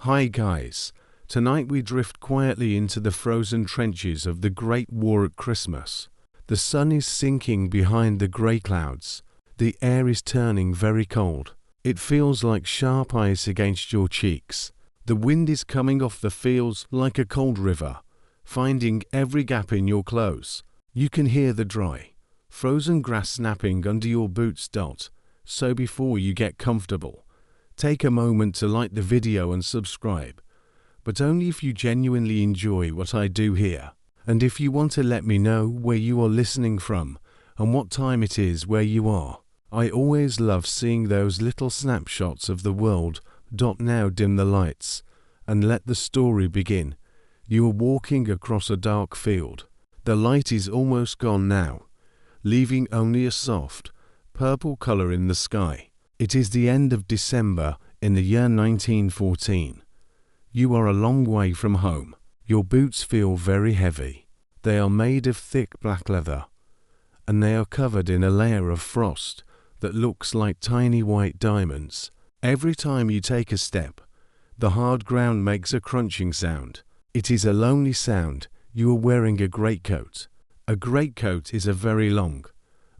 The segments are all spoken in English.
Hi guys, tonight we drift quietly into the frozen trenches of the Great War at Christmas. The sun is sinking behind the grey clouds. The air is turning very cold. It feels like sharp ice against your cheeks. The wind is coming off the fields like a cold river, finding every gap in your clothes. You can hear the dry, frozen grass snapping under your boots. So before you get comfortable, take a moment to like the video and subscribe, but only if you genuinely enjoy what I do here. And if you want to let me know where you are listening from and what time it is where you are. I always love seeing those little snapshots of the world. Now dim the lights and let the story begin. You are walking across a dark field. The light is almost gone now, leaving only a soft, purple color in the sky. It is the end of December in the year 1914. You are a long way from home. Your boots feel very heavy. They are made of thick black leather, and they are covered in a layer of frost that looks like tiny white diamonds. Every time you take a step, the hard ground makes a crunching sound. It is a lonely sound. You are wearing a greatcoat. A greatcoat is a very long,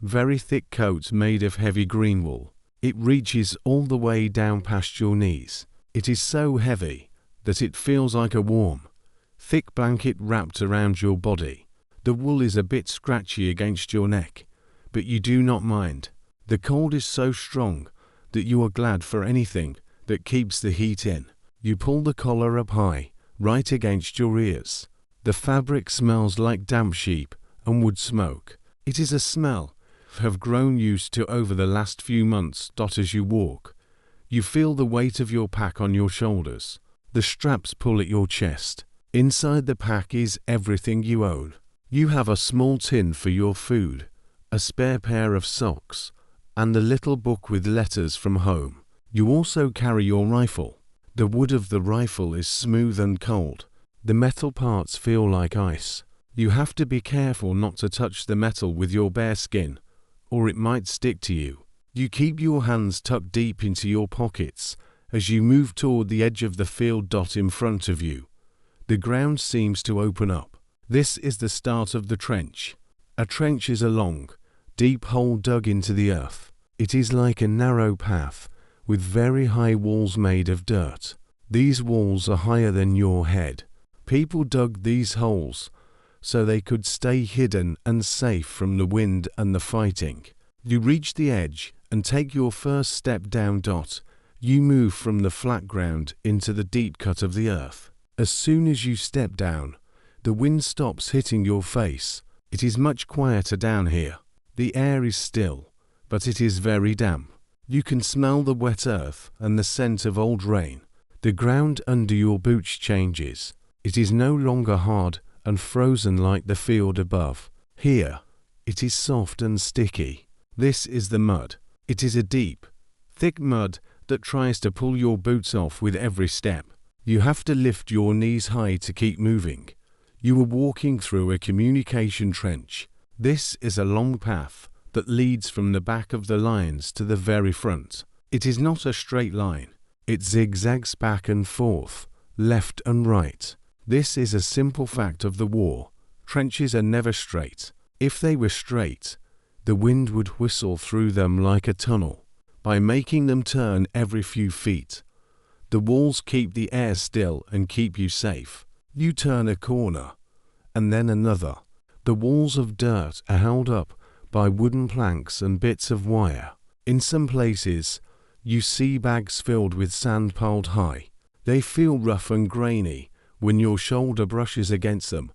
very thick coat made of heavy green wool. It reaches all the way down past your knees. It is so heavy that it feels like a warm, thick blanket wrapped around your body. The wool is a bit scratchy against your neck, but you do not mind. The cold is so strong that you are glad for anything that keeps the heat in. You pull the collar up high, right against your ears. The fabric smells like damp sheep and wood smoke. It is a smell you have grown used to over the last few months. As you walk, you feel the weight of your pack on your shoulders. The straps pull at your chest. Inside the pack is everything you own. You have a small tin for your food, a spare pair of socks, and the little book with letters from home. You also carry your rifle. The wood of the rifle is smooth and cold. The metal parts feel like ice. You have to be careful not to touch the metal with your bare skin, or it might stick to you. You keep your hands tucked deep into your pockets as you move toward the edge of the field. In front of you, the ground seems to open up. This is the start of the trench. A trench is a long, deep hole dug into the earth. It is like a narrow path with very high walls made of dirt. These walls are higher than your head. People dug these holes so they could stay hidden and safe from the wind and the fighting. You reach the edge and take your first step down. You move from the flat ground into the deep cut of the earth. As soon as you step down, the wind stops hitting your face. It is much quieter down here. The air is still, but it is very damp. You can smell the wet earth and the scent of old rain. The ground under your boots changes. It is no longer hard and frozen like the field above. Here, it is soft and sticky. This is the mud. It is a deep, thick mud that tries to pull your boots off with every step. You have to lift your knees high to keep moving. You are walking through a communication trench. This is a long path that leads from the back of the lines to the very front. It is not a straight line. It zigzags back and forth, left and right. This is a simple fact of the war. Trenches are never straight. If they were straight, the wind would whistle through them like a tunnel. By making them turn every few feet, the walls keep the air still and keep you safe. You turn a corner, and then another. The walls of dirt are held up by wooden planks and bits of wire. In some places, you see bags filled with sand piled high. They feel rough and grainy when your shoulder brushes against them.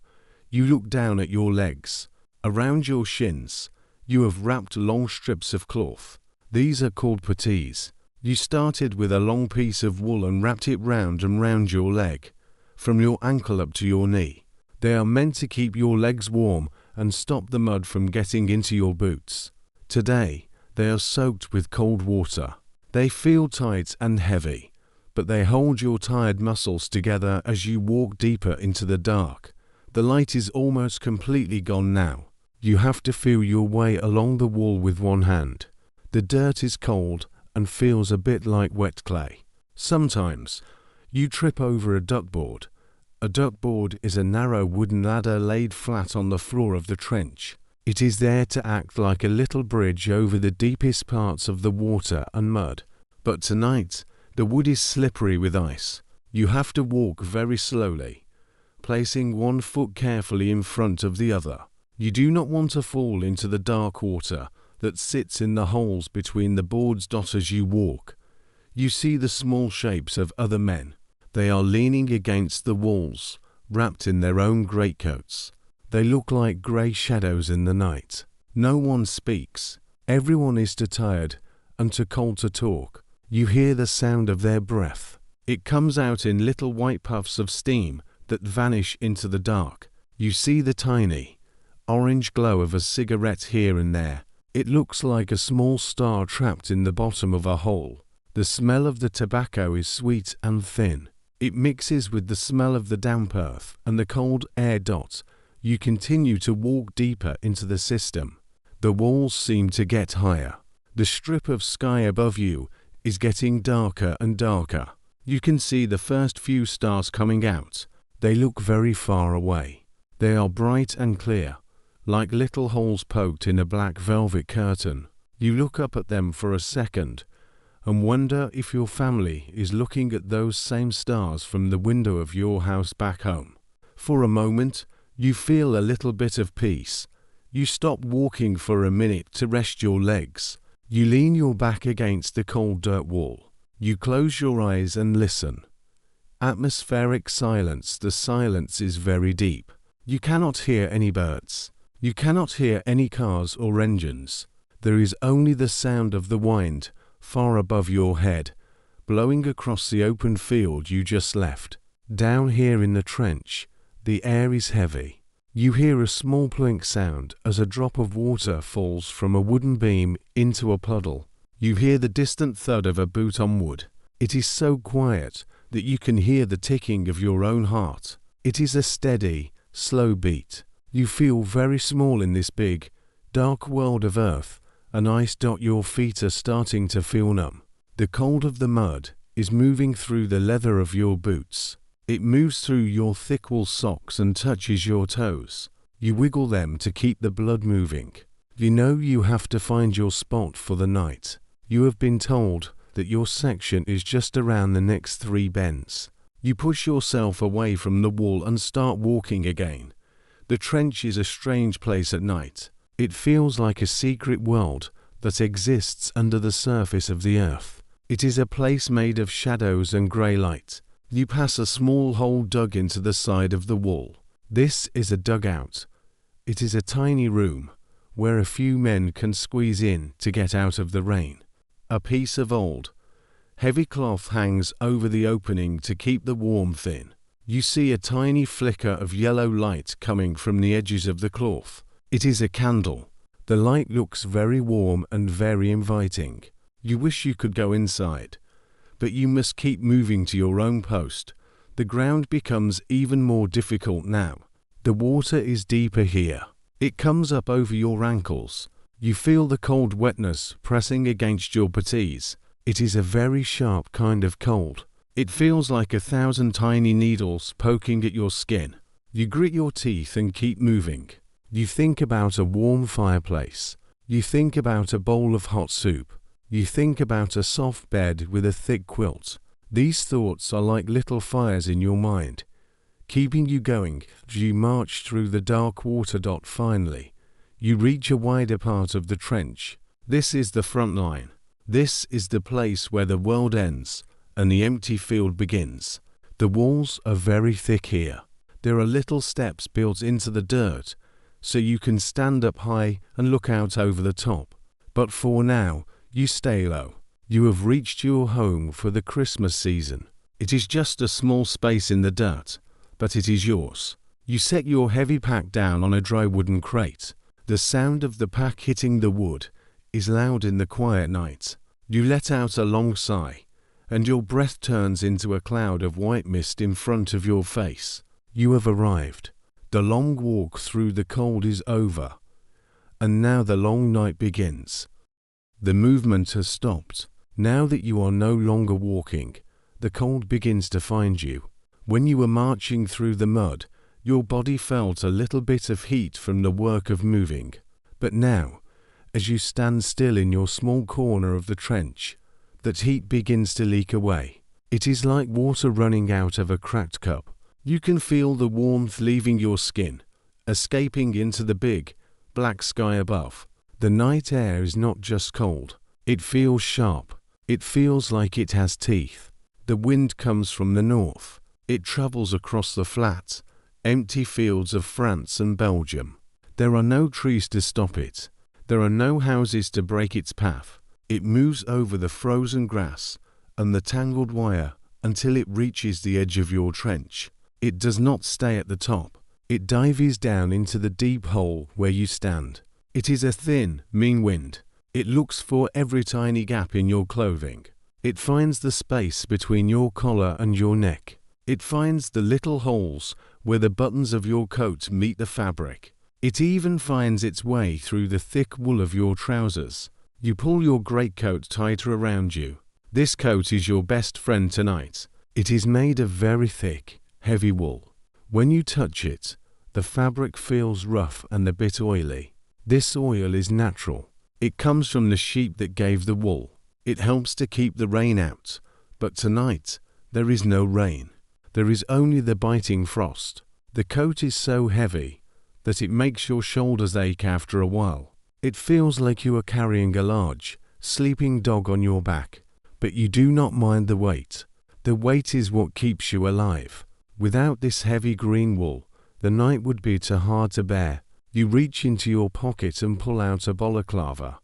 You look down at your legs. Around your shins, you have wrapped long strips of cloth. These are called puttees. You started with a long piece of wool and wrapped it round and round your leg, from your ankle up to your knee. They are meant to keep your legs warm and stop the mud from getting into your boots. Today, they are soaked with cold water. They feel tight and heavy, but they hold your tired muscles together as you walk deeper into the dark. The light is almost completely gone now. You have to feel your way along the wall with one hand. The dirt is cold and feels a bit like wet clay. Sometimes, You trip over a duckboard. A duckboard is a narrow wooden ladder laid flat on the floor of the trench. It is there to act like a little bridge over the deepest parts of the water and mud. But tonight, the wood is slippery with ice. You have to walk very slowly, placing one foot carefully in front of the other. You do not want to fall into the dark water that sits in the holes between the boards. As you walk, you see the small shapes of other men. They are leaning against the walls, wrapped in their own greatcoats. They look like grey shadows in the night. No one speaks. Everyone is too tired and too cold to talk. You hear the sound of their breath. It comes out in little white puffs of steam that vanish into the dark. You see the tiny, orange glow of a cigarette here and there. It looks like a small star trapped in the bottom of a hole. The smell of the tobacco is sweet and thin. It mixes with the smell of the damp earth and the cold air. You continue to walk deeper into the system. The walls seem to get higher. The strip of sky above you is getting darker and darker. You can see the first few stars coming out. They look very far away. They are bright and clear, like little holes poked in a black velvet curtain. You look up at them for a second and wonder if your family is looking at those same stars from the window of your house back home. For a moment, you feel a little bit of peace. You stop walking for a minute to rest your legs. You lean your back against the cold dirt wall. You close your eyes and listen. Atmospheric silence. The silence is very deep. You cannot hear any birds. You cannot hear any cars or engines. There is only the sound of the wind far above your head, blowing across the open field you just left. Down here in the trench, the air is heavy. You hear a small plink sound as a drop of water falls from a wooden beam into a puddle. You hear the distant thud of a boot on wood. It is so quiet that you can hear the ticking of your own heart. It is a steady, slow beat. You feel very small in this big, dark world of earth and ice. Your feet are starting to feel numb. The cold of the mud is moving through the leather of your boots. It moves through your thick wool socks and touches your toes. You wiggle them to keep the blood moving. You know you have to find your spot for the night. You have been told that your section is just around the next 3 bends. You push yourself away from the wall and start walking again. The trench is a strange place at night. It feels like a secret world that exists under the surface of the earth. It is a place made of shadows and grey light. You pass a small hole dug into the side of the wall. This is a dugout. It is a tiny room where a few men can squeeze in to get out of the rain. A piece of old, heavy cloth hangs over the opening to keep the warmth in. You see a tiny flicker of yellow light coming from the edges of the cloth. It is a candle. The light looks very warm and very inviting. You wish you could go inside, but you must keep moving to your own post. The ground becomes even more difficult now. The water is deeper here. It comes up over your ankles. You feel the cold wetness pressing against your puttees. It is a very sharp kind of cold. It feels like 1,000 tiny needles poking at your skin. You grit your teeth and keep moving. You think about a warm fireplace. You think about a bowl of hot soup. You think about a soft bed with a thick quilt. These thoughts are like little fires in your mind, keeping you going as you march through the dark water. Finally, you reach a wider part of the trench. This is the front line. This is the place where the world ends and the empty field begins. The walls are very thick here. There are little steps built into the dirt, so you can stand up high and look out over the top. But for now, you stay low. You have reached your home for the Christmas season. It is just a small space in the dirt, but it is yours. You set your heavy pack down on a dry wooden crate. The sound of the pack hitting the wood is loud in the quiet night. You let out a long sigh, and your breath turns into a cloud of white mist in front of your face. You have arrived. The long walk through the cold is over, and now the long night begins. The movement has stopped. Now that you are no longer walking, the cold begins to find you. When you were marching through the mud, your body felt a little bit of heat from the work of moving. But now, as you stand still in your small corner of the trench, that heat begins to leak away. It is like water running out of a cracked cup. You can feel the warmth leaving your skin, escaping into the big, black sky above. The night air is not just cold. It feels sharp. It feels like it has teeth. The wind comes from the north. It travels across the flat, empty fields of France and Belgium. There are no trees to stop it. There are no houses to break its path. It moves over the frozen grass and the tangled wire until it reaches the edge of your trench. It does not stay at the top. It dives down into the deep hole where you stand. It is a thin, mean wind. It looks for every tiny gap in your clothing. It finds the space between your collar and your neck. It finds the little holes where the buttons of your coat meet the fabric. It even finds its way through the thick wool of your trousers. You pull your greatcoat tighter around you. This coat is your best friend tonight. It is made of very thick, heavy wool. When you touch it, the fabric feels rough and a bit oily. This oil is natural. It comes from the sheep that gave the wool. It helps to keep the rain out. But tonight, there is no rain. There is only the biting frost. The coat is so heavy that it makes your shoulders ache after a while. It feels like you are carrying a large, sleeping dog on your back, but you do not mind the weight. The weight is what keeps you alive. Without this heavy green wool, the night would be too hard to bear. You reach into your pocket and pull out a balaclava.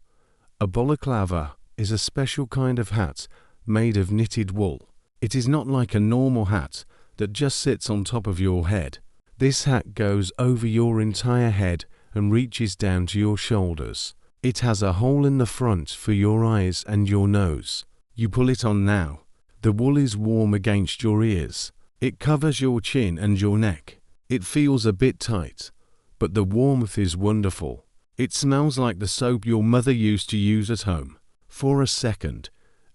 A balaclava is a special kind of hat made of knitted wool. It is not like a normal hat that just sits on top of your head. This hat goes over your entire head and reaches down to your shoulders. It has a hole in the front for your eyes and your nose. You pull it on now. The wool is warm against your ears. It covers your chin and your neck. It feels a bit tight, but the warmth is wonderful. It smells like the soap your mother used to use at home. For a second,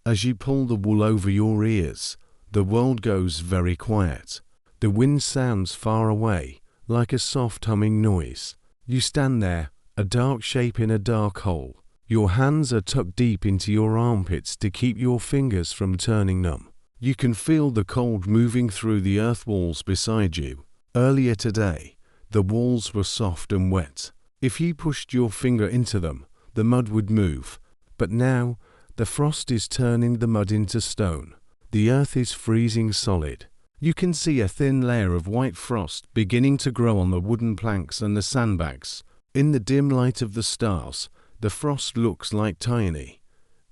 as you pull the wool over your ears, the world goes very quiet. The wind sounds far away, like a soft humming noise. You stand there, a dark shape in a dark hole. Your hands are tucked deep into your armpits to keep your fingers from turning numb. You can feel the cold moving through the earth walls beside you. Earlier today, the walls were soft and wet. If you pushed your finger into them, the mud would move. But now, the frost is turning the mud into stone. The earth is freezing solid. You can see a thin layer of white frost beginning to grow on the wooden planks and the sandbags. In the dim light of the stars, the frost looks like tiny,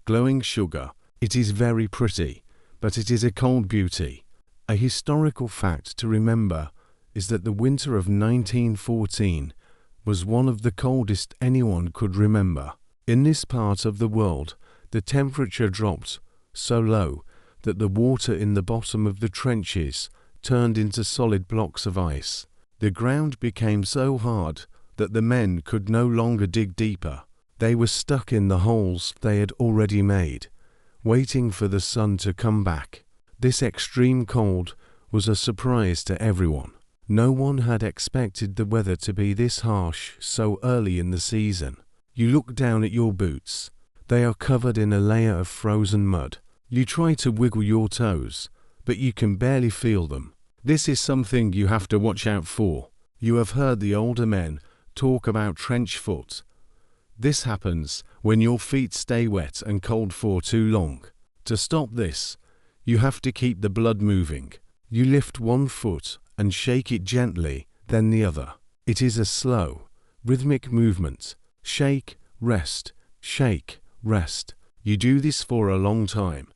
glowing sugar. It is very pretty, but it is a cold beauty. A historical fact to remember is that the winter of 1914 was one of the coldest anyone could remember. In this part of the world, the temperature dropped so low that the water in the bottom of the trenches turned into solid blocks of ice. The ground became so hard that the men could no longer dig deeper. They were stuck in the holes they had already made, waiting for the sun to come back. This extreme cold was a surprise to everyone. No one had expected the weather to be this harsh so early in the season. You look down at your boots. They are covered in a layer of frozen mud. You try to wiggle your toes, but you can barely feel them. This is something you have to watch out for. You have heard the older men talk about trench foot. This happens when your feet stay wet and cold for too long. To stop this, you have to keep the blood moving. You lift one foot and shake it gently, then the other. It is a slow, rhythmic movement. Shake, rest, shake, rest. You do this for a long time,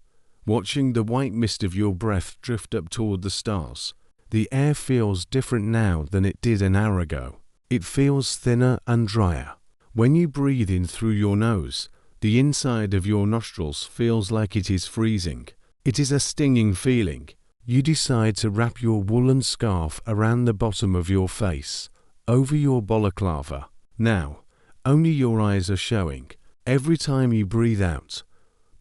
watching the white mist of your breath drift up toward the stars. The air feels different now than it did an hour ago. It feels thinner and drier. When you breathe in through your nose, the inside of your nostrils feels like it is freezing. It is a stinging feeling. You decide to wrap your woolen scarf around the bottom of your face, over your balaclava. Now, only your eyes are showing. Every time you breathe out,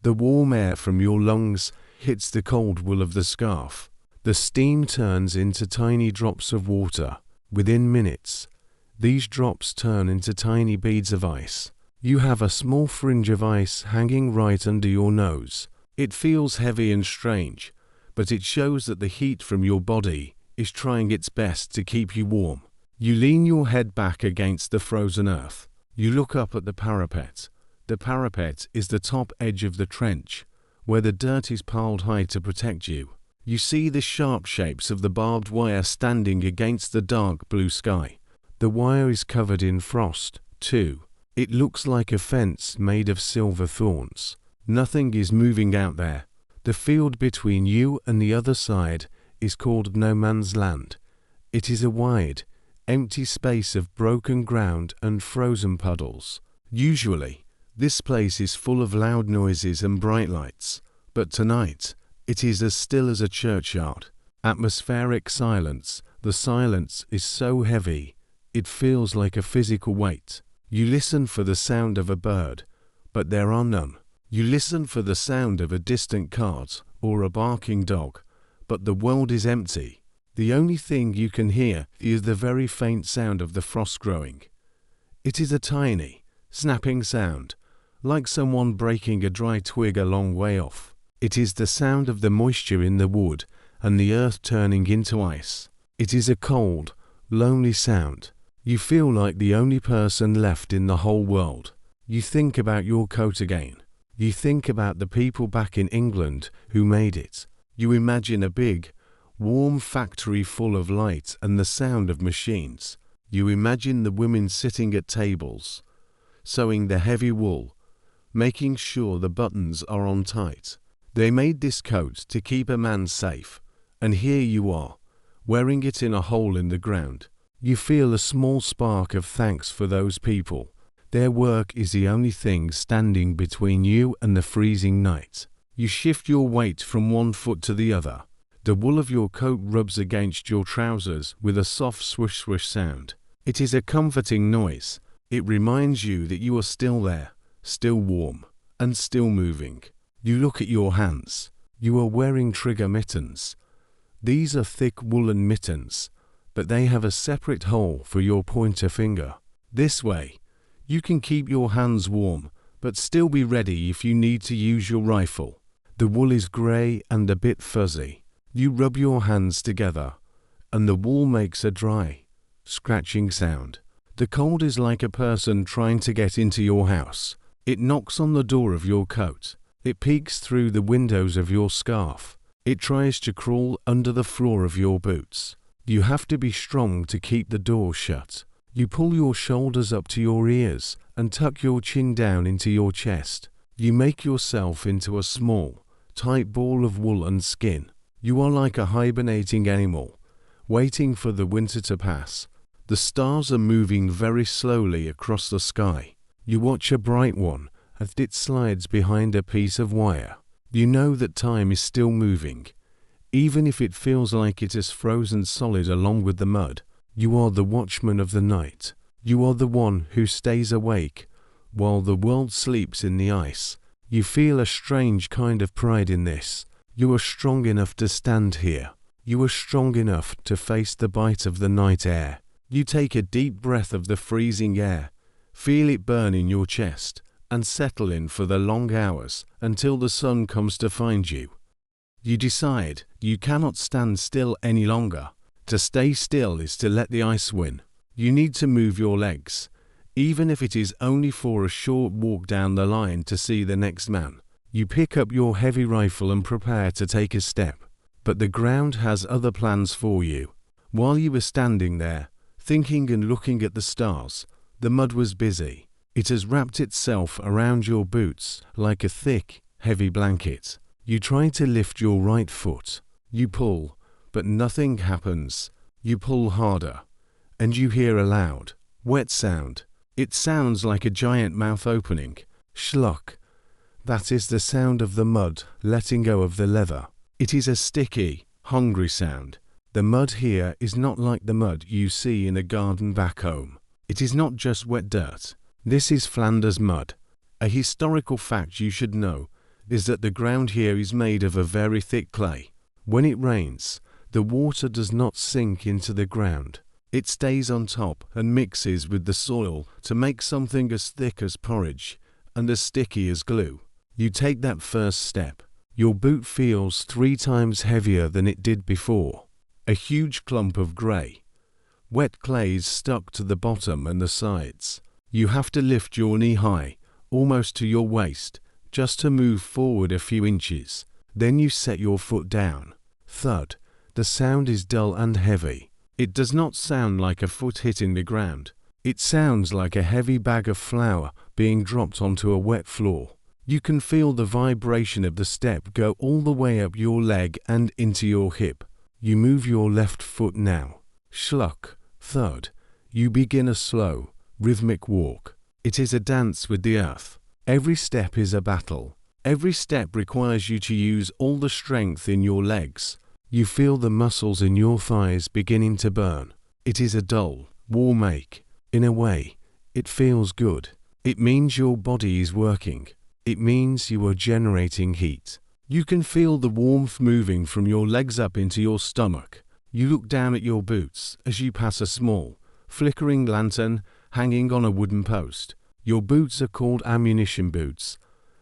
the warm air from your lungs hits the cold wool of the scarf. The steam turns into tiny drops of water. Within minutes, these drops turn into tiny beads of ice. You have a small fringe of ice hanging right under your nose. It feels heavy and strange, but it shows that the heat from your body is trying its best to keep you warm. You lean your head back against the frozen earth. You look up at the parapet. The parapet is the top edge of the trench, where the dirt is piled high to protect you. You see the sharp shapes of the barbed wire standing against the dark blue sky. The wire is covered in frost, too. It looks like a fence made of silver thorns. Nothing is moving out there. The field between you and the other side is called no man's land. It is a wide, empty space of broken ground and frozen puddles. Usually, this place is full of loud noises and bright lights, but tonight, it is as still as a churchyard. Atmospheric silence. The silence is so heavy, it feels like a physical weight. You listen for the sound of a bird, but there are none. You listen for the sound of a distant cart or a barking dog, but the world is empty. The only thing you can hear is the very faint sound of the frost growing. It is a tiny, snapping sound, like someone breaking a dry twig a long way off. It is the sound of the moisture in the wood and the earth turning into ice. It is a cold, lonely sound. You feel like the only person left in the whole world. You think about your coat again. You think about the people back in England who made it. You imagine a big, warm factory full of light and the sound of machines. You imagine the women sitting at tables, sewing the heavy wool, making sure the buttons are on tight. They made this coat to keep a man safe, and here you are, wearing it in a hole in the ground. You feel a small spark of thanks for those people. Their work is the only thing standing between you and the freezing night. You shift your weight from one foot to the other. The wool of your coat rubs against your trousers with a soft swish swish sound. It is a comforting noise. It reminds you that you are still there, still warm, and still moving. You look at your hands. You are wearing trigger mittens. These are thick woolen mittens, but they have a separate hole for your pointer finger. This way, you can keep your hands warm, but still be ready if you need to use your rifle. The wool is grey and a bit fuzzy. You rub your hands together, and the wool makes a dry, scratching sound. The cold is like a person trying to get into your house. It knocks on the door of your coat. It peeks through the windows of your scarf. It tries to crawl under the floor of your boots. You have to be strong to keep the door shut. You pull your shoulders up to your ears and tuck your chin down into your chest. You make yourself into a small, tight ball of wool and skin. You are like a hibernating animal, waiting for the winter to pass. The stars are moving very slowly across the sky. You watch a bright one as it slides behind a piece of wire. You know that time is still moving. Even if it feels like it is frozen solid along with the mud, you are the watchman of the night. You are the one who stays awake while the world sleeps in the ice. You feel a strange kind of pride in this. You are strong enough to stand here. You are strong enough to face the bite of the night air. You take a deep breath of the freezing air, feel it burn in your chest, and settle in for the long hours until the sun comes to find you. You decide you cannot stand still any longer. To stay still is to let the ice win. You need to move your legs, even if it is only for a short walk down the line to see the next man. You pick up your heavy rifle and prepare to take a step. But the ground has other plans for you. While you were standing there, thinking and looking at the stars, the mud was busy. It has wrapped itself around your boots like a thick, heavy blanket. You try to lift your right foot. You pull, but nothing happens. You pull harder, and you hear a loud, wet sound. It sounds like a giant mouth opening. Schluck. That is the sound of the mud letting go of the leather. It is a sticky, hungry sound. The mud here is not like the mud you see in a garden back home. It is not just wet dirt. This is Flanders mud. A historical fact you should know. is that the ground here is made of a very thick clay. When it rains, the water does not sink into the ground. It stays on top and mixes with the soil to make something as thick as porridge and as sticky as glue. You take that first step. Your boot feels 3 times heavier than it did before. A huge clump of grey, wet clay is stuck to the bottom and the sides. You have to lift your knee high, almost to your waist, just to move forward a few inches. Then you set your foot down. Thud. The sound is dull and heavy. It does not sound like a foot hitting the ground. It sounds like a heavy bag of flour being dropped onto a wet floor. You can feel the vibration of the step go all the way up your leg and into your hip. You move your left foot now. Schluck. Thud. You begin a slow, rhythmic walk. It is a dance with the earth. Every step is a battle. Every step requires you to use all the strength in your legs. You feel the muscles in your thighs beginning to burn. It is a dull, warm ache. In a way, it feels good. It means your body is working. It means you are generating heat. You can feel the warmth moving from your legs up into your stomach. You look down at your boots as you pass a small, flickering lantern hanging on a wooden post. Your boots are called ammunition boots.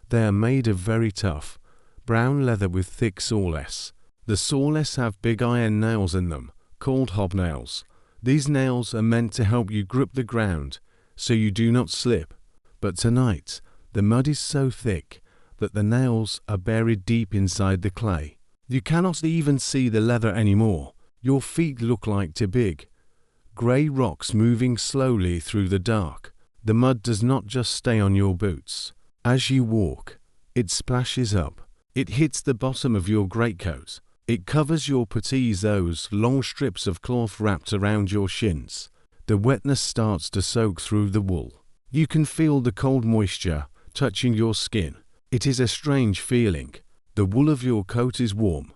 They are made of very tough, brown leather with thick sawless. The sawless have big iron nails in them, called hobnails. These nails are meant to help you grip the ground so you do not slip. But tonight, the mud is so thick that the nails are buried deep inside the clay. You cannot even see the leather anymore. Your feet look like too big grey rocks moving slowly through the dark. The mud does not just stay on your boots. As you walk, it splashes up. It hits the bottom of your greatcoat. It covers your puttees, those long strips of cloth wrapped around your shins. The wetness starts to soak through the wool. You can feel the cold moisture touching your skin. It is a strange feeling. The wool of your coat is warm,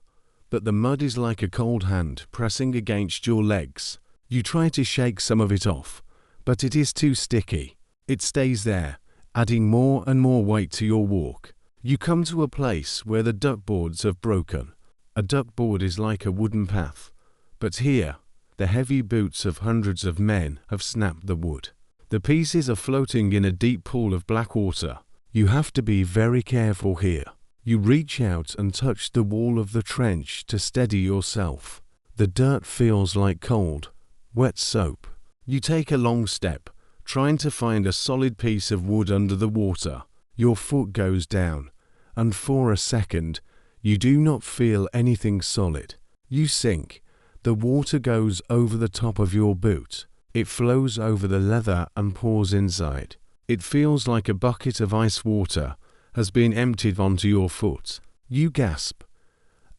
but the mud is like a cold hand pressing against your legs. You try to shake some of it off, but it is too sticky. It stays there, adding more and more weight to your walk. You come to a place where the duckboards have broken. A duckboard is like a wooden path, but here, the heavy boots of hundreds of men have snapped the wood. The pieces are floating in a deep pool of black water. You have to be very careful here. You reach out and touch the wall of the trench to steady yourself. The dirt feels like cold, wet soap. You take a long step, trying to find a solid piece of wood under the water. Your foot goes down, and for a second, you do not feel anything solid. You sink. The water goes over the top of your boot. It flows over the leather and pours inside. It feels like a bucket of ice water has been emptied onto your foot. You gasp,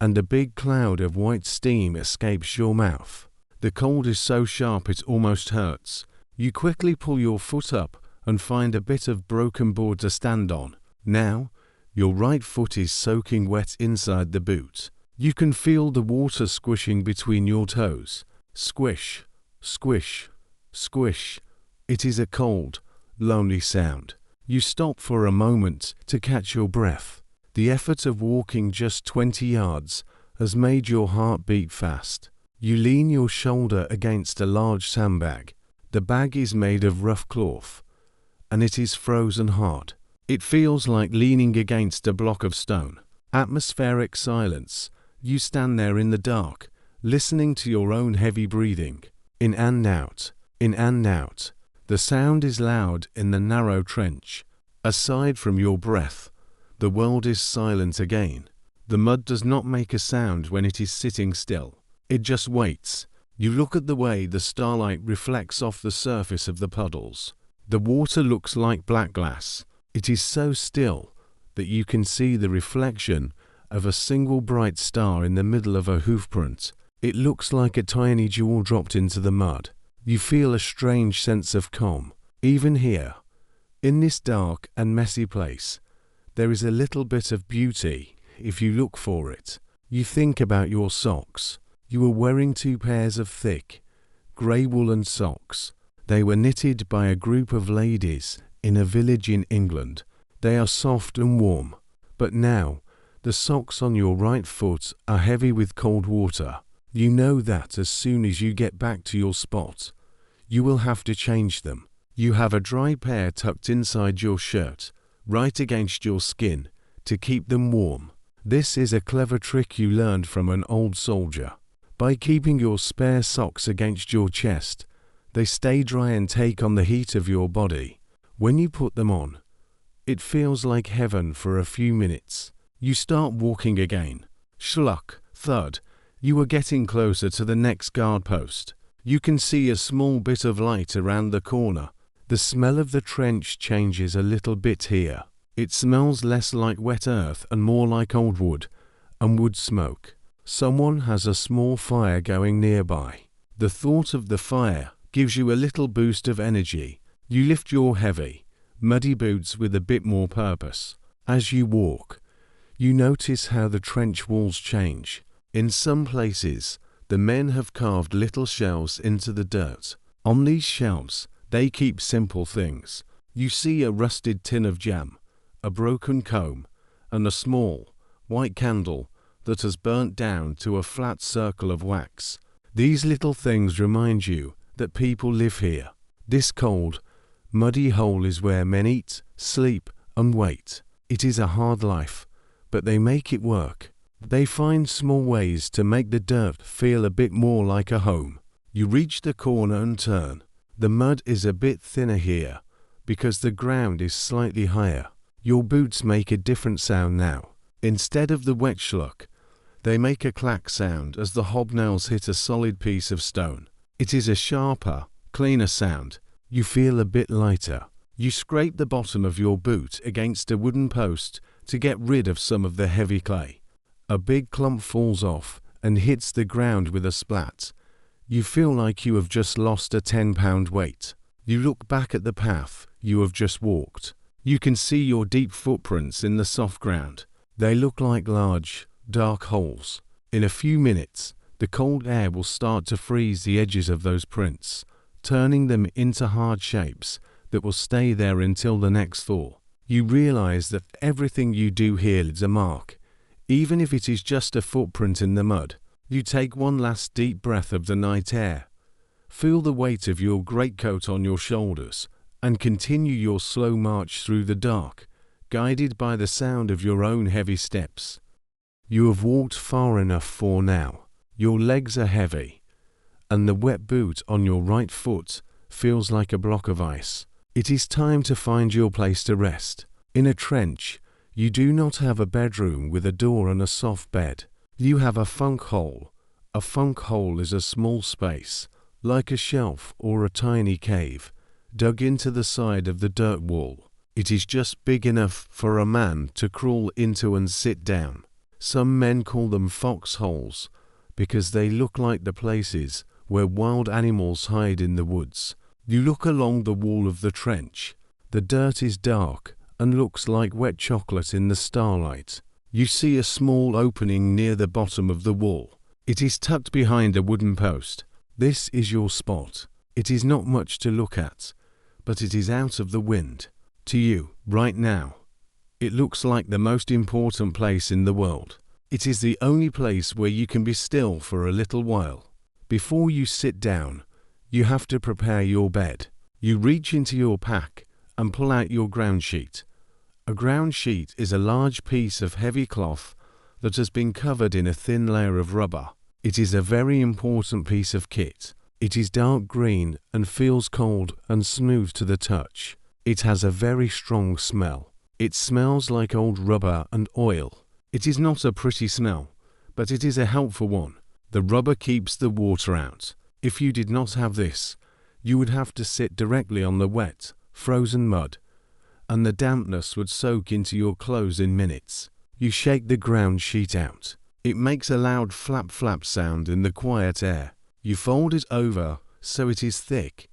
and a big cloud of white steam escapes your mouth. The cold is so sharp it almost hurts. You quickly pull your foot up and find a bit of broken board to stand on. Now, your right foot is soaking wet inside the boot. You can feel the water squishing between your toes. Squish, squish, squish. It is a cold, lonely sound. You stop for a moment to catch your breath. The effort of walking just 20 yards has made your heart beat fast. You lean your shoulder against a large sandbag. The bag is made of rough cloth, and it is frozen hard. It feels like leaning against a block of stone. Atmospheric silence. You stand there in the dark, listening to your own heavy breathing. In and out, in and out. The sound is loud in the narrow trench. Aside from your breath, the world is silent again. The mud does not make a sound when it is sitting still. It just waits. You look at the way the starlight reflects off the surface of the puddles. The water looks like black glass. It is so still that you can see the reflection of a single bright star in the middle of a hoofprint. It looks like a tiny jewel dropped into the mud. You feel a strange sense of calm. Even here, in this dark and messy place, there is a little bit of beauty if you look for it. You think about your socks. You were wearing 2 pairs of thick, grey woolen socks. They were knitted by a group of ladies in a village in England. They are soft and warm, But now, the socks on your right foot are heavy with cold water. You know that as soon as you get back to your spot, you will have to change them. You have a dry pair tucked inside your shirt, right against your skin, to keep them warm. This is a clever trick you learned from an old soldier. By keeping your spare socks against your chest, they stay dry and take on the heat of your body. When you put them on, it feels like heaven for a few minutes. You start walking again. Schluck, thud, you are getting closer to the next guard post. You can see a small bit of light around the corner. The smell of the trench changes a little bit here. It smells less like wet earth and more like old wood and wood smoke. Someone has a small fire going nearby. The thought of the fire gives you a little boost of energy. You lift your heavy, muddy boots with a bit more purpose. As you walk, you notice how the trench walls change. In some places, the men have carved little shelves into the dirt. On these shelves, they keep simple things. You see a rusted tin of jam, a broken comb, and a small, white candle that has burnt down to a flat circle of wax. These little things remind you that people live here. This cold, muddy hole is where men eat, sleep, and wait. It is a hard life, but they make it work. They find small ways to make the dirt feel a bit more like a home. You reach the corner and turn. The mud is a bit thinner here because the ground is slightly higher. Your boots make a different sound now. Instead of the wet schluck, they make a clack sound as the hobnails hit a solid piece of stone. It is a sharper, cleaner sound. You feel a bit lighter. You scrape the bottom of your boot against a wooden post to get rid of some of the heavy clay. A big clump falls off and hits the ground with a splat. You feel like you have just lost a 10-pound weight. You look back at the path you have just walked. You can see your deep footprints in the soft ground. They look like large, dark holes. In a few minutes, the cold air will start to freeze the edges of those prints, turning them into hard shapes that will stay there until the next thaw. You realize that everything you do here leaves a mark, even if it is just a footprint in the mud. You take one last deep breath of the night air, feel the weight of your greatcoat on your shoulders, and continue your slow march through the dark, guided by the sound of your own heavy steps. You have walked far enough for now. Your legs are heavy, and the wet boot on your right foot feels like a block of ice. It is time to find your place to rest. In a trench, you do not have a bedroom with a door and a soft bed. You have a funk hole. A funk hole is a small space, like a shelf or a tiny cave, dug into the side of the dirt wall. It is just big enough for a man to crawl into and sit down. Some men call them foxholes because they look like the places where wild animals hide in the woods. You look along the wall of the trench. The dirt is dark and looks like wet chocolate in the starlight. You see a small opening near the bottom of the wall. It is tucked behind a wooden post. This is your spot. It is not much to look at, but it is out of the wind. To you, right now, it looks like the most important place in the world. It is the only place where you can be still for a little while. Before you sit down, you have to prepare your bed. You reach into your pack and pull out your ground sheet. A ground sheet is a large piece of heavy cloth that has been covered in a thin layer of rubber. It is a very important piece of kit. It is dark green and feels cold and smooth to the touch. It has a very strong smell. It smells like old rubber and oil. It is not a pretty smell, but it is a helpful one. The rubber keeps the water out. If you did not have this, you would have to sit directly on the wet, frozen mud, and the dampness would soak into your clothes in minutes. You shake the ground sheet out. It makes a loud flap-flap sound in the quiet air. You fold it over so it is thick,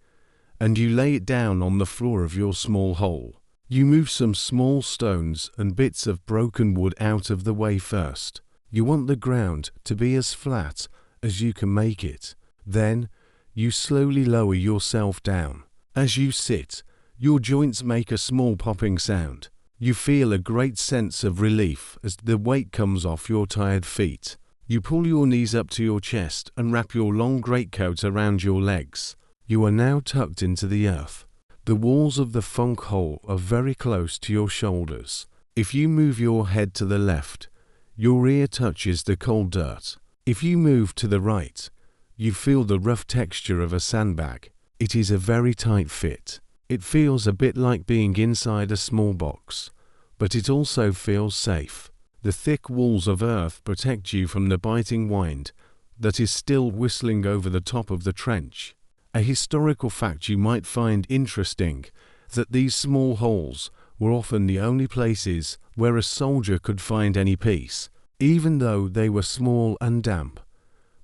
and you lay it down on the floor of your small hole. You move some small stones and bits of broken wood out of the way first. You want the ground to be as flat as you can make it. Then, you slowly lower yourself down. As you sit, your joints make a small popping sound. You feel a great sense of relief as the weight comes off your tired feet. You pull your knees up to your chest and wrap your long greatcoat around your legs. You are now tucked into the earth. The walls of the funk hole are very close to your shoulders. If you move your head to the left, your ear touches the cold dirt. If you move to the right, you feel the rough texture of a sandbag. It is a very tight fit. It feels a bit like being inside a small box, but it also feels safe. The thick walls of earth protect you from the biting wind that is still whistling over the top of the trench. A historical fact you might find interesting that these small holes were often the only places where a soldier could find any peace. Even though they were small and damp,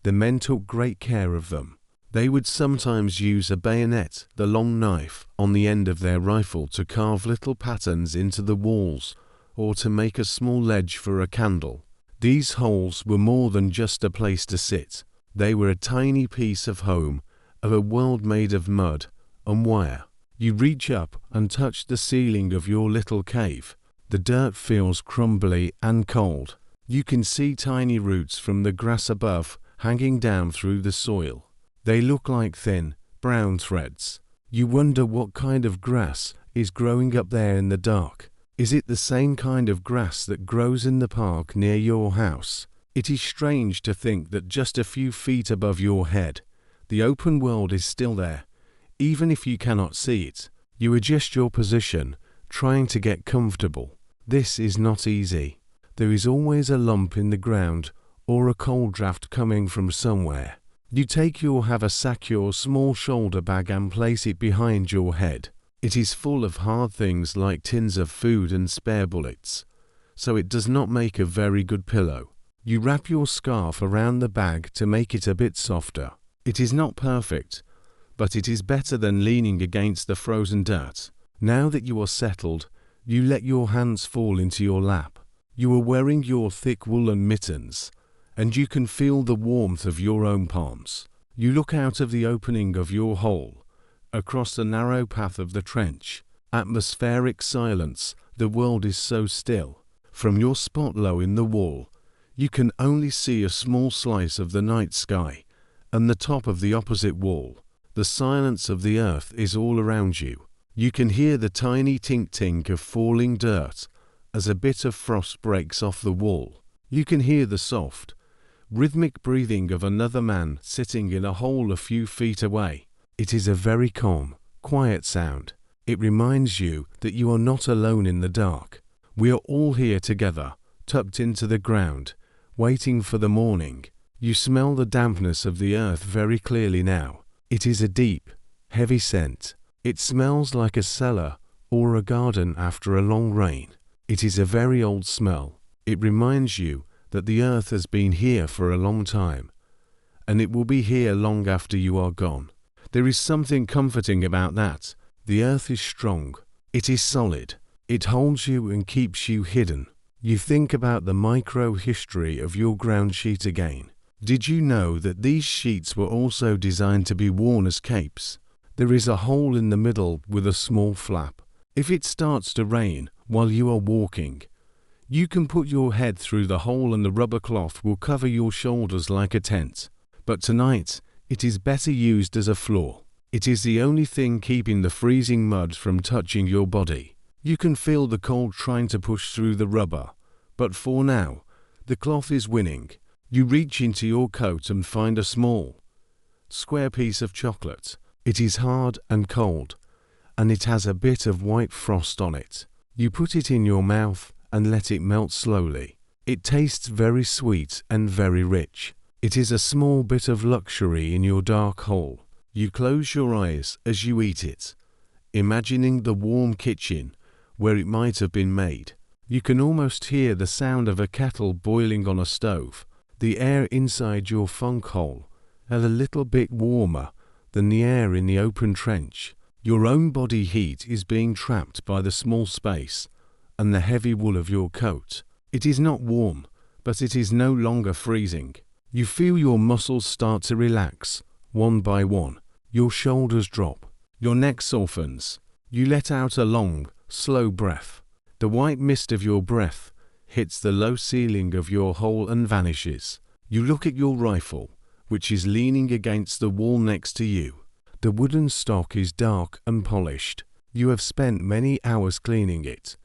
the men took great care of them. They would sometimes use a bayonet, the long knife, on the end of their rifle to carve little patterns into the walls or to make a small ledge for a candle. These holes were more than just a place to sit. They were a tiny piece of home, of a world made of mud and wire. You reach up and touch the ceiling of your little cave. The dirt feels crumbly and cold. You can see tiny roots from the grass above hanging down through the soil. They look like thin, brown threads. You wonder what kind of grass is growing up there in the dark. Is it the same kind of grass that grows in the park near your house? It is strange to think that just a few feet above your head, the open world is still there, even if you cannot see it. You adjust your position, trying to get comfortable. This is not easy. There is always a lump in the ground or a cold draft coming from somewhere. You take your haversack, your small shoulder bag, and place it behind your head. It is full of hard things like tins of food and spare bullets, so it does not make a very good pillow. You wrap your scarf around the bag to make it a bit softer. It is not perfect, but it is better than leaning against the frozen dirt. Now that you are settled, you let your hands fall into your lap. You are wearing your thick woolen mittens, and you can feel the warmth of your own palms. You look out of the opening of your hole, across the narrow path of the trench. Atmospheric silence, the world is so still. From your spot low in the wall, you can only see a small slice of the night sky, and the top of the opposite wall. The silence of the earth is all around you. You can hear the tiny tink-tink of falling dirt as a bit of frost breaks off the wall. You can hear the soft, rhythmic breathing of another man sitting in a hole a few feet away. It is a very calm, quiet sound. It reminds you that you are not alone in the dark. We are all here together, tucked into the ground, waiting for the morning. You smell the dampness of the earth very clearly now. It is a deep, heavy scent. It smells like a cellar or a garden after a long rain. It is a very old smell. It reminds you that the earth has been here for a long time, and it will be here long after you are gone. There is something comforting about that. The earth is strong. It is solid. It holds you and keeps you hidden. You think about the micro-history of your ground sheet again. Did you know that these sheets were also designed to be worn as capes? There is a hole in the middle with a small flap. If it starts to rain while you are walking, you can put your head through the hole and the rubber cloth will cover your shoulders like a tent. But tonight, it is better used as a floor. It is the only thing keeping the freezing mud from touching your body. You can feel the cold trying to push through the rubber, but for now, the cloth is winning. You reach into your coat and find a small, square piece of chocolate. It is hard and cold, and it has a bit of white frost on it. You put it in your mouth and let it melt slowly. It tastes very sweet and very rich. It is a small bit of luxury in your dark hole. You close your eyes as you eat it, imagining the warm kitchen where it might have been made. You can almost hear the sound of a kettle boiling on a stove. The air inside your funk hole is a little bit warmer than the air in the open trench. Your own body heat is being trapped by the small space and the heavy wool of your coat. It is not warm, but it is no longer freezing. You feel your muscles start to relax, one by one. Your shoulders drop. Your neck softens. You let out a long, slow breath. The white mist of your breath hits the low ceiling of your hole and vanishes. You look at your rifle, which is leaning against the wall next to you. The wooden stock is dark and polished. You have spent many hours cleaning it,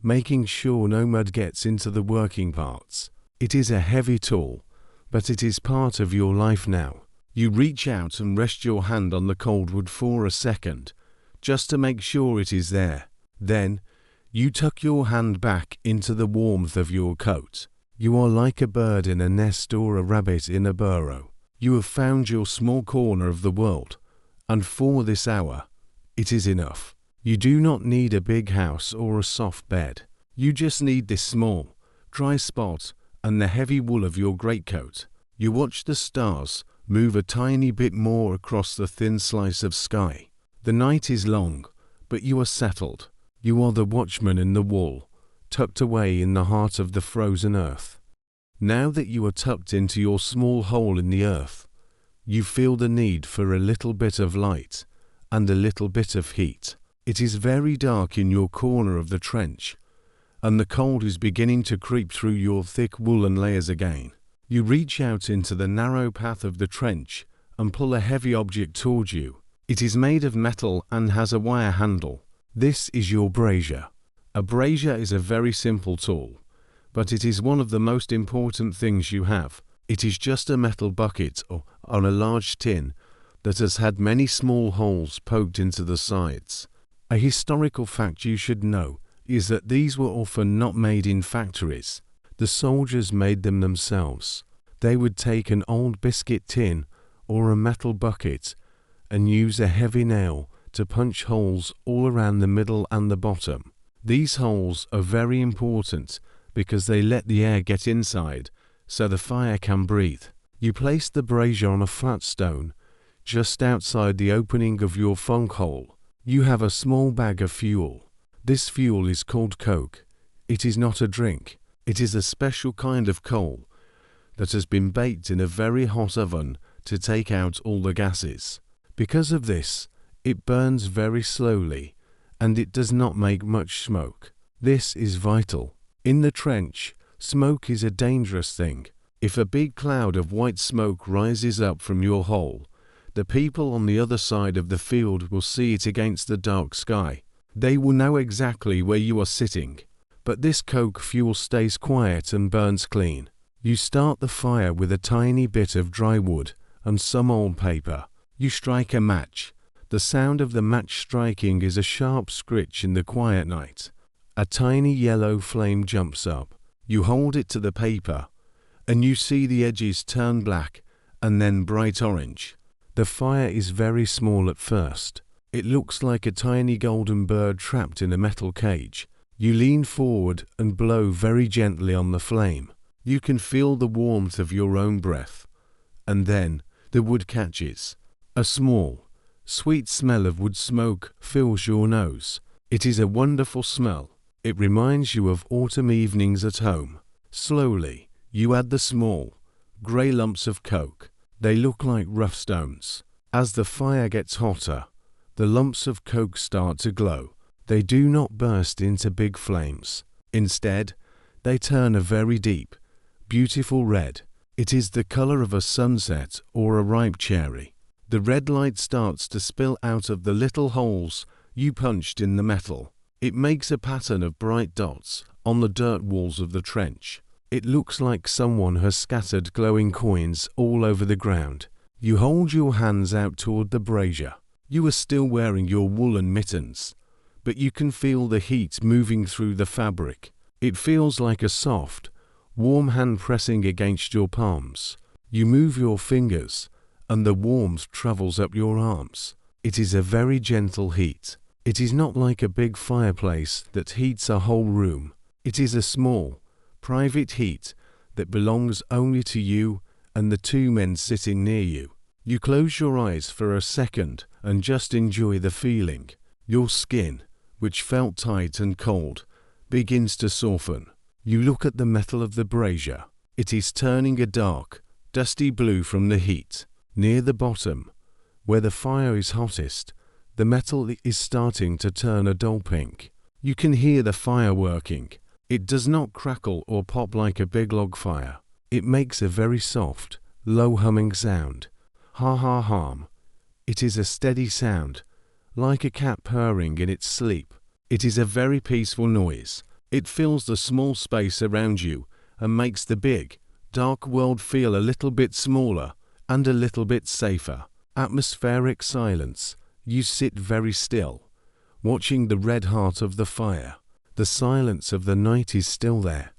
making sure no mud gets into the working parts. It is a heavy tool, but it is part of your life now. You reach out and rest your hand on the cold wood for a second, just to make sure it is there. Then, you tuck your hand back into the warmth of your coat. You are like a bird in a nest or a rabbit in a burrow. You have found your small corner of the world, and for this hour, it is enough. You do not need a big house or a soft bed. You just need this small, dry spot and the heavy wool of your greatcoat. You watch the stars move a tiny bit more across the thin slice of sky. The night is long, but you are settled. You are the watchman in the wall, tucked away in the heart of the frozen earth. Now that you are tucked into your small hole in the earth, you feel the need for a little bit of light and a little bit of heat. It is very dark in your corner of the trench, and the cold is beginning to creep through your thick woolen layers again. You reach out into the narrow path of the trench and pull a heavy object toward you. It is made of metal and has a wire handle. This is your brazier. A brazier is a very simple tool, but it is one of the most important things you have. It is just a metal bucket on a large tin that has had many small holes poked into the sides. A historical fact you should know is that these were often not made in factories. The soldiers made them themselves. They would take an old biscuit tin or a metal bucket and use a heavy nail to punch holes all around the middle and the bottom. These holes are very important because they let the air get inside so the fire can breathe. You place the brazier on a flat stone just outside the opening of your funk hole. You have a small bag of fuel. This fuel is called coke. It is not a drink. It is a special kind of coal that has been baked in a very hot oven to take out all the gases. Because of this, it burns very slowly and it does not make much smoke. This is vital. In the trench, smoke is a dangerous thing. If a big cloud of white smoke rises up from your hole, the people on the other side of the field will see it against the dark sky. They will know exactly where you are sitting. But this coke fuel stays quiet and burns clean. You start the fire with a tiny bit of dry wood and some old paper. You strike a match. The sound of the match striking is a sharp scritch in the quiet night. A tiny yellow flame jumps up. You hold it to the paper, and you see the edges turn black and then bright orange. The fire is very small at first. It looks like a tiny golden bird trapped in a metal cage. You lean forward and blow very gently on the flame. You can feel the warmth of your own breath. And then the wood catches. A small, sweet smell of wood smoke fills your nose. It is a wonderful smell. It reminds you of autumn evenings at home. Slowly, you add the small, grey lumps of coke. They look like rough stones. As the fire gets hotter, the lumps of coke start to glow. They do not burst into big flames. Instead, they turn a very deep, beautiful red. It is the color of a sunset or a ripe cherry. The red light starts to spill out of the little holes you punched in the metal. It makes a pattern of bright dots on the dirt walls of the trench. It looks like someone has scattered glowing coins all over the ground. You hold your hands out toward the brazier. You are still wearing your woolen mittens, but you can feel the heat moving through the fabric. It feels like a soft, warm hand pressing against your palms. You move your fingers, and the warmth travels up your arms. It is a very gentle heat. It is not like a big fireplace that heats a whole room. It is a small, private heat that belongs only to you and the two men sitting near you. You close your eyes for a second and just enjoy the feeling. Your skin, which felt tight and cold, begins to soften. You look at the metal of the brazier. It is turning a dark, dusty blue from the heat. Near the bottom, where the fire is hottest, the metal is starting to turn a dull pink. You can hear the fire working. It does not crackle or pop like a big log fire. It makes a very soft, low humming sound. Ha ha hum. It is a steady sound, like a cat purring in its sleep. It is a very peaceful noise. It fills the small space around you and makes the big, dark world feel a little bit smaller and a little bit safer. Atmospheric silence. You sit very still, watching the red heart of the fire. The silence of the night is still there,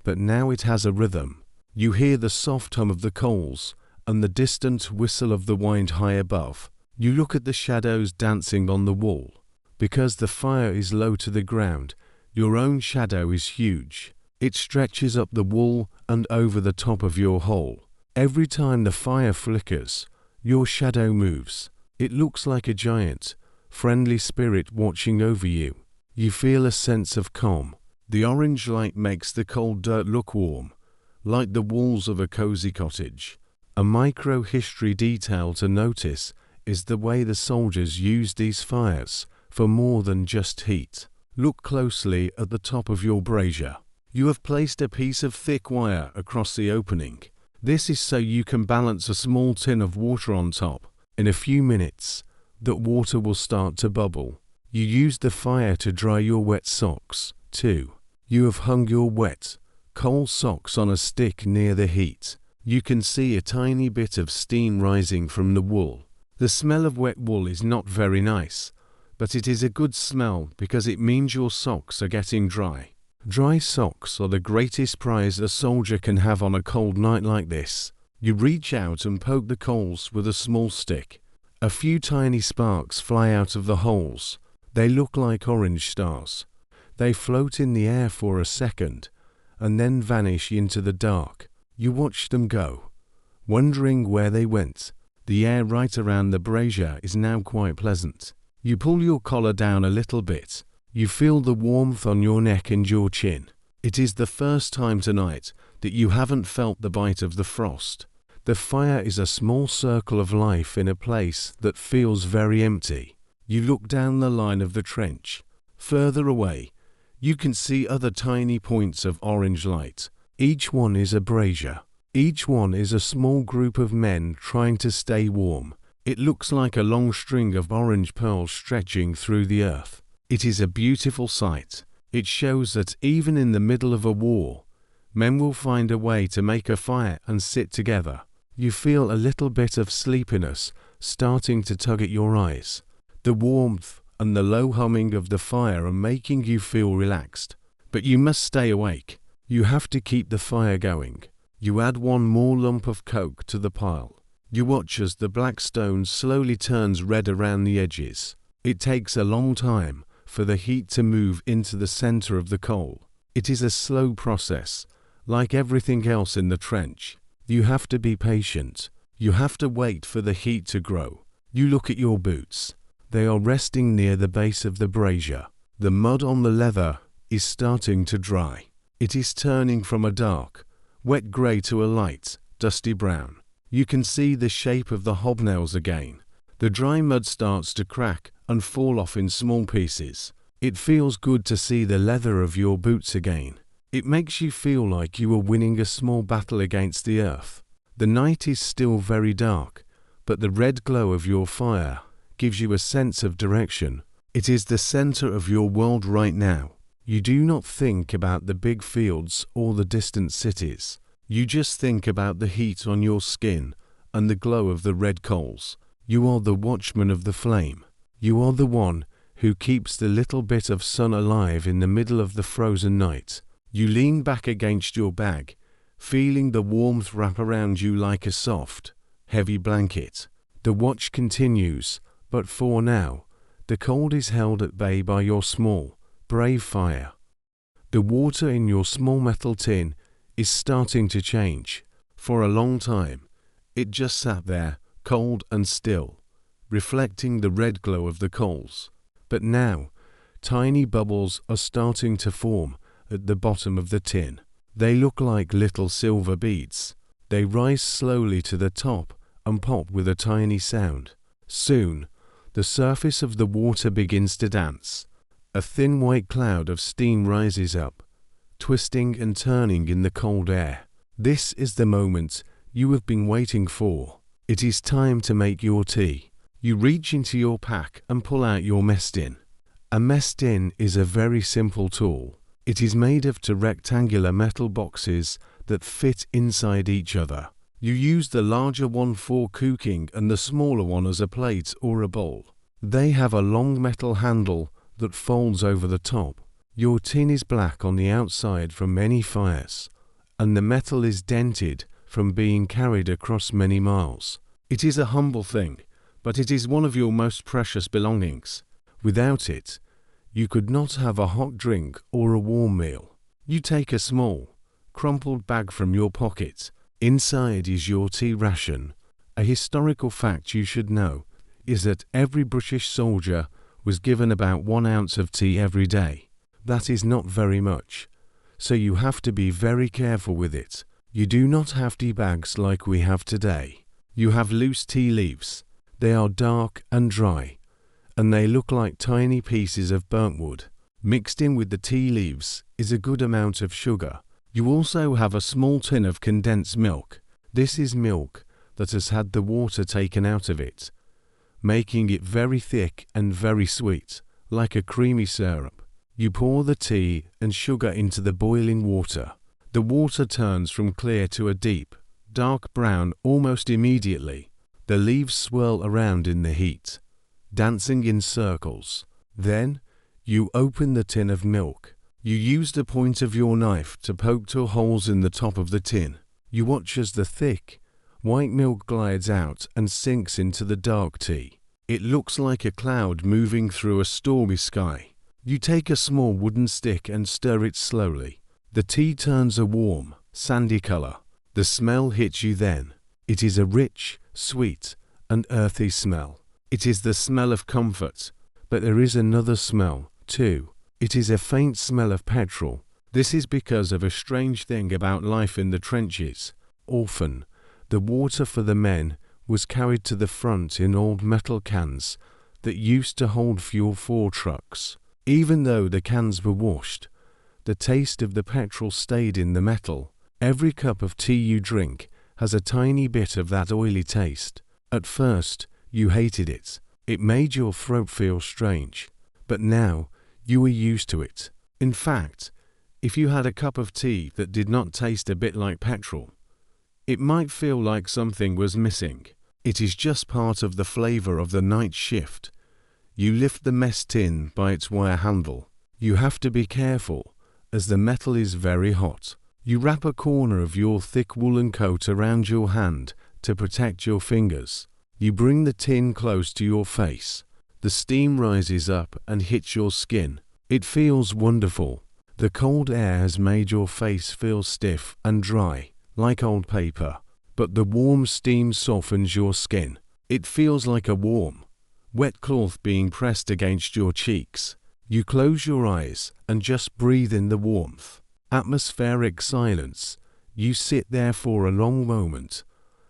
but now it has a rhythm. You hear the soft hum of the coals and the distant whistle of the wind high above. You look at the shadows dancing on the wall. Because the fire is low to the ground, your own shadow is huge. It stretches up the wall and over the top of your hole. Every time the fire flickers, your shadow moves. It looks like a giant, friendly spirit watching over you. You feel a sense of calm. The orange light makes the cold dirt look warm, like the walls of a cozy cottage. A micro-history detail to notice is the way the soldiers use these fires for more than just heat. Look closely at the top of your brazier. You have placed a piece of thick wire across the opening. This is so you can balance a small tin of water on top. In a few minutes, the water will start to bubble. You use the fire to dry your wet socks, too. You have hung your wet, cold socks on a stick near the heat. You can see a tiny bit of steam rising from the wool. The smell of wet wool is not very nice, but it is a good smell because it means your socks are getting dry. Dry socks are the greatest prize a soldier can have on a cold night like this. You reach out and poke the coals with a small stick. A few tiny sparks fly out of the holes. They look like orange stars. They float in the air for a second and then vanish into the dark. You watch them go, wondering where they went. The air right around the brazier is now quite pleasant. You pull your collar down a little bit. You feel the warmth on your neck and your chin. It is the first time tonight that you haven't felt the bite of the frost. The fire is a small circle of life in a place that feels very empty. You look down the line of the trench. Further away, you can see other tiny points of orange light. Each one is a brazier. Each one is a small group of men trying to stay warm. It looks like a long string of orange pearls stretching through the earth. It is a beautiful sight. It shows that even in the middle of a war, men will find a way to make a fire and sit together. You feel a little bit of sleepiness starting to tug at your eyes. The warmth and the low humming of the fire are making you feel relaxed. But you must stay awake. You have to keep the fire going. You add one more lump of coke to the pile. You watch as the black stone slowly turns red around the edges. It takes a long time for the heat to move into the center of the coal. It is a slow process, like everything else in the trench. You have to be patient. You have to wait for the heat to grow. You look at your boots. They are resting near the base of the brazier. The mud on the leather is starting to dry. It is turning from a dark, wet grey to a light, dusty brown. You can see the shape of the hobnails again. The dry mud starts to crack and fall off in small pieces. It feels good to see the leather of your boots again. It makes you feel like you are winning a small battle against the earth. The night is still very dark, but the red glow of your fire gives you a sense of direction. It is the center of your world right now. You do not think about the big fields or the distant cities. You just think about the heat on your skin and the glow of the red coals. You are the watchman of the flame. You are the one who keeps the little bit of sun alive in the middle of the frozen night. You lean back against your bag, feeling the warmth wrap around you like a soft, heavy blanket. The watch continues, but for now, the cold is held at bay by your small, brave fire. The water in your small metal tin is starting to change. For a long time, it just sat there, cold and still, reflecting the red glow of the coals. But now, tiny bubbles are starting to form at the bottom of the tin. They look like little silver beads. They rise slowly to the top and pop with a tiny sound. Soon, the surface of the water begins to dance. A thin white cloud of steam rises up, twisting and turning in the cold air. This is the moment you have been waiting for. It is time to make your tea. You reach into your pack and pull out your mess tin. A mess tin is a very simple tool. It is made of two rectangular metal boxes that fit inside each other. You use the larger one for cooking and the smaller one as a plate or a bowl. They have a long metal handle that folds over the top. Your tin is black on the outside from many fires, and the metal is dented from being carried across many miles. It is a humble thing, but it is one of your most precious belongings. Without it, you could not have a hot drink or a warm meal. You take a small, crumpled bag from your pocket. Inside is your tea ration. A historical fact you should know is that every British soldier was given about 1 ounce of tea every day. That is not very much, so you have to be very careful with it. You do not have tea bags like we have today. You have loose tea leaves. They are dark and dry, and they look like tiny pieces of burnt wood. Mixed in with the tea leaves is a good amount of sugar. You also have a small tin of condensed milk. This is milk that has had the water taken out of it, making it very thick and very sweet, like a creamy syrup. You pour the tea and sugar into the boiling water. The water turns from clear to a deep, dark brown almost immediately. The leaves swirl around in the heat, dancing in circles. Then, you open the tin of milk. You use the point of your knife to poke 2 holes in the top of the tin. You watch as the thick, white milk glides out and sinks into the dark tea. It looks like a cloud moving through a stormy sky. You take a small wooden stick and stir it slowly. The tea turns a warm, sandy color. The smell hits you then. It is a rich, sweet, and earthy smell. It is the smell of comfort, but there is another smell, too. It is a faint smell of petrol. This is because of a strange thing about life in the trenches. Often, the water for the men was carried to the front in old metal cans that used to hold fuel for trucks. Even though the cans were washed, the taste of the petrol stayed in the metal. Every cup of tea you drink has a tiny bit of that oily taste. At first, you hated it. It made your throat feel strange. But now, you are used to it. In fact, if you had a cup of tea that did not taste a bit like petrol, it might feel like something was missing. It is just part of the flavor of the night shift. You lift the mess tin by its wire handle. You have to be careful, as the metal is very hot. You wrap a corner of your thick woolen coat around your hand to protect your fingers. You bring the tin close to your face. The steam rises up and hits your skin. It feels wonderful. The cold air has made your face feel stiff and dry, like old paper. But the warm steam softens your skin. It feels like a warm, wet cloth being pressed against your cheeks. You close your eyes and just breathe in the warmth. Atmospheric silence. You sit there for a long moment,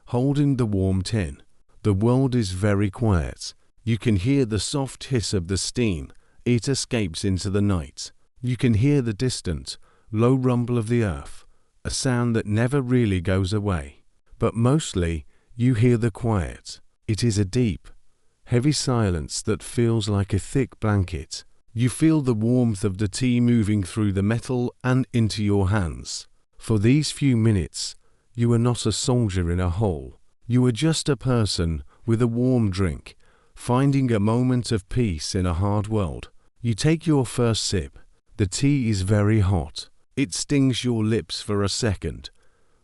holding the warm tin. The world is very quiet. You can hear the soft hiss of the steam. It escapes into the night. You can hear the distant, low rumble of the earth, a sound that never really goes away. But mostly, you hear the quiet. It is a deep, heavy silence that feels like a thick blanket. You feel the warmth of the tea moving through the metal and into your hands. For these few minutes, you are not a soldier in a hole. You are just a person with a warm drink, finding a moment of peace in a hard world. You take your first sip. The tea is very hot. It stings your lips for a second,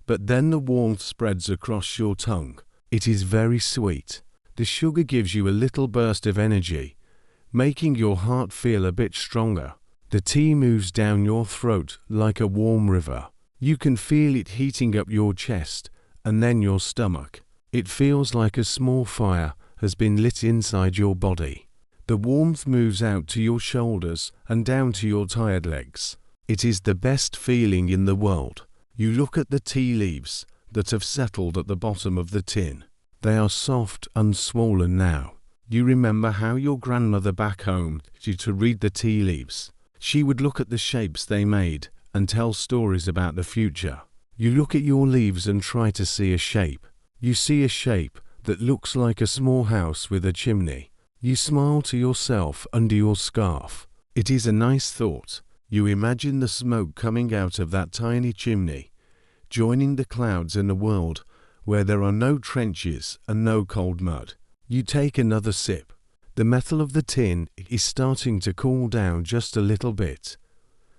but then the warmth spreads across your tongue. It is very sweet. The sugar gives you a little burst of energy, making your heart feel a bit stronger. The tea moves down your throat like a warm river. You can feel it heating up your chest and then your stomach. It feels like a small fire has been lit inside your body. The warmth moves out to your shoulders and down to your tired legs. It is the best feeling in the world. You look at the tea leaves that have settled at the bottom of the tin. They are soft and swollen now. You remember how your grandmother back home used you to read the tea leaves. She would look at the shapes they made and tell stories about the future. You look at your leaves and try to see a shape. You see a shape that looks like a small house with a chimney. You smile to yourself under your scarf. It is a nice thought. You imagine the smoke coming out of that tiny chimney, joining the clouds in a world where there are no trenches and no cold mud. You take another sip. The metal of the tin is starting to cool down just a little bit,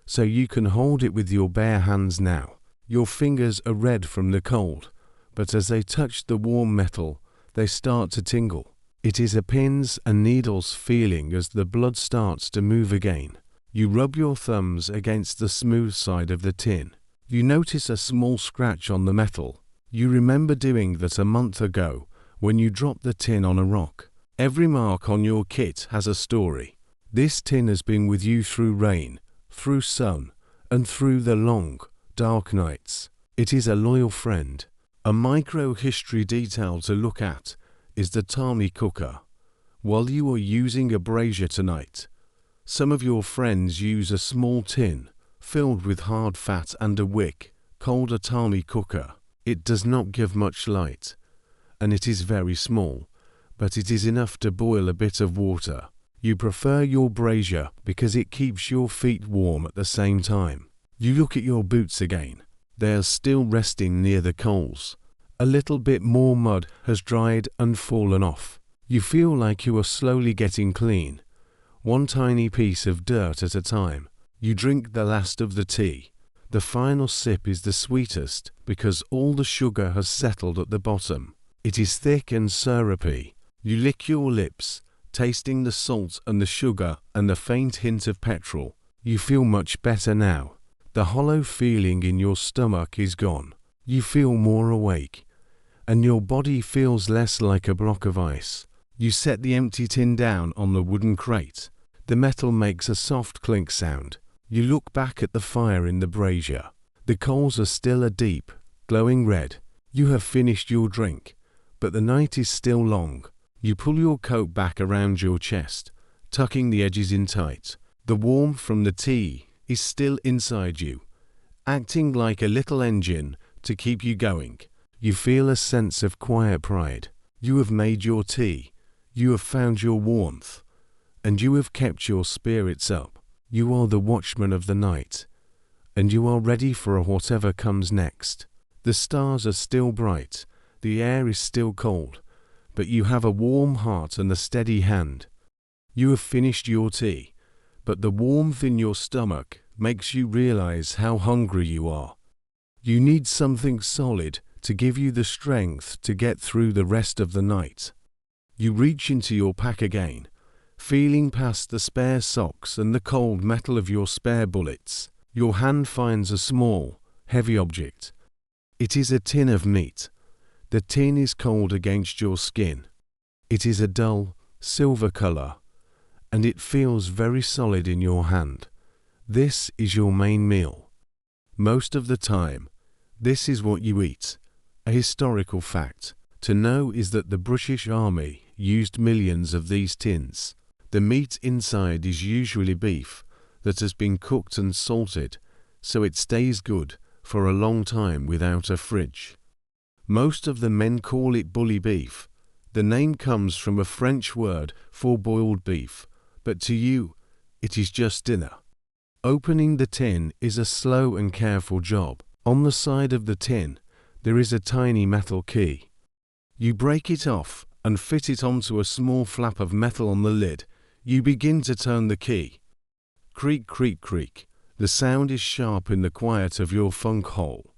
so you can hold it with your bare hands now. Your fingers are red from the cold, but as they touch the warm metal, they start to tingle. It is a pins and needles feeling as the blood starts to move again. You rub your thumbs against the smooth side of the tin. You notice a small scratch on the metal. You remember doing that a month ago when you dropped the tin on a rock. Every mark on your kit has a story. This tin has been with you through rain, through sun, and through the long, dark nights. It is a loyal friend. A micro-history detail to look at is the Tommy cooker. While you are using a brazier tonight, some of your friends use a small tin filled with hard fat and a wick called a Tommy cooker. It does not give much light, and it is very small, but it is enough to boil a bit of water. You prefer your brazier because it keeps your feet warm at the same time. You look at your boots again. They are still resting near the coals. A little bit more mud has dried and fallen off. You feel like you are slowly getting clean, one tiny piece of dirt at a time. You drink the last of the tea. The final sip is the sweetest because all the sugar has settled at the bottom. It is thick and syrupy. You lick your lips, tasting the salt and the sugar and the faint hint of petrol. You feel much better now. The hollow feeling in your stomach is gone. You feel more awake, and your body feels less like a block of ice. You set the empty tin down on the wooden crate. The metal makes a soft clink sound. You look back at the fire in the brazier. The coals are still a deep, glowing red. You have finished your drink, but the night is still long. You pull your coat back around your chest, tucking the edges in tight. The warmth from the tea is still inside you, acting like a little engine to keep you going. You feel a sense of quiet pride. You have made your tea, you have found your warmth, and you have kept your spirits up. You are the watchman of the night, and you are ready for whatever comes next. The stars are still bright, the air is still cold, but you have a warm heart and a steady hand. You have finished your tea, but the warmth in your stomach makes you realize how hungry you are. You need something solid to give you the strength to get through the rest of the night. You reach into your pack again, feeling past the spare socks and the cold metal of your spare bullets. Your hand finds a small, heavy object. It is a tin of meat. The tin is cold against your skin. It is a dull, silver color, and it feels very solid in your hand. This is your main meal. Most of the time, this is what you eat. A historical fact to know is that the British Army used millions of these tins. The meat inside is usually beef that has been cooked and salted, so it stays good for a long time without a fridge. Most of the men call it bully beef. The name comes from a French word for boiled beef, but to you, it is just dinner. Opening the tin is a slow and careful job. On the side of the tin, there is a tiny metal key. You break it off and fit it onto a small flap of metal on the lid. You begin to turn the key. Creak, creak, creak. The sound is sharp in the quiet of your funk hole.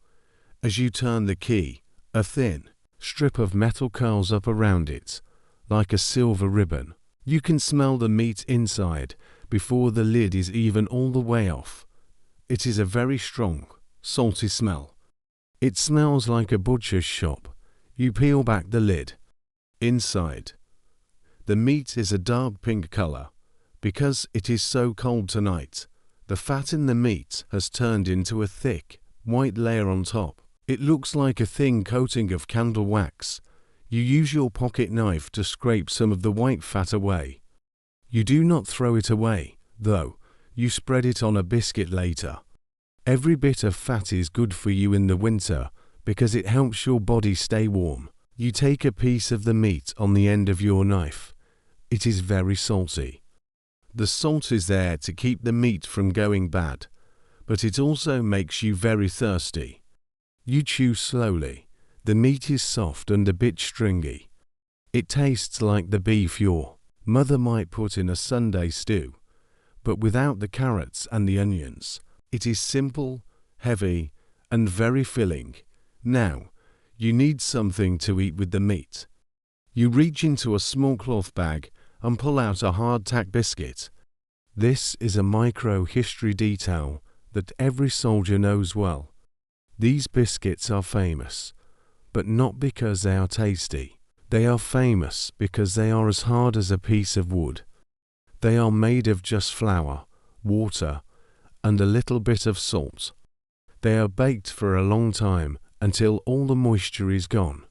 As you turn the key, a thin strip of metal curls up around it, like a silver ribbon. You can smell the meat inside before the lid is even all the way off. It is a very strong, salty smell. It smells like a butcher's shop. You peel back the lid. Inside, the meat is a dark pink color. Because it is so cold tonight, the fat in the meat has turned into a thick, white layer on top. It looks like a thin coating of candle wax. You use your pocket knife to scrape some of the white fat away. You do not throw it away, though. You spread it on a biscuit later. Every bit of fat is good for you in the winter because it helps your body stay warm. You take a piece of the meat on the end of your knife. It is very salty. The salt is there to keep the meat from going bad, but it also makes you very thirsty. You chew slowly. The meat is soft and a bit stringy. It tastes like the beef your mother might put in a Sunday stew, but without the carrots and the onions. It is simple, heavy, and very filling. Now, you need something to eat with the meat. You reach into a small cloth bag and pull out a hardtack biscuit. This is a micro-history detail that every soldier knows well. These biscuits are famous, but not because they are tasty. They are famous because they are as hard as a piece of wood. They are made of just flour, water, and a little bit of salt. They are baked for a long time until all the moisture is gone.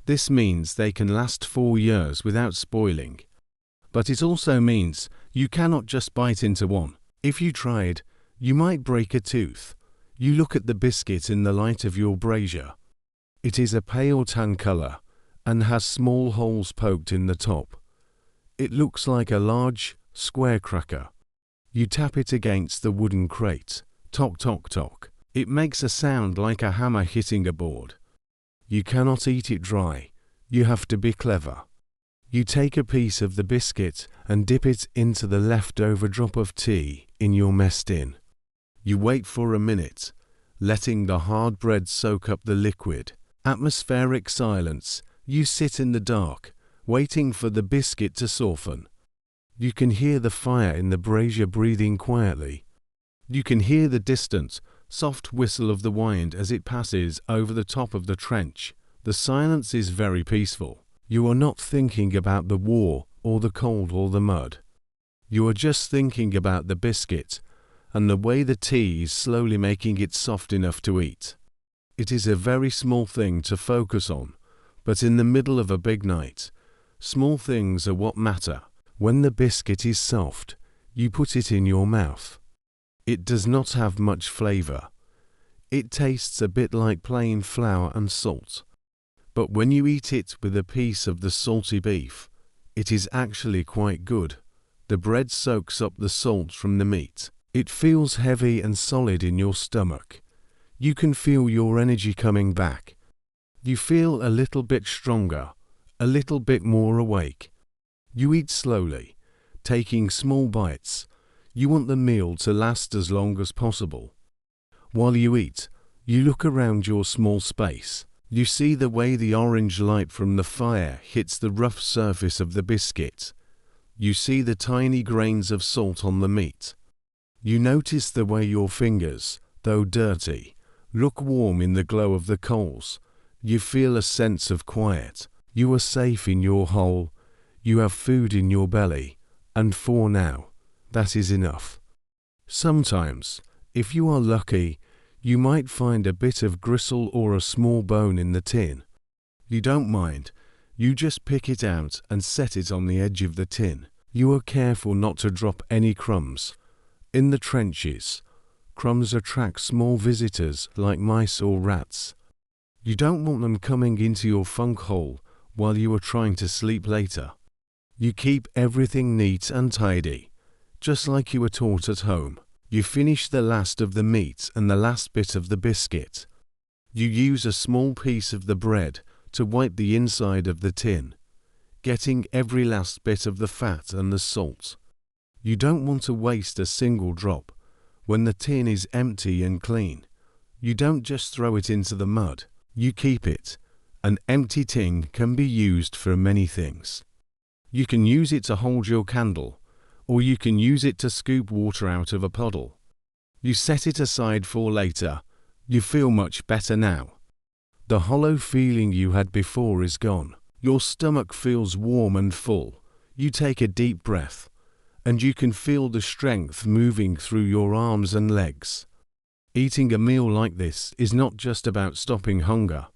This means they can last 4 years without spoiling. But it also means you cannot just bite into one. If you tried, you might break a tooth. You look at the biscuit in the light of your brazier. It is a pale tan color and has small holes poked in the top. It looks like a large, square cracker. You tap it against the wooden crate. Tock, tock, tock. It makes a sound like a hammer hitting a board. You cannot eat it dry. You have to be clever. You take a piece of the biscuit and dip it into the leftover drop of tea in your mess tin. You wait for a minute, letting the hard bread soak up the liquid. Atmospheric silence. You sit in the dark, waiting for the biscuit to soften. You can hear the fire in the brazier breathing quietly. You can hear the distant, soft whistle of the wind as it passes over the top of the trench. The silence is very peaceful. You are not thinking about the war or the cold or the mud. You are just thinking about the biscuit and the way the tea is slowly making it soft enough to eat. It is a very small thing to focus on, but in the middle of a big night, small things are what matter. When the biscuit is soft, you put it in your mouth. It does not have much flavor. It tastes a bit like plain flour and salt. But when you eat it with a piece of the salty beef, it is actually quite good. The bread soaks up the salt from the meat. It feels heavy and solid in your stomach. You can feel your energy coming back. You feel a little bit stronger, a little bit more awake. You eat slowly, taking small bites. You want the meal to last as long as possible. While you eat, you look around your small space. You see the way the orange light from the fire hits the rough surface of the biscuit. You see the tiny grains of salt on the meat. You notice the way your fingers, though dirty, look warm in the glow of the coals. You feel a sense of quiet. You are safe in your hole. You have food in your belly, and for now, that is enough. Sometimes, if you are lucky, you might find a bit of gristle or a small bone in the tin. You don't mind. You just pick it out and set it on the edge of the tin. You are careful not to drop any crumbs. In the trenches, crumbs attract small visitors like mice or rats. You don't want them coming into your funk hole while you are trying to sleep later. You keep everything neat and tidy, just like you were taught at home. You finish the last of the meat and the last bit of the biscuit. You use a small piece of the bread to wipe the inside of the tin, getting every last bit of the fat and the salt. You don't want to waste a single drop. When the tin is empty and clean, you don't just throw it into the mud. You keep it. An empty tin can be used for many things. You can use it to hold your candle, or you can use it to scoop water out of a puddle. You set it aside for later. You feel much better now. The hollow feeling you had before is gone. Your stomach feels warm and full. You take a deep breath, and you can feel the strength moving through your arms and legs. Eating a meal like this is not just about stopping hunger.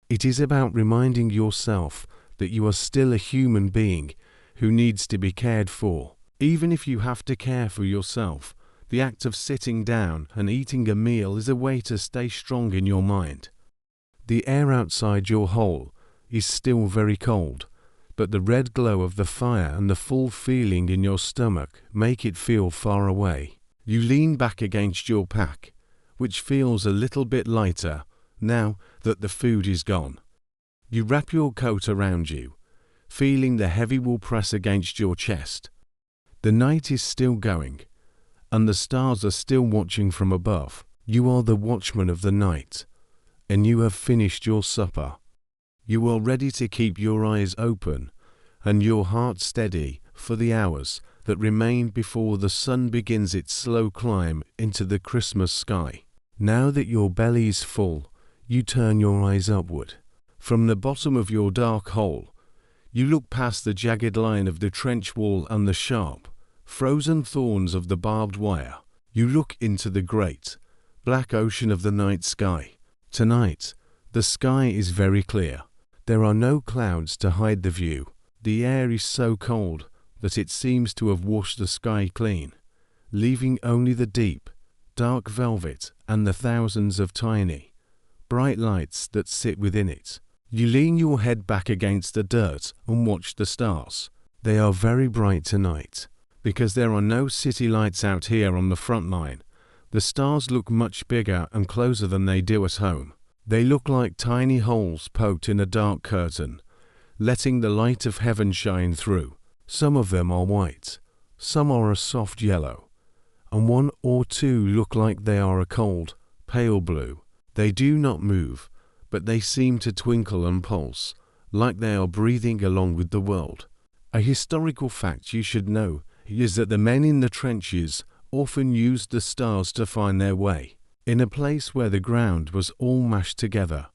It is about reminding yourself that you are still a human being who needs to be cared for. Even if you have to care for yourself, the act of sitting down and eating a meal is a way to stay strong in your mind. The air outside your hole is still very cold, but the red glow of the fire and the full feeling in your stomach make it feel far away. You lean back against your pack, which feels a little bit lighter now that the food is gone. You wrap your coat around you, feeling the heavy wool press against your chest. The night is still going, and the stars are still watching from above. You are the watchman of the night, and you have finished your supper. You are ready to keep your eyes open and your heart steady for the hours that remain before the sun begins its slow climb into the Christmas sky. Now that your belly is full, you turn your eyes upward. From the bottom of your dark hole, you look past the jagged line of the trench wall and the sharp, frozen thorns of the barbed wire. You look into the great, black ocean of the night sky. Tonight, the sky is very clear. There are no clouds to hide the view. The air is so cold that it seems to have washed the sky clean, leaving only the deep, dark velvet and the thousands of tiny, bright lights that sit within it. You lean your head back against the dirt and watch the stars. They are very bright tonight. Because there are no city lights out here on the front line, the stars look much bigger and closer than they do at home. They look like tiny holes poked in a dark curtain, letting the light of heaven shine through. Some of them are white, some are a soft yellow, and one or two look like they are a cold, pale blue. They do not move, but they seem to twinkle and pulse, like they are breathing along with the world. A historical fact you should know is that the men in the trenches often used the stars to find their way. In a place where the ground was all mashed together,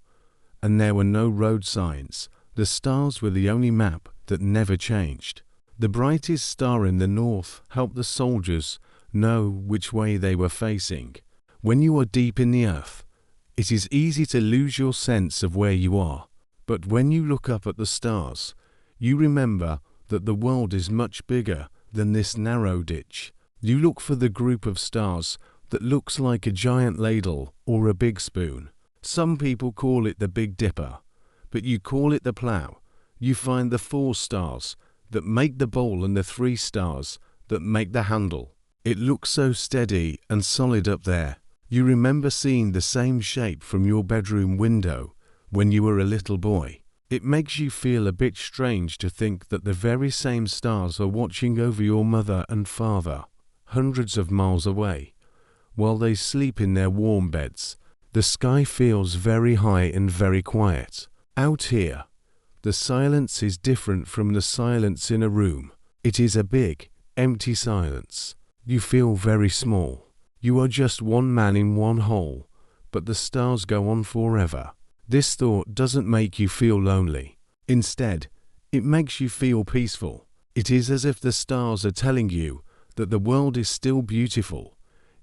and there were no road signs, the stars were the only map that never changed. The brightest star in the north helped the soldiers know which way they were facing. When you are deep in the earth, it is easy to lose your sense of where you are. But when you look up at the stars, you remember that the world is much bigger than this narrow ditch. You look for the group of stars that looks like a giant ladle or a big spoon. Some people call it the Big Dipper, but you call it the plough. You find the 4 stars that make the bowl and the 3 stars that make the handle. It looks so steady and solid up there. You remember seeing the same shape from your bedroom window when you were a little boy. It makes you feel a bit strange to think that the very same stars are watching over your mother and father, hundreds of miles away, while they sleep in their warm beds. The sky feels very high and very quiet. Out here, the silence is different from the silence in a room. It is a big, empty silence. You feel very small. You are just one man in one hole, but the stars go on forever. This thought doesn't make you feel lonely. Instead, it makes you feel peaceful. It is as if the stars are telling you that the world is still beautiful,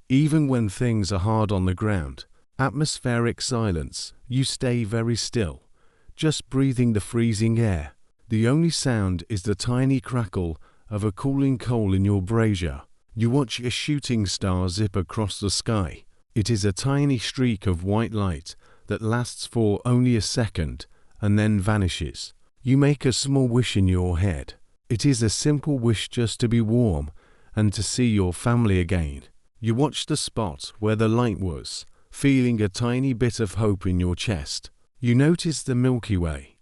even when things are hard on the ground. Atmospheric silence. You stay very still, just breathing the freezing air. The only sound is the tiny crackle of a cooling coal in your brazier. You watch a shooting star zip across the sky. It is a tiny streak of white light that lasts for only a second and then vanishes. You make a small wish in your head. It is a simple wish just to be warm and to see your family again. You watch the spot where the light was, feeling a tiny bit of hope in your chest. You notice the Milky Way.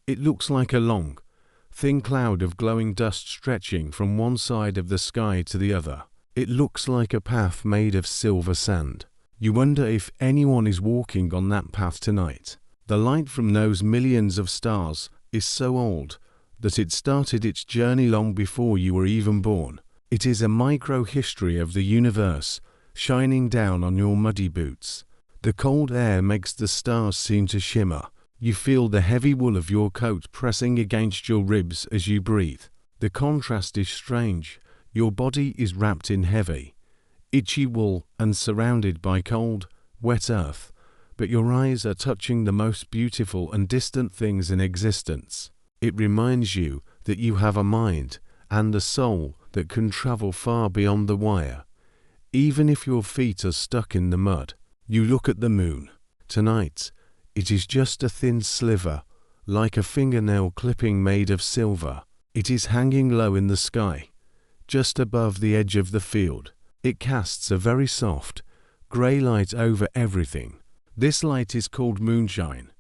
It looks like a long, thin cloud of glowing dust stretching from one side of the sky to the other. It looks like a path made of silver sand. You wonder if anyone is walking on that path tonight. The light from those millions of stars is so old that it started its journey long before you were even born. It is a micro-history of the universe shining down on your muddy boots. The cold air makes the stars seem to shimmer. You feel the heavy wool of your coat pressing against your ribs as you breathe. The contrast is strange. Your body is wrapped in heavy, itchy wool and surrounded by cold, wet earth, but your eyes are touching the most beautiful and distant things in existence. It reminds you that you have a mind and a soul that can travel far beyond the wire. Even if your feet are stuck in the mud, you look at the moon. Tonight, it is just a thin sliver, like a fingernail clipping made of silver. It is hanging low in the sky, just above the edge of the field. It casts a very soft, grey light over everything. This light is called moonshine.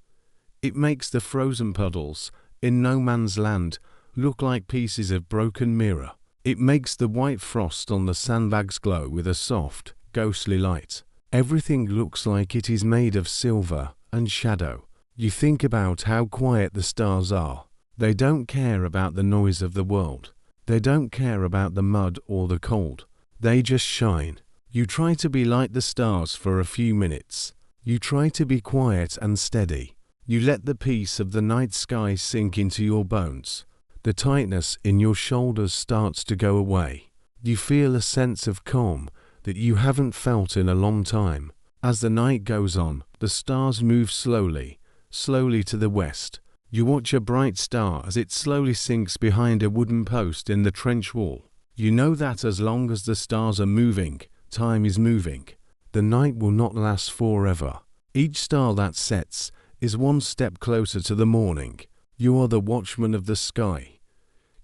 It makes the frozen puddles in no man's land look like pieces of broken mirror. It makes the white frost on the sandbags glow with a soft, ghostly light. Everything looks like it is made of silver and shadow. You think about how quiet the stars are. They don't care about the noise of the world. They don't care about the mud or the cold. They just shine. You try to be like the stars for a few minutes. You try to be quiet and steady. You let the peace of the night sky sink into your bones. The tightness in your shoulders starts to go away. You feel a sense of calm that you haven't felt in a long time. As the night goes on, the stars move slowly to the west. You watch a bright star as it slowly sinks behind a wooden post in the trench wall. You know that as long as the stars are moving, time is moving. The night will not last forever. Each star that sets is one step closer to the morning. You are the watchman of the sky,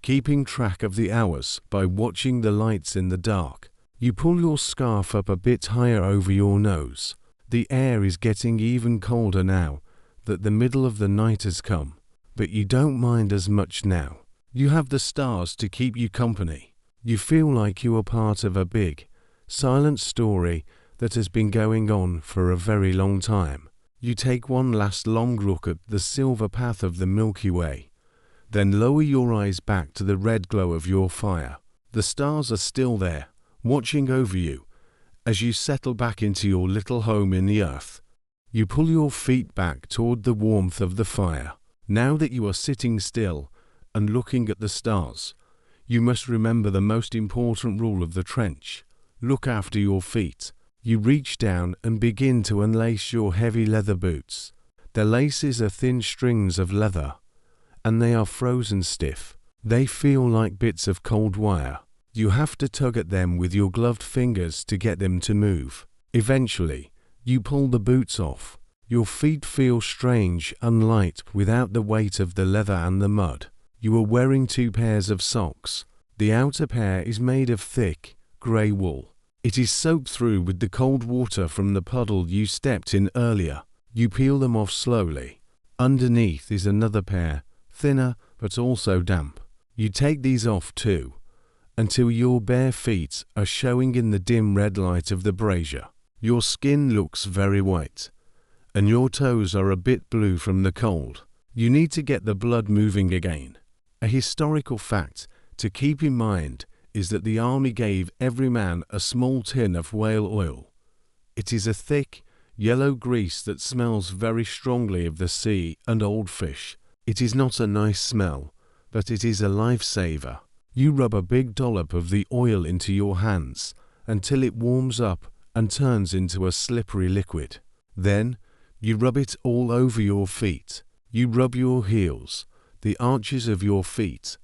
keeping track of the hours by watching the lights in the dark. You pull your scarf up a bit higher over your nose. The air is getting even colder now that the middle of the night has come, but you don't mind as much now. You have the stars to keep you company. You feel like you are part of a big, silent story that has been going on for a very long time. You take one last long look at the silver path of the Milky Way, then lower your eyes back to the red glow of your fire. The stars are still there, watching over you as you settle back into your little home in the earth. You pull your feet back toward the warmth of the fire. Now that you are sitting still and looking at the stars, you must remember the most important rule of the trench. Look after your feet. You reach down and begin to unlace your heavy leather boots. The laces are thin strings of leather, and they are frozen stiff. They feel like bits of cold wire. You have to tug at them with your gloved fingers to get them to move. Eventually, you pull the boots off. Your feet feel strange and light without the weight of the leather and the mud. You are wearing 2 pairs of socks. The outer pair is made of thick, grey wool. It is soaked through with the cold water from the puddle you stepped in earlier. You peel them off slowly. Underneath is another pair, thinner but also damp. You take these off too, until your bare feet are showing in the dim red light of the brazier. Your skin looks very white, and your toes are a bit blue from the cold. You need to get the blood moving again. A historical fact to keep in mind is that the army gave every man a small tin of whale oil. It is a thick, yellow grease that smells very strongly of the sea and old fish. It is not a nice smell, but it is a lifesaver. You rub a big dollop of the oil into your hands until it warms up and turns into a slippery liquid. Then, you rub it all over your feet. You rub your heels, the arches of your feet,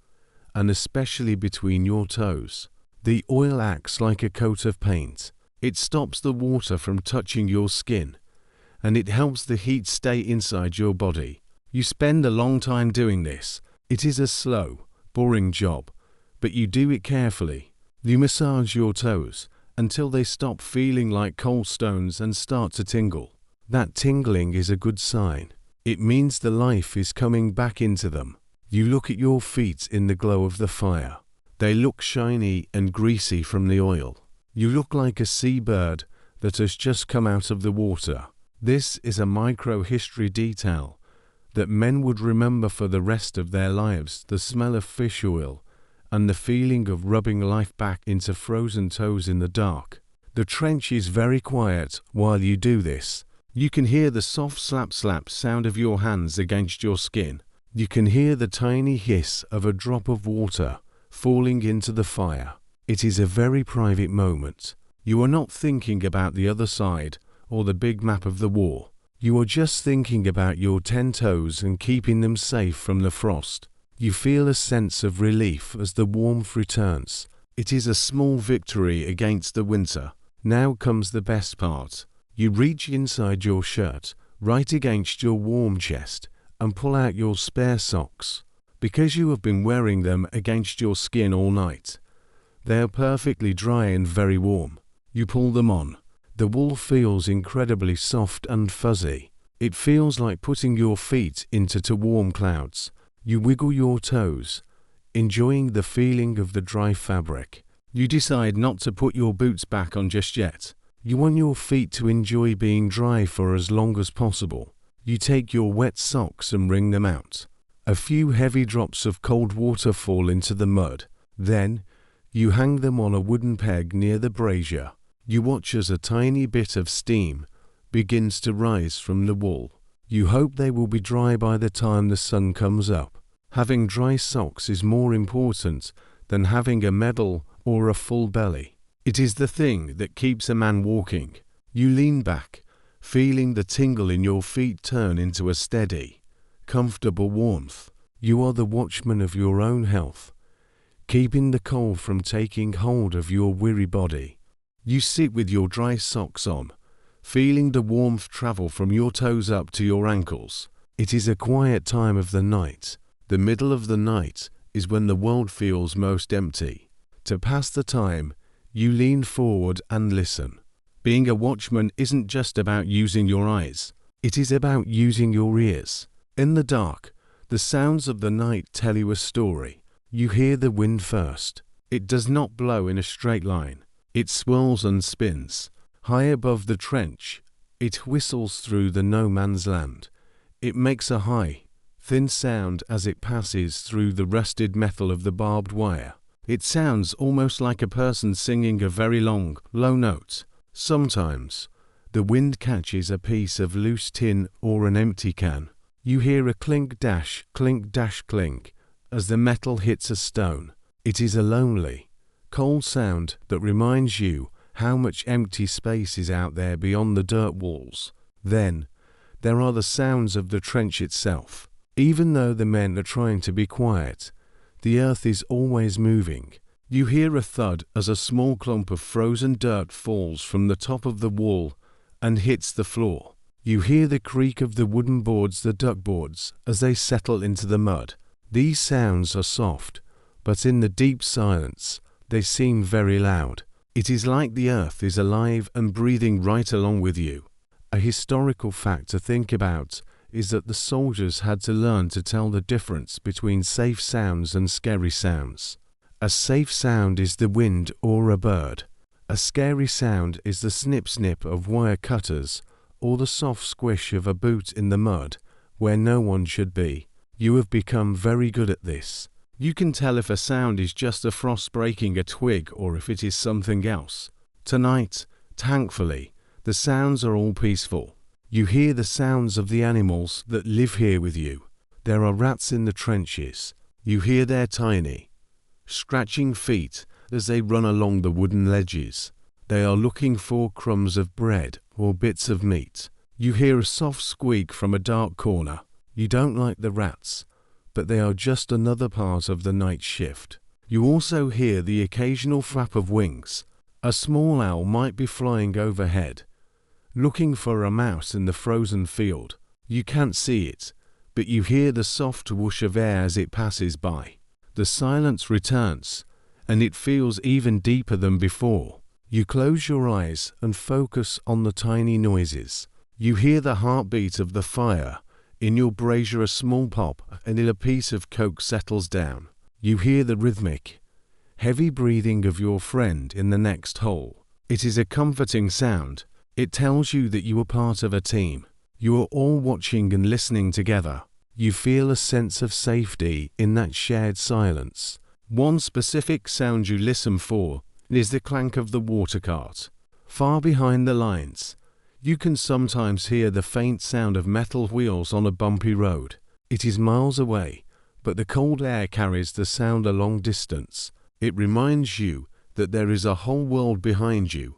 and especially between your toes. The oil acts like a coat of paint. It stops the water from touching your skin, and it helps the heat stay inside your body. You spend a long time doing this. It is a slow, boring job, but you do it carefully. You massage your toes until they stop feeling like cold stones and start to tingle. That tingling is a good sign. It means the life is coming back into them. You look at your feet in the glow of the fire. They look shiny and greasy from the oil. You look like a seabird that has just come out of the water. This is a micro-history detail that men would remember for the rest of their lives. The smell of fish oil and the feeling of rubbing life back into frozen toes in the dark. The trench is very quiet while you do this. You can hear the soft slap-slap sound of your hands against your skin. You can hear the tiny hiss of a drop of water falling into the fire. It is a very private moment. You are not thinking about the other side or the big map of the war. You are just thinking about your 10 toes and keeping them safe from the frost. You feel a sense of relief as the warmth returns. It is a small victory against the winter. Now comes the best part. You reach inside your shirt, right against your warm chest, and pull out your spare socks. Because you have been wearing them against your skin all night, they are perfectly dry and very warm. You pull them on. The wool feels incredibly soft and fuzzy. It feels like putting your feet into two warm clouds. You wiggle your toes, enjoying the feeling of the dry fabric. You decide not to put your boots back on just yet. You want your feet to enjoy being dry for as long as possible. You take your wet socks and wring them out. A few heavy drops of cold water fall into the mud. Then, you hang them on a wooden peg near the brazier. You watch as a tiny bit of steam begins to rise from the wool. You hope they will be dry by the time the sun comes up. Having dry socks is more important than having a medal or a full belly. It is the thing that keeps a man walking. You lean back, feeling the tingle in your feet turn into a steady, comfortable warmth. You are the watchman of your own health, keeping the cold from taking hold of your weary body. You sit with your dry socks on, feeling the warmth travel from your toes up to your ankles. It is a quiet time of the night. The middle of the night is when the world feels most empty. To pass the time, you lean forward and listen. Being a watchman isn't just about using your eyes. It is about using your ears. In the dark, the sounds of the night tell you a story. You hear the wind first. It does not blow in a straight line. It swirls and spins. High above the trench, it whistles through the no man's land. It makes a high, thin sound as it passes through the rusted metal of the barbed wire. It sounds almost like a person singing a very long, low note. Sometimes, the wind catches a piece of loose tin or an empty can. You hear a clink dash clink as the metal hits a stone. It is a lonely, cold sound that reminds you how much empty space is out there beyond the dirt walls. Then, there are the sounds of the trench itself. Even though the men are trying to be quiet, the earth is always moving. You hear a thud as a small clump of frozen dirt falls from the top of the wall and hits the floor. You hear the creak of the wooden boards, the duck boards, as they settle into the mud. These sounds are soft, but in the deep silence, they seem very loud. It is like the earth is alive and breathing right along with you. A historical fact to think about is that the soldiers had to learn to tell the difference between safe sounds and scary sounds. A safe sound is the wind or a bird. A scary sound is the snip-snip of wire cutters or the soft squish of a boot in the mud where no one should be. You have become very good at this. You can tell if a sound is just a frost breaking a twig or if it is something else. Tonight, thankfully, the sounds are all peaceful. You hear the sounds of the animals that live here with you. There are rats in the trenches. You hear their tiny, scratching feet as they run along the wooden ledges. They are looking for crumbs of bread or bits of meat. You hear a soft squeak from a dark corner. You don't like the rats, but they are just another part of the night shift. You also hear the occasional flap of wings. A small owl might be flying overhead, looking for a mouse in the frozen field. You can't see it, but you hear the soft whoosh of air as it passes by. The silence returns, and it feels even deeper than before. You close your eyes and focus on the tiny noises. You hear the heartbeat of the fire in your brazier, a small pop, and a piece of coke settles down. You hear the rhythmic, heavy breathing of your friend in the next hole. It is a comforting sound. It tells you that you are part of a team. You are all watching and listening together. You feel a sense of safety in that shared silence. One specific sound you listen for is the clank of the water cart. Far behind the lines, you can sometimes hear the faint sound of metal wheels on a bumpy road. It is miles away, but the cold air carries the sound a long distance. It reminds you that there is a whole world behind you,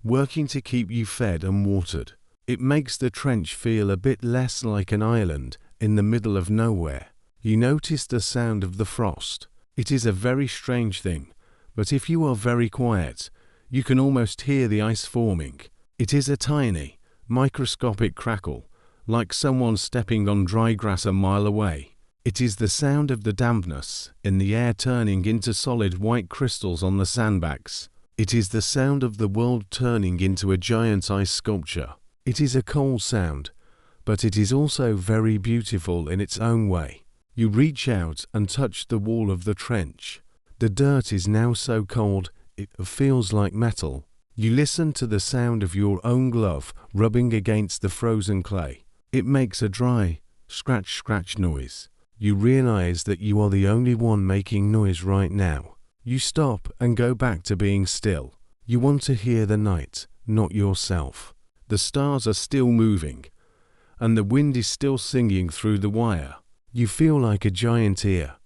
working to keep you fed and watered. It makes the trench feel a bit less like an island in the middle of nowhere. You notice the sound of the frost. It is a very strange thing, but if you are very quiet, you can almost hear the ice forming. It is a tiny, microscopic crackle, like someone stepping on dry grass a mile away. It is the sound of the dampness in the air turning into solid white crystals on the sandbags. It is the sound of the world turning into a giant ice sculpture. It is a cold sound, but it is also very beautiful in its own way. You reach out and touch the wall of the trench. The dirt is now so cold it feels like metal. You listen to the sound of your own glove rubbing against the frozen clay. It makes a dry, scratch noise. You realize that you are the only one making noise right now. You stop and go back to being still. You want to hear the night, not yourself. The stars are still moving, and the wind is still singing through the wire. You feel like a giant ear,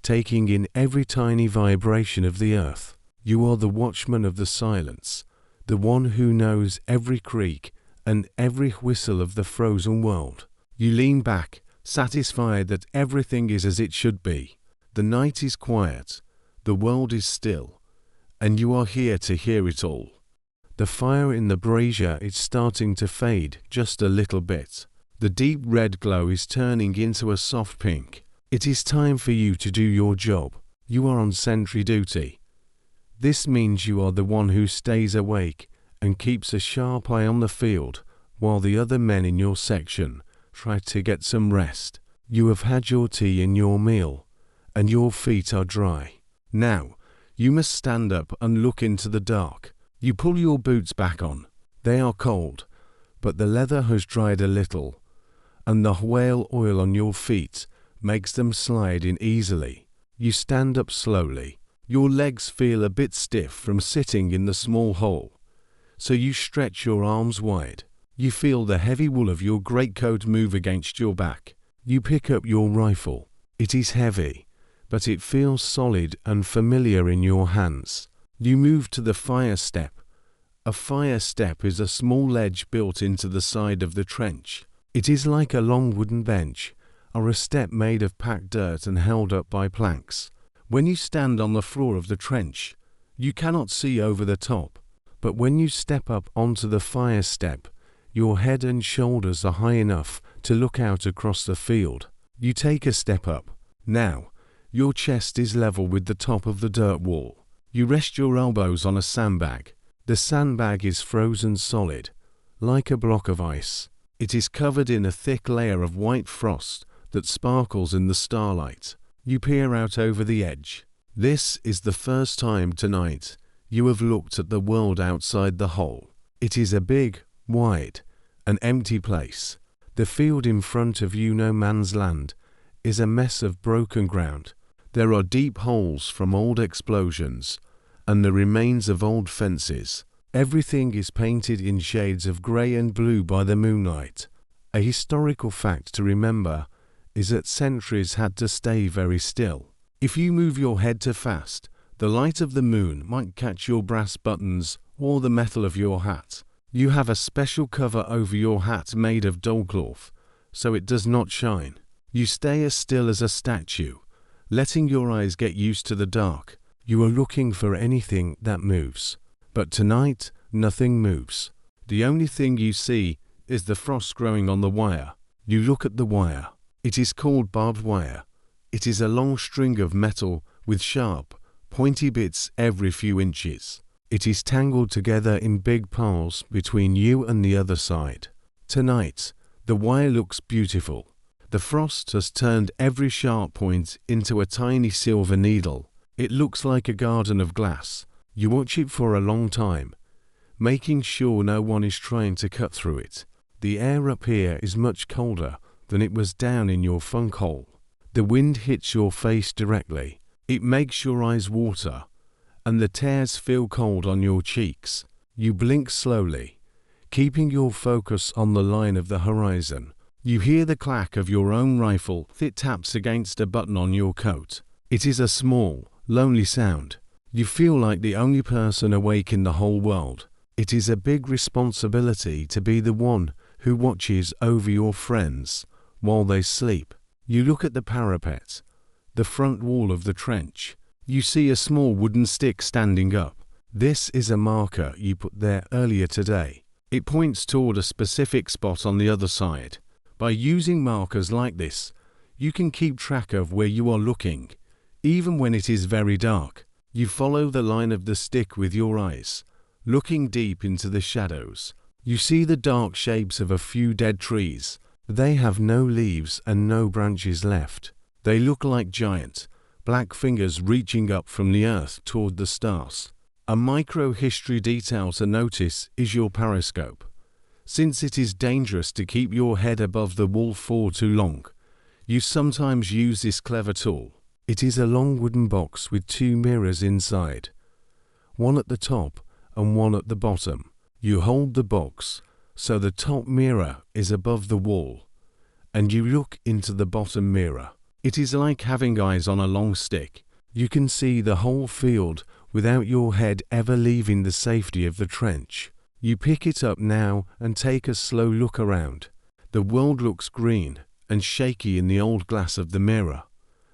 taking in every tiny vibration of the earth. You are the watchman of the silence, the one who knows every creak and every whistle of the frozen world. You lean back, satisfied that everything is as it should be. The night is quiet, the world is still, and you are here to hear it all. The fire in the brazier is starting to fade just a little bit. The deep red glow is turning into a soft pink. It is time for you to do your job. You are on sentry duty. This means you are the one who stays awake and keeps a sharp eye on the field while the other men in your section try to get some rest. You have had your tea and your meal, and your feet are dry. Now, you must stand up and look into the dark. You pull your boots back on. They are cold, but the leather has dried a little, and the whale oil on your feet makes them slide in easily. You stand up slowly. Your legs feel a bit stiff from sitting in the small hole, so you stretch your arms wide. You feel the heavy wool of your greatcoat move against your back. You pick up your rifle. It is heavy, but it feels solid and familiar in your hands. You move to the fire step. A fire step is a small ledge built into the side of the trench. It is like a long wooden bench, or a step made of packed dirt and held up by planks. When you stand on the floor of the trench, you cannot see over the top, but when you step up onto the fire step, your head and shoulders are high enough to look out across the field. You take a step up. Now, your chest is level with the top of the dirt wall. You rest your elbows on a sandbag. The sandbag is frozen solid, like a block of ice. It is covered in a thick layer of white frost that sparkles in the starlight. You peer out over the edge. This is the first time tonight you have looked at the world outside the hole. It is a big, wide, and empty place. The field in front of you, no man's land, is a mess of broken ground. There are deep holes from old explosions and the remains of old fences. Everything is painted in shades of grey and blue by the moonlight. A historical fact to remember is that sentries had to stay very still. If you move your head too fast, the light of the moon might catch your brass buttons or the metal of your hat. You have a special cover over your hat made of dull cloth, so it does not shine. You stay as still as a statue, letting your eyes get used to the dark. You are looking for anything that moves. But tonight, nothing moves. The only thing you see is the frost growing on the wire. You look at the wire. It is called barbed wire. It is a long string of metal with sharp, pointy bits every few inches. It is tangled together in big piles between you and the other side. Tonight, the wire looks beautiful. The frost has turned every sharp point into a tiny silver needle. It looks like a garden of glass. You watch it for a long time, making sure no one is trying to cut through it. The air up here is much colder than it was down in your funk hole. The wind hits your face directly. It makes your eyes water, and the tears feel cold on your cheeks. You blink slowly, keeping your focus on the line of the horizon. You hear the clack of your own rifle that taps against a button on your coat. It is a small, lonely sound. You feel like the only person awake in the whole world. It is a big responsibility to be the one who watches over your friends while they sleep. You look at the parapet, the front wall of the trench. You see a small wooden stick standing up. This is a marker you put there earlier today. It points toward a specific spot on the other side. By using markers like this, you can keep track of where you are looking, even when it is very dark. You follow the line of the stick with your eyes, looking deep into the shadows. You see the dark shapes of a few dead trees. They have no leaves and no branches left. They look like giant, black fingers reaching up from the earth toward the stars. A micro-history detail to notice is your periscope. Since it is dangerous to keep your head above the wall for too long, you sometimes use this clever tool. It is a long wooden box with two mirrors inside, one at the top and one at the bottom. You hold the box so the top mirror is above the wall, and you look into the bottom mirror. It is like having eyes on a long stick. You can see the whole field without your head ever leaving the safety of the trench. You pick it up now and take a slow look around. The world looks green and shaky in the old glass of the mirror,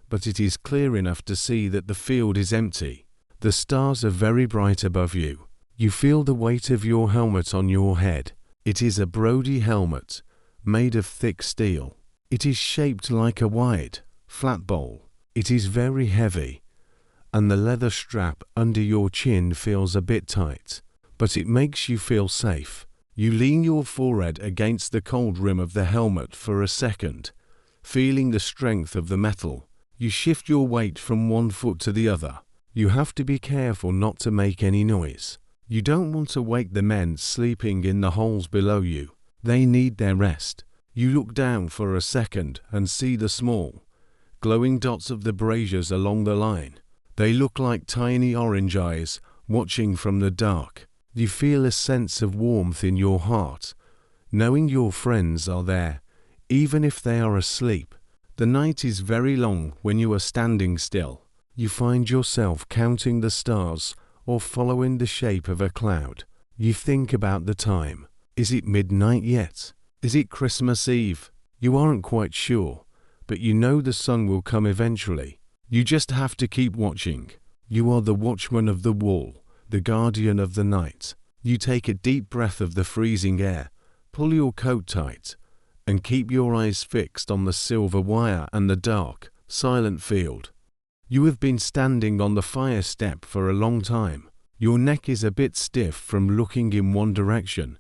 but it is clear enough to see that the field is empty. The stars are very bright above you. You feel the weight of your helmet on your head. It is a Brody helmet, made of thick steel. It is shaped like a wide, flat bowl. It is very heavy, and the leather strap under your chin feels a bit tight, but it makes you feel safe. You lean your forehead against the cold rim of the helmet for a second, feeling the strength of the metal. You shift your weight from one foot to the other. You have to be careful not to make any noise. You don't want to wake the men sleeping in the holes below you. They need their rest. You look down for a second and see the small, glowing dots of the braziers along the line. They look like tiny orange eyes watching from the dark. You feel a sense of warmth in your heart, knowing your friends are there, even if they are asleep. The night is very long when you are standing still. You find yourself counting the stars or following the shape of a cloud. You think about the time. Is it midnight yet? Is it Christmas Eve? You aren't quite sure, but you know the sun will come eventually. You just have to keep watching. You are the watchman of the wall, the guardian of the night. You take a deep breath of the freezing air, pull your coat tight, and keep your eyes fixed on the silver wire and the dark, silent field. You have been standing on the fire step for a long time. Your neck is a bit stiff from looking in one direction,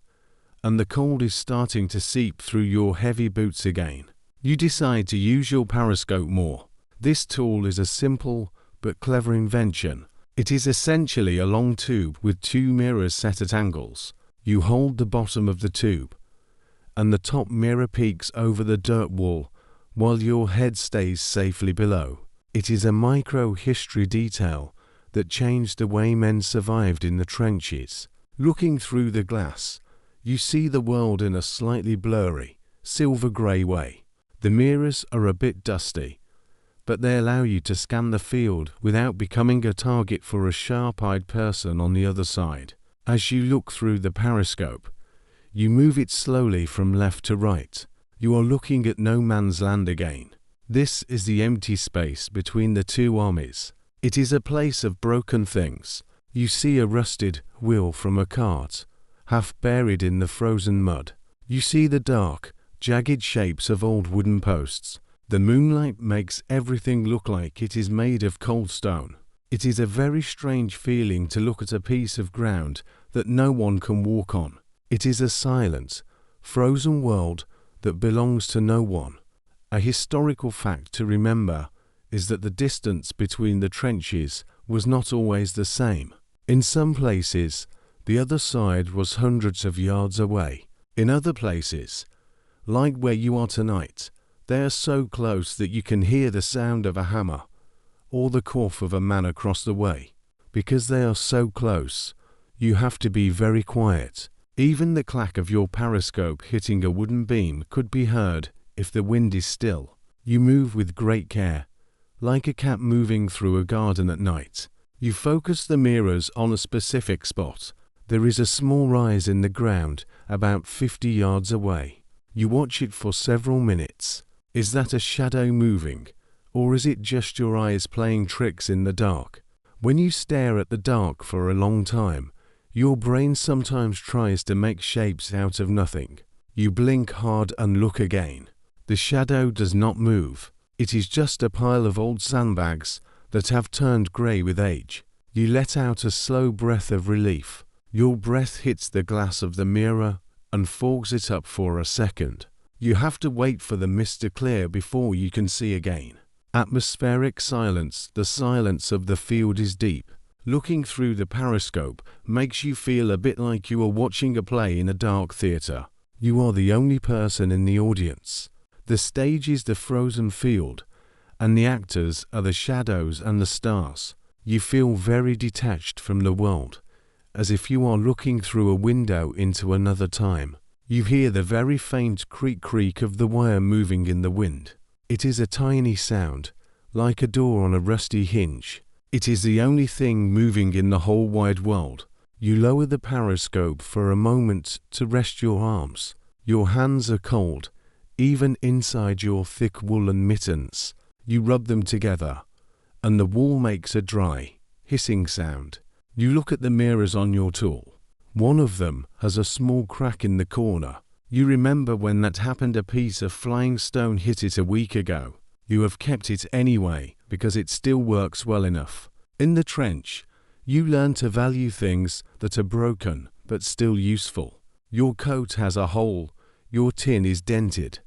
and the cold is starting to seep through your heavy boots again. You decide to use your periscope more. This tool is a simple but clever invention. It is essentially a long tube with two mirrors set at angles. You hold the bottom of the tube, and the top mirror peeks over the dirt wall while your head stays safely below. It is a micro-history detail that changed the way men survived in the trenches. Looking through the glass, you see the world in a slightly blurry, silver-grey way. The mirrors are a bit dusty, but they allow you to scan the field without becoming a target for a sharp-eyed person on the other side. As you look through the periscope, you move it slowly from left to right. You are looking at no man's land again. This is the empty space between the two armies. It is a place of broken things. You see a rusted wheel from a cart, half buried in the frozen mud. You see the dark, jagged shapes of old wooden posts. The moonlight makes everything look like it is made of cold stone. It is a very strange feeling to look at a piece of ground that no one can walk on. It is a silent, frozen world that belongs to no one. A historical fact to remember is that the distance between the trenches was not always the same. In some places, the other side was hundreds of yards away. In other places, like where you are tonight, they are so close that you can hear the sound of a hammer or the cough of a man across the way. Because they are so close, you have to be very quiet. Even the clack of your periscope hitting a wooden beam could be heard if the wind is still. You move with great care, like a cat moving through a garden at night. You focus the mirrors on a specific spot, There is a small rise in the ground about 50 yards away. You watch it for several minutes. Is that a shadow moving, or is it just your eyes playing tricks in the dark? When you stare at the dark for a long time, your brain sometimes tries to make shapes out of nothing. You blink hard and look again. The shadow does not move. It is just a pile of old sandbags that have turned grey with age. You let out a slow breath of relief. Your breath hits the glass of the mirror and fogs it up for a second. You have to wait for the mist to clear before you can see again. Atmospheric silence. The silence of the field is deep. Looking through the periscope makes you feel a bit like you are watching a play in a dark theatre. You are the only person in the audience. The stage is the frozen field, and the actors are the shadows and the stars. You feel very detached from the world, as if you are looking through a window into another time. You hear the very faint creak of the wire moving in the wind. It is a tiny sound, like a door on a rusty hinge. It is the only thing moving in the whole wide world. You lower the periscope for a moment to rest your arms. Your hands are cold, even inside your thick woolen mittens. You rub them together, and the wool makes a dry, hissing sound. You look at the mirrors on your tool. One of them has a small crack in the corner. You remember when that happened. A piece of flying stone hit it a week ago. You have kept it anyway because it still works well enough. In the trench, you learn to value things that are broken but still useful. Your coat has a hole, your tin is dented,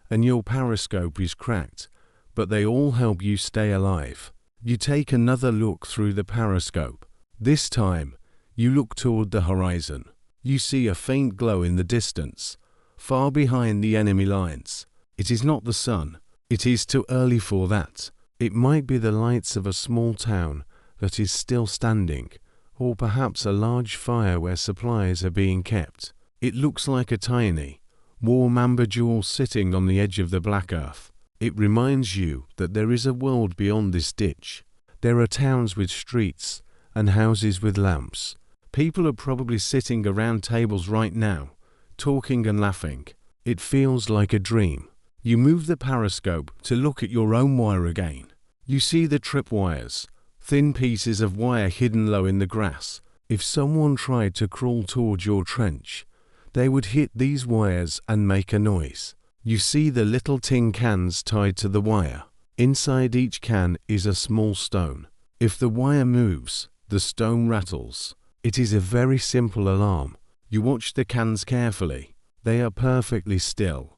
and your periscope is cracked, but they all help you stay alive. You take another look through the periscope. This time, you look toward the horizon. You see a faint glow in the distance, far behind the enemy lines. It is not the sun. It is too early for that. It might be the lights of a small town that is still standing, or perhaps a large fire where supplies are being kept. It looks like a tiny, warm amber jewel sitting on the edge of the black earth. It reminds you that there is a world beyond this ditch. There are towns with streets and houses with lamps. People are probably sitting around tables right now, talking and laughing. It feels like a dream. You move the periscope to look at your own wire again. You see the tripwires, thin pieces of wire hidden low in the grass. If someone tried to crawl towards your trench, they would hit these wires and make a noise. You see the little tin cans tied to the wire. Inside each can is a small stone. If the wire moves, the stone rattles. It is a very simple alarm. You watch the cans carefully. They are perfectly still,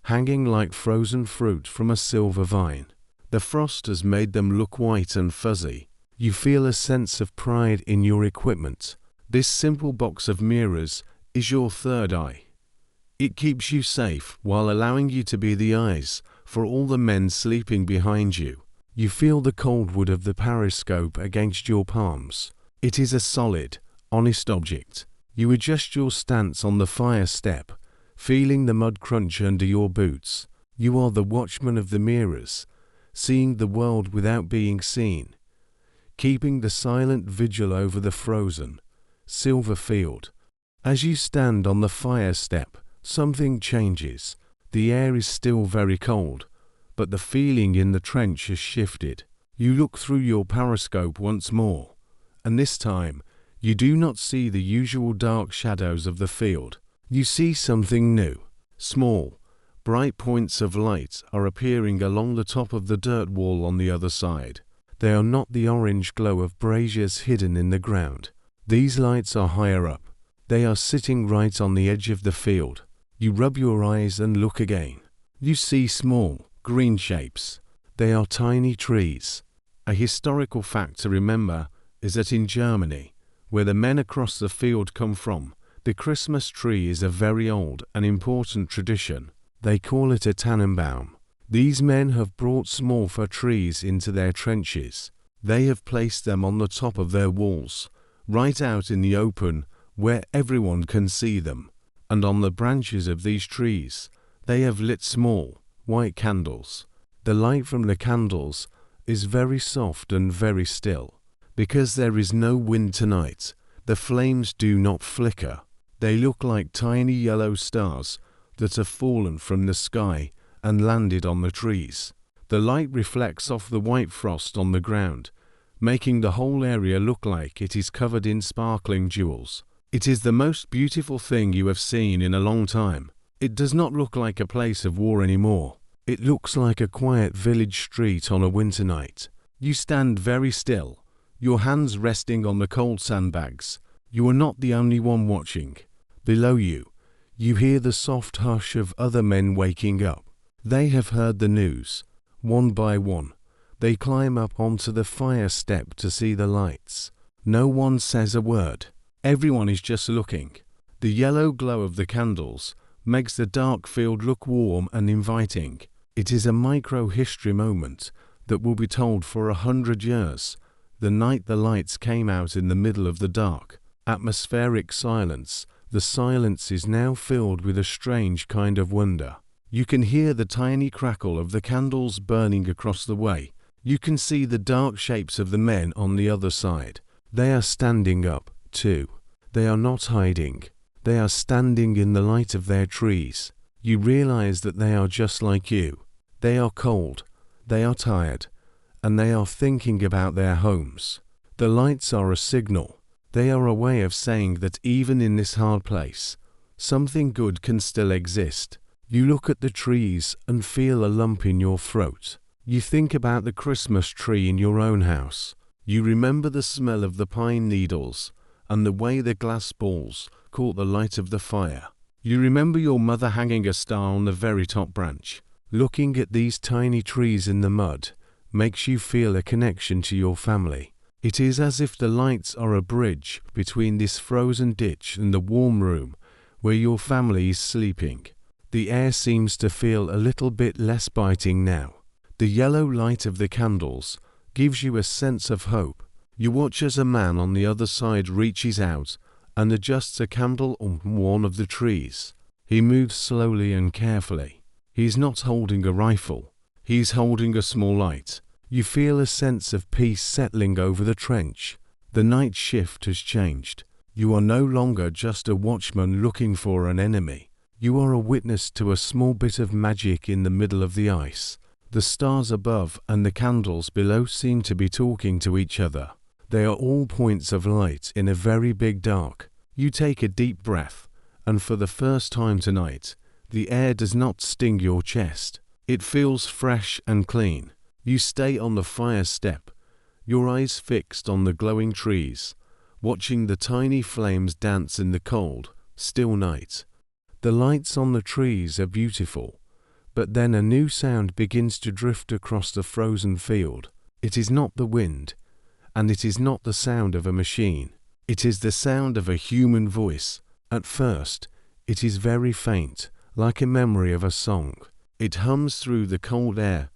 hanging like frozen fruit from a silver vine. The frost has made them look white and fuzzy. You feel a sense of pride in your equipment. This simple box of mirrors is your third eye. It keeps you safe while allowing you to be the eyes for all the men sleeping behind you. You feel the cold wood of the periscope against your palms. It is a solid, honest object. You adjust your stance on the fire step, feeling the mud crunch under your boots. You are the watchman of the mirrors, seeing the world without being seen, keeping the silent vigil over the frozen, silver field. As you stand on the fire step, something changes. The air is still very cold, but the feeling in the trench has shifted. You look through your periscope once more, and this time you do not see the usual dark shadows of the field. You see something new. Small, bright points of light are appearing along the top of the dirt wall on the other side. They are not the orange glow of braziers hidden in the ground. These lights are higher up. They are sitting right on the edge of the field. You rub your eyes and look again. You see small, green shapes. They are tiny trees. A historical fact to remember is that in Germany, where the men across the field come from, the Christmas tree is a very old and important tradition. They call it a Tannenbaum. These men have brought small fir trees into their trenches. They have placed them on the top of their walls, right out in the open where everyone can see them. And on the branches of these trees, they have lit small, white candles. The light from the candles is very soft and very still. Because there is no wind tonight, The flames do not flicker. They look like tiny yellow stars that have fallen from the sky and landed on the trees. The light reflects off the white frost on the ground, making the whole area look like it is covered in sparkling jewels. It is the most beautiful thing you have seen in a long time. It does not look like a place of war anymore. It looks like a quiet village street on a winter night. You stand very still, your hands resting on the cold sandbags. You are not the only one watching. Below you, you hear the soft hush of other men waking up. They have heard the news. One by one, they climb up onto the fire step to see the lights. No one says a word. Everyone is just looking. The yellow glow of the candles makes the dark field look warm and inviting. It is a micro-history moment that will be told for 100 years. The night the lights came out in the middle of the dark, atmospheric silence. The silence is now filled with a strange kind of wonder. You can hear the tiny crackle of the candles burning across the way. You can see the dark shapes of the men on the other side. They are standing up, too. They are not hiding. They are standing in the light of their trees. You realize that they are just like you. They are cold. They are tired. And they are thinking about their homes. The lights are a signal. They are a way of saying that even in this hard place, something good can still exist. You look at the trees and feel a lump in your throat. You think about the Christmas tree in your own house. You remember the smell of the pine needles and the way the glass balls caught the light of the fire. You remember your mother hanging a star on the very top branch. Looking at these tiny trees in the mud makes you feel a connection to your family. It is as if the lights are a bridge between this frozen ditch and the warm room where your family is sleeping. The air seems to feel a little bit less biting now. The yellow light of the candles gives you a sense of hope. You watch as a man on the other side reaches out and adjusts a candle on one of the trees. He moves slowly and carefully. He's not holding a rifle. He's holding a small light. You feel a sense of peace settling over the trench. The night shift has changed. You are no longer just a watchman looking for an enemy. You are a witness to a small bit of magic in the middle of the ice. The stars above and the candles below seem to be talking to each other. They are all points of light in a very big dark. You take a deep breath, and for the first time tonight, the air does not sting your chest. It feels fresh and clean. You stay on the fire step, your eyes fixed on the glowing trees, watching the tiny flames dance in the cold, still night. The lights on the trees are beautiful, but then a new sound begins to drift across the frozen field. It is not the wind, and it is not the sound of a machine. It is the sound of a human voice. At first, it is very faint, like a memory of a song. It hums through the cold air,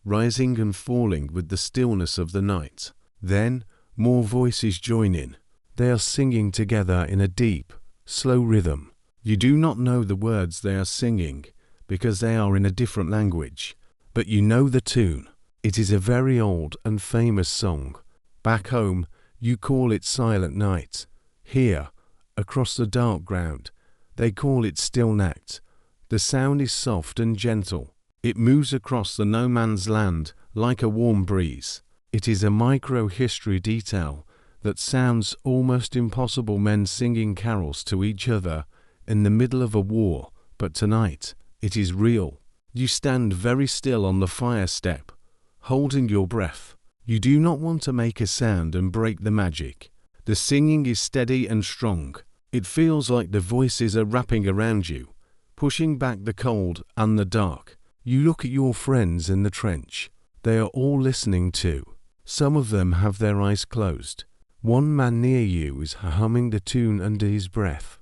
rising and falling with the stillness of the night. Then, more voices join in. They are singing together in a deep, slow rhythm. You do not know the words they are singing because they are in a different language, but you know the tune. It is a very old and famous song. Back home, you call it Silent Night. Here, across the dark ground, they call it Still Night. The sound is soft and gentle. It moves across the no man's land like a warm breeze. It is a micro-history detail that sounds almost impossible, men singing carols to each other in the middle of a war, but tonight, it is real. You stand very still on the fire step, holding your breath. You do not want to make a sound and break the magic. The singing is steady and strong. It feels like the voices are wrapping around you, pushing back the cold and the dark. You look at your friends in the trench. They are all listening too. Some of them have their eyes closed. One man near you is humming the tune under his breath,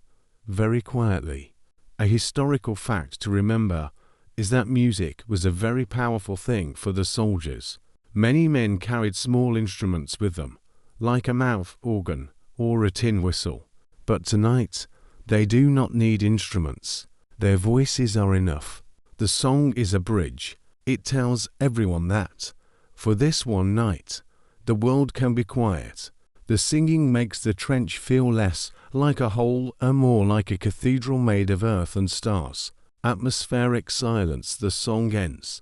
very quietly. A historical fact to remember is that music was a very powerful thing for the soldiers. Many men carried small instruments with them, like a mouth organ or a tin whistle. But tonight, they do not need instruments. Their voices are enough. The song is a bridge. It tells everyone that, for this one night, the world can be quiet. The singing makes the trench feel less like a hole and more like a cathedral made of earth and stars. Atmospheric silence, the song ends,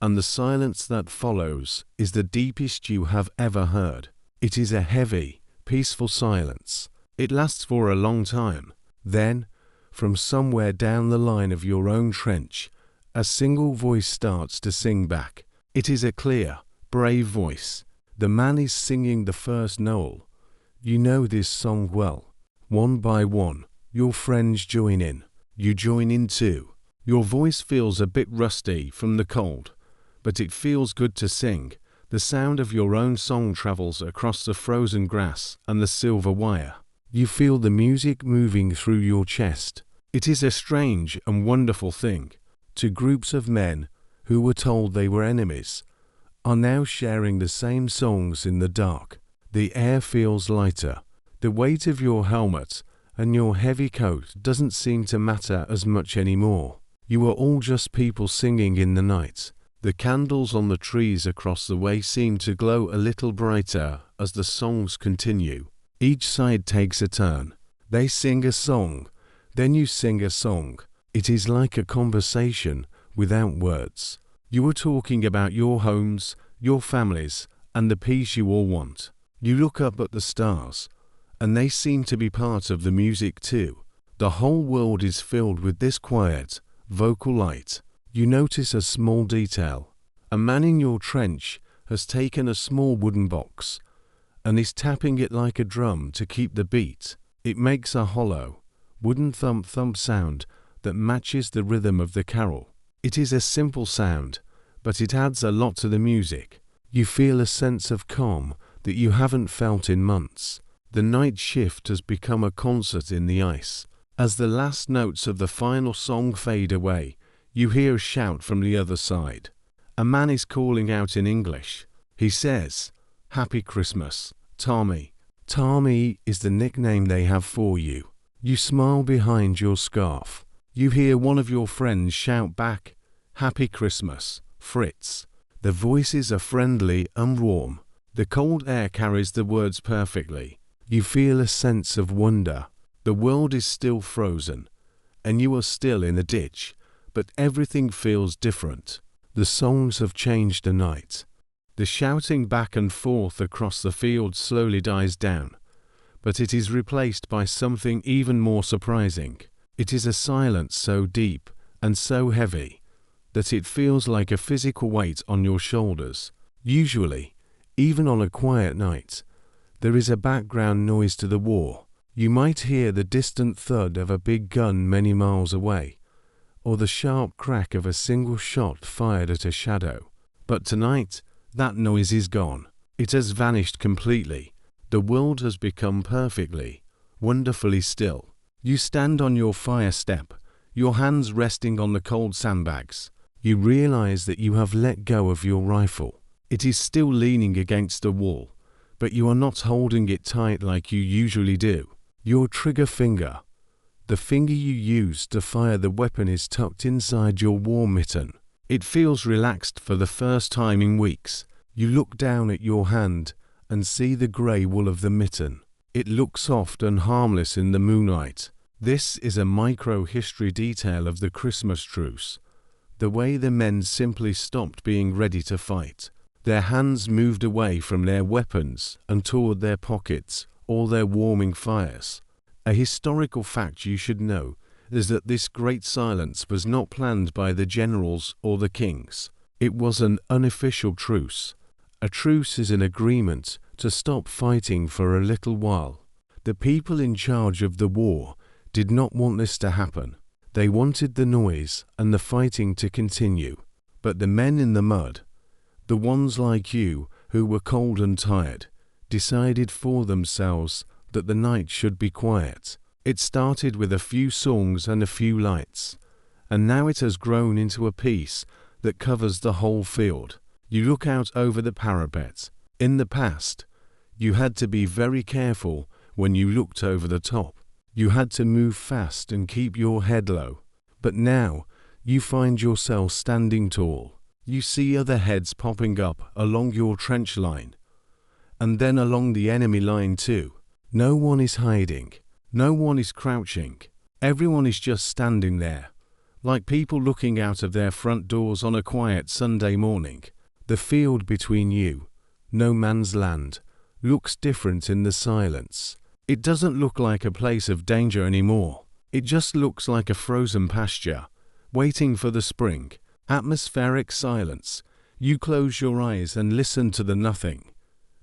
and the silence that follows is the deepest you have ever heard. It is a heavy, peaceful silence. It lasts for a long time. Then, from somewhere down the line of your own trench, a single voice starts to sing back. It is a clear, brave voice. The man is singing the first Noel. You know this song well. One by one, your friends join in. You join in too. Your voice feels a bit rusty from the cold, but it feels good to sing. The sound of your own song travels across the frozen grass and the silver wire. You feel the music moving through your chest. It is a strange and wonderful thing. Two groups of men who were told they were enemies are now sharing the same songs in the dark. The air feels lighter. The weight of your helmet and your heavy coat doesn't seem to matter as much anymore. You are all just people singing in the night. The candles on the trees across the way seem to glow a little brighter as the songs continue. Each side takes a turn. They sing a song, then you sing a song. It is like a conversation without words. You are talking about your homes, your families, and the peace you all want. You look up at the stars, and they seem to be part of the music too. The whole world is filled with this quiet, vocal light. You notice a small detail. A man in your trench has taken a small wooden box and is tapping it like a drum to keep the beat. It makes a hollow, wooden thump-thump sound that matches the rhythm of the carol. It is a simple sound, but it adds a lot to the music. You feel a sense of calm that you haven't felt in months. The night shift has become a concert in the ice. As the last notes of the final song fade away, you hear a shout from the other side. A man is calling out in English. He says, "Happy Christmas, Tommy." Tommy is the nickname they have for you. You smile behind your scarf. You hear one of your friends shout back, "Happy Christmas, Fritz." The voices are friendly and warm. The cold air carries the words perfectly. You feel a sense of wonder. The world is still frozen, and you are still in a ditch, but everything feels different. The songs have changed the night. The shouting back and forth across the field slowly dies down, but it is replaced by something even more surprising. It is a silence so deep and so heavy that it feels like a physical weight on your shoulders. Usually, even on a quiet night, there is a background noise to the war. You might hear the distant thud of a big gun many miles away, or the sharp crack of a single shot fired at a shadow. But tonight, that noise is gone. It has vanished completely. The world has become perfectly, wonderfully still. You stand on your fire step, your hands resting on the cold sandbags. You realize that you have let go of your rifle. It is still leaning against the wall, but you are not holding it tight like you usually do. Your trigger finger, the finger you use to fire the weapon, is tucked inside your war mitten. It feels relaxed for the first time in weeks. You look down at your hand and see the grey wool of the mitten. It looks soft and harmless in the moonlight. This is a micro-history detail of the Christmas Truce. The way the men simply stopped being ready to fight. Their hands moved away from their weapons and toward their pockets or their warming fires. A historical fact you should know is that this great silence was not planned by the generals or the kings. It was an unofficial truce. A truce is an agreement to stop fighting for a little while. The people in charge of the war did not want this to happen. They wanted the noise and the fighting to continue. But the men in the mud, the ones like you who were cold and tired, decided for themselves that the night should be quiet. It started with a few songs and a few lights, and now it has grown into a piece that covers the whole field. You look out over the parapet. In the past, you had to be very careful when you looked over the top. You had to move fast and keep your head low. But now, you find yourself standing tall. You see other heads popping up along your trench line, and then along the enemy line too. No one is hiding. No one is crouching. Everyone is just standing there, like people looking out of their front doors on a quiet Sunday morning. The field between you, no man's land, looks different in the silence. It doesn't look like a place of danger anymore. It just looks like a frozen pasture, waiting for the spring. Atmospheric silence. You close your eyes and listen to the nothing.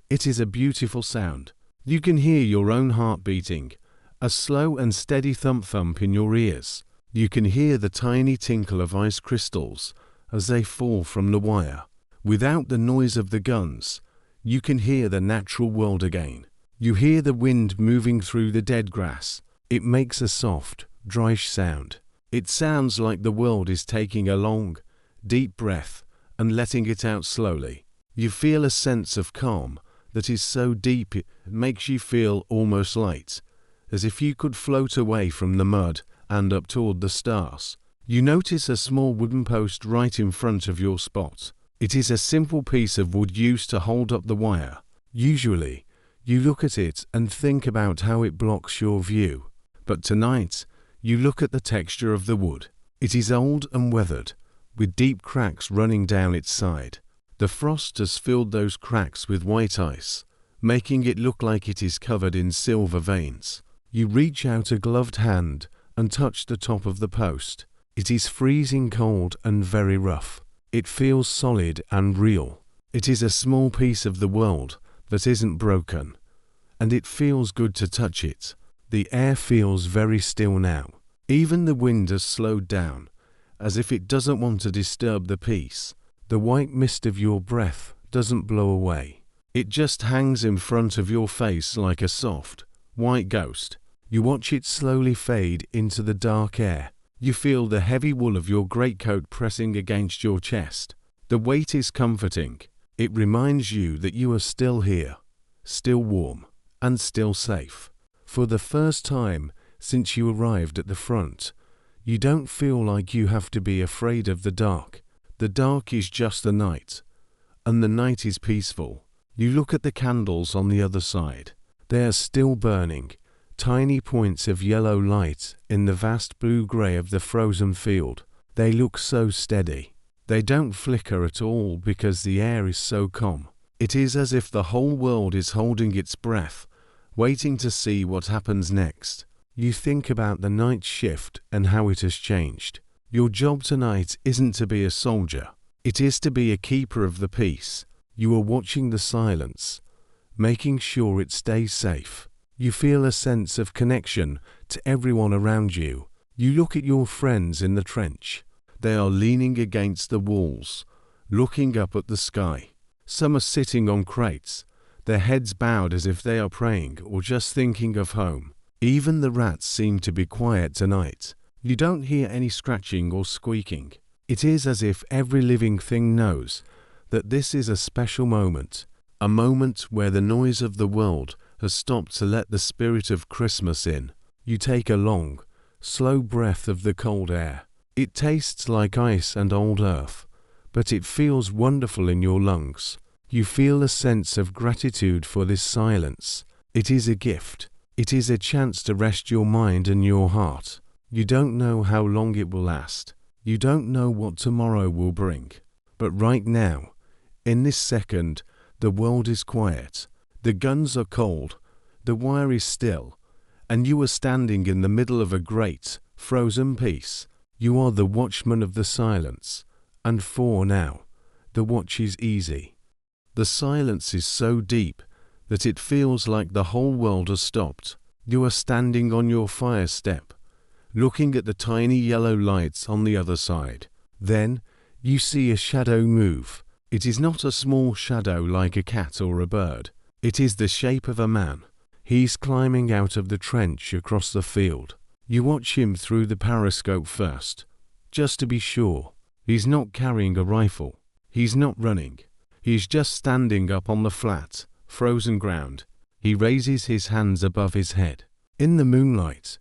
It is a beautiful sound. You can hear your own heart beating, a slow and steady thump-thump in your ears. You can hear the tiny tinkle of ice crystals as they fall from the wire. Without the noise of the guns, you can hear the natural world again. You hear the wind moving through the dead grass. It makes a soft, dry sound. It sounds like the world is taking a long, deep breath and letting it out slowly. You feel a sense of calm that is so deep it makes you feel almost light, as if you could float away from the mud and up toward the stars. You notice a small wooden post right in front of your spot. It is a simple piece of wood used to hold up the wire. Usually, you look at it and think about how it blocks your view. But tonight, you look at the texture of the wood. It is old and weathered, with deep cracks running down its side. The frost has filled those cracks with white ice, making it look like it is covered in silver veins. You reach out a gloved hand and touch the top of the post. It is freezing cold and very rough. It feels solid and real. It is a small piece of the world that isn't broken, and it feels good to touch it. The air feels very still now. Even the wind has slowed down, as if it doesn't want to disturb the peace. The white mist of your breath doesn't blow away. It just hangs in front of your face like a soft, white ghost. You watch it slowly fade into the dark air. You feel the heavy wool of your greatcoat pressing against your chest. The weight is comforting. It reminds you that you are still here, still warm, and still safe. For the first time since you arrived at the front, you don't feel like you have to be afraid of the dark. The dark is just the night, and the night is peaceful. You look at the candles on the other side. They are still burning, tiny points of yellow light in the vast blue-grey of the frozen field. They look so steady. They don't flicker at all because the air is so calm. It is as if the whole world is holding its breath, waiting to see what happens next. You think about the night shift and how it has changed. Your job tonight isn't to be a soldier. It is to be a keeper of the peace. You are watching the silence, making sure it stays safe. You feel a sense of connection to everyone around you. You look at your friends in the trench. They are leaning against the walls, looking up at the sky. Some are sitting on crates, their heads bowed as if they are praying or just thinking of home. Even the rats seem to be quiet tonight. You don't hear any scratching or squeaking. It is as if every living thing knows that this is a special moment, a moment where the noise of the world has stopped to let the spirit of Christmas in. You take a long, slow breath of the cold air. It tastes like ice and old earth, but it feels wonderful in your lungs. You feel a sense of gratitude for this silence. It is a gift. It is a chance to rest your mind and your heart. You don't know how long it will last. You don't know what tomorrow will bring. But right now, in this second, the world is quiet. The guns are cold. The wire is still. And you are standing in the middle of a great, frozen peace. You are the watchman of the silence. And for now, the watch is easy. The silence is so deep that it feels like the whole world has stopped. You are standing on your fire step, looking at the tiny yellow lights on the other side. Then, you see a shadow move. It is not a small shadow like a cat or a bird. It is the shape of a man. He's climbing out of the trench across the field. You watch him through the periscope first, just to be sure. He's not carrying a rifle. He's not running. He's just standing up on the flat, frozen ground. He raises his hands above his head. In the moonlight,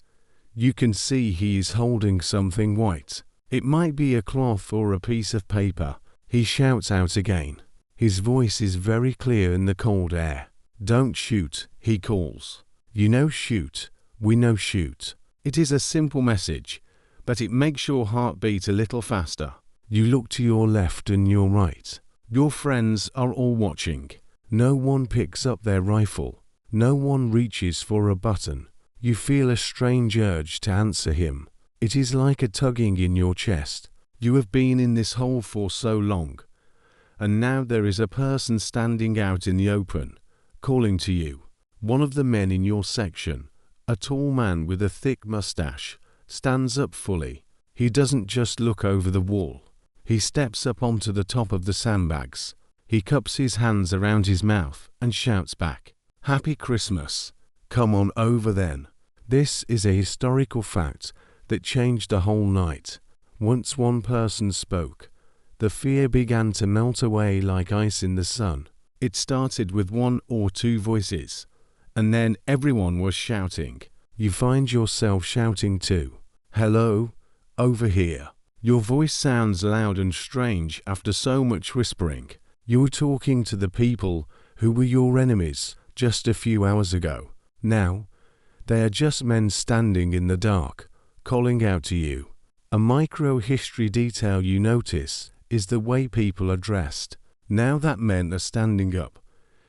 you can see he is holding something white. It might be a cloth or a piece of paper. He shouts out again. His voice is very clear in the cold air. Don't shoot, he calls. You know shoot, we know shoot. It is a simple message, but it makes your heart beat a little faster. You look to your left and your right. Your friends are all watching. No one picks up their rifle. No one reaches for a button. You feel a strange urge to answer him. It is like a tugging in your chest. You have been in this hole for so long, and now there is a person standing out in the open, calling to you. One of the men in your section, a tall man with a thick mustache, stands up fully. He doesn't just look over the wall. He steps up onto the top of the sandbags. He cups his hands around his mouth and shouts back, "Happy Christmas. Come on over then." This is a historical fact that changed the whole night. Once one person spoke, the fear began to melt away like ice in the sun. It started with one or two voices, and then everyone was shouting. You find yourself shouting too. "Hello, over here." Your voice sounds loud and strange after so much whispering. You were talking to the people who were your enemies just a few hours ago. Now, they are just men standing in the dark, calling out to you. A micro-history detail you notice is the way people are dressed. Now that men are standing up,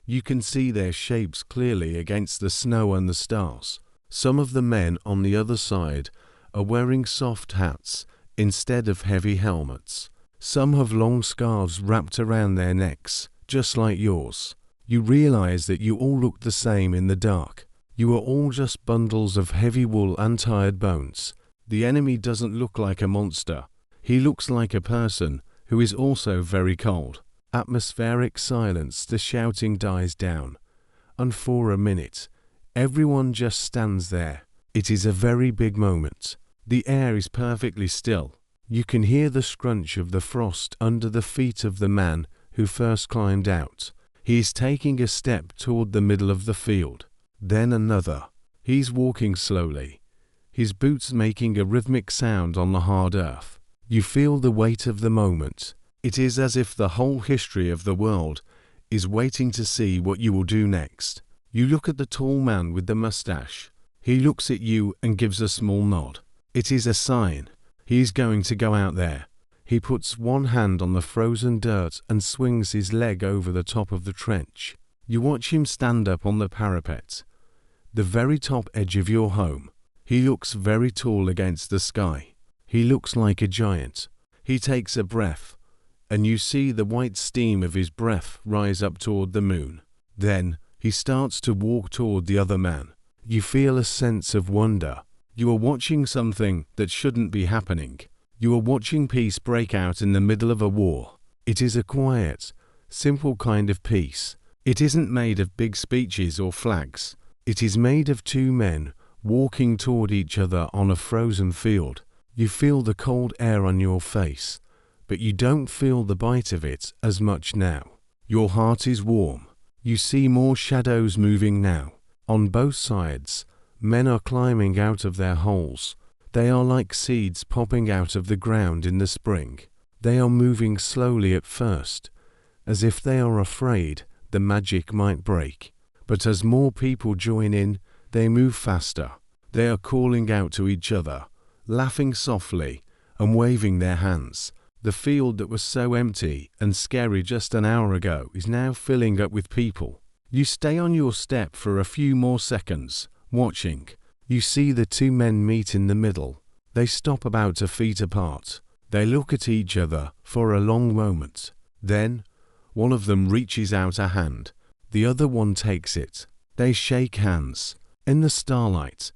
you can see their shapes clearly against the snow and the stars. Some of the men on the other side are wearing soft hats instead of heavy helmets. Some have long scarves wrapped around their necks, just like yours. You realize that you all look the same in the dark. You are all just bundles of heavy wool and tired bones. The enemy doesn't look like a monster. He looks like a person who is also very cold. Atmospheric silence, the shouting dies down. And for a minute, everyone just stands there. It is a very big moment. The air is perfectly still. You can hear the scrunch of the frost under the feet of the man who first climbed out. He is taking a step toward the middle of the field. Then another. He's walking slowly, his boots making a rhythmic sound on the hard earth. You feel the weight of the moment. It is as if the whole history of the world is waiting to see what you will do next. You look at the tall man with the mustache. He looks at you and gives a small nod. It is a sign. He is going to go out there. He puts one hand on the frozen dirt and swings his leg over the top of the trench. You watch him stand up on the parapet, the very top edge of your home. He looks very tall against the sky. He looks like a giant. He takes a breath, and you see the white steam of his breath rise up toward the moon. Then he starts to walk toward the other man. You feel a sense of wonder. You are watching something that shouldn't be happening. You are watching peace break out in the middle of a war. It is a quiet, simple kind of peace. It isn't made of big speeches or flags. It is made of two men walking toward each other on a frozen field. You feel the cold air on your face, but you don't feel the bite of it as much now. Your heart is warm. You see more shadows moving now. On both sides, men are climbing out of their holes. They are like seeds popping out of the ground in the spring. They are moving slowly at first, as if they are afraid the magic might break. But as more people join in, they move faster. They are calling out to each other, laughing softly and waving their hands. The field that was so empty and scary just an hour ago is now filling up with people. You stay on your step for a few more seconds, watching. You see the two men meet in the middle. They stop about a feet apart. They look at each other for a long moment. Then, one of them reaches out a hand. The other one takes it. They shake hands. In the starlight,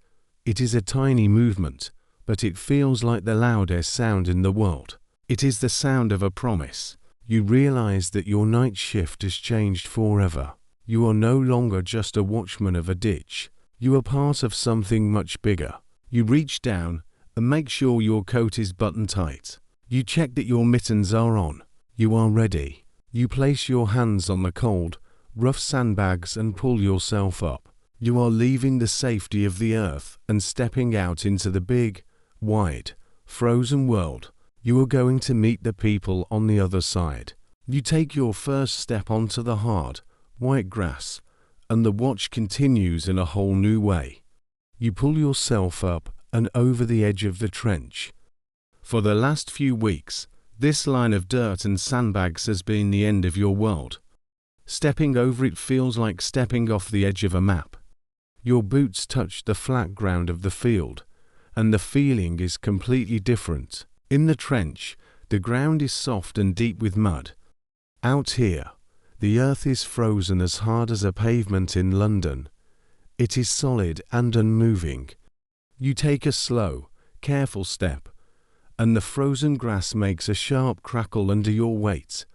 it is a tiny movement, but it feels like the loudest sound in the world. It is the sound of a promise. You realize that your night shift has changed forever. You are no longer just a watchman of a ditch. You are part of something much bigger. You reach down and make sure your coat is buttoned tight. You check that your mittens are on. You are ready. You place your hands on the cold, rough sandbags and pull yourself up. You are leaving the safety of the earth and stepping out into the big, wide, frozen world. You are going to meet the people on the other side. You take your first step onto the hard, white grass, and the watch continues in a whole new way. You pull yourself up and over the edge of the trench. For the last few weeks, this line of dirt and sandbags has been the end of your world. Stepping over it feels like stepping off the edge of a map. Your boots touch the flat ground of the field, and the feeling is completely different. In the trench, the ground is soft and deep with mud. Out here, the earth is frozen as hard as a pavement in London. It is solid and unmoving. You take a slow, careful step, and the frozen grass makes a sharp crackle under your weight.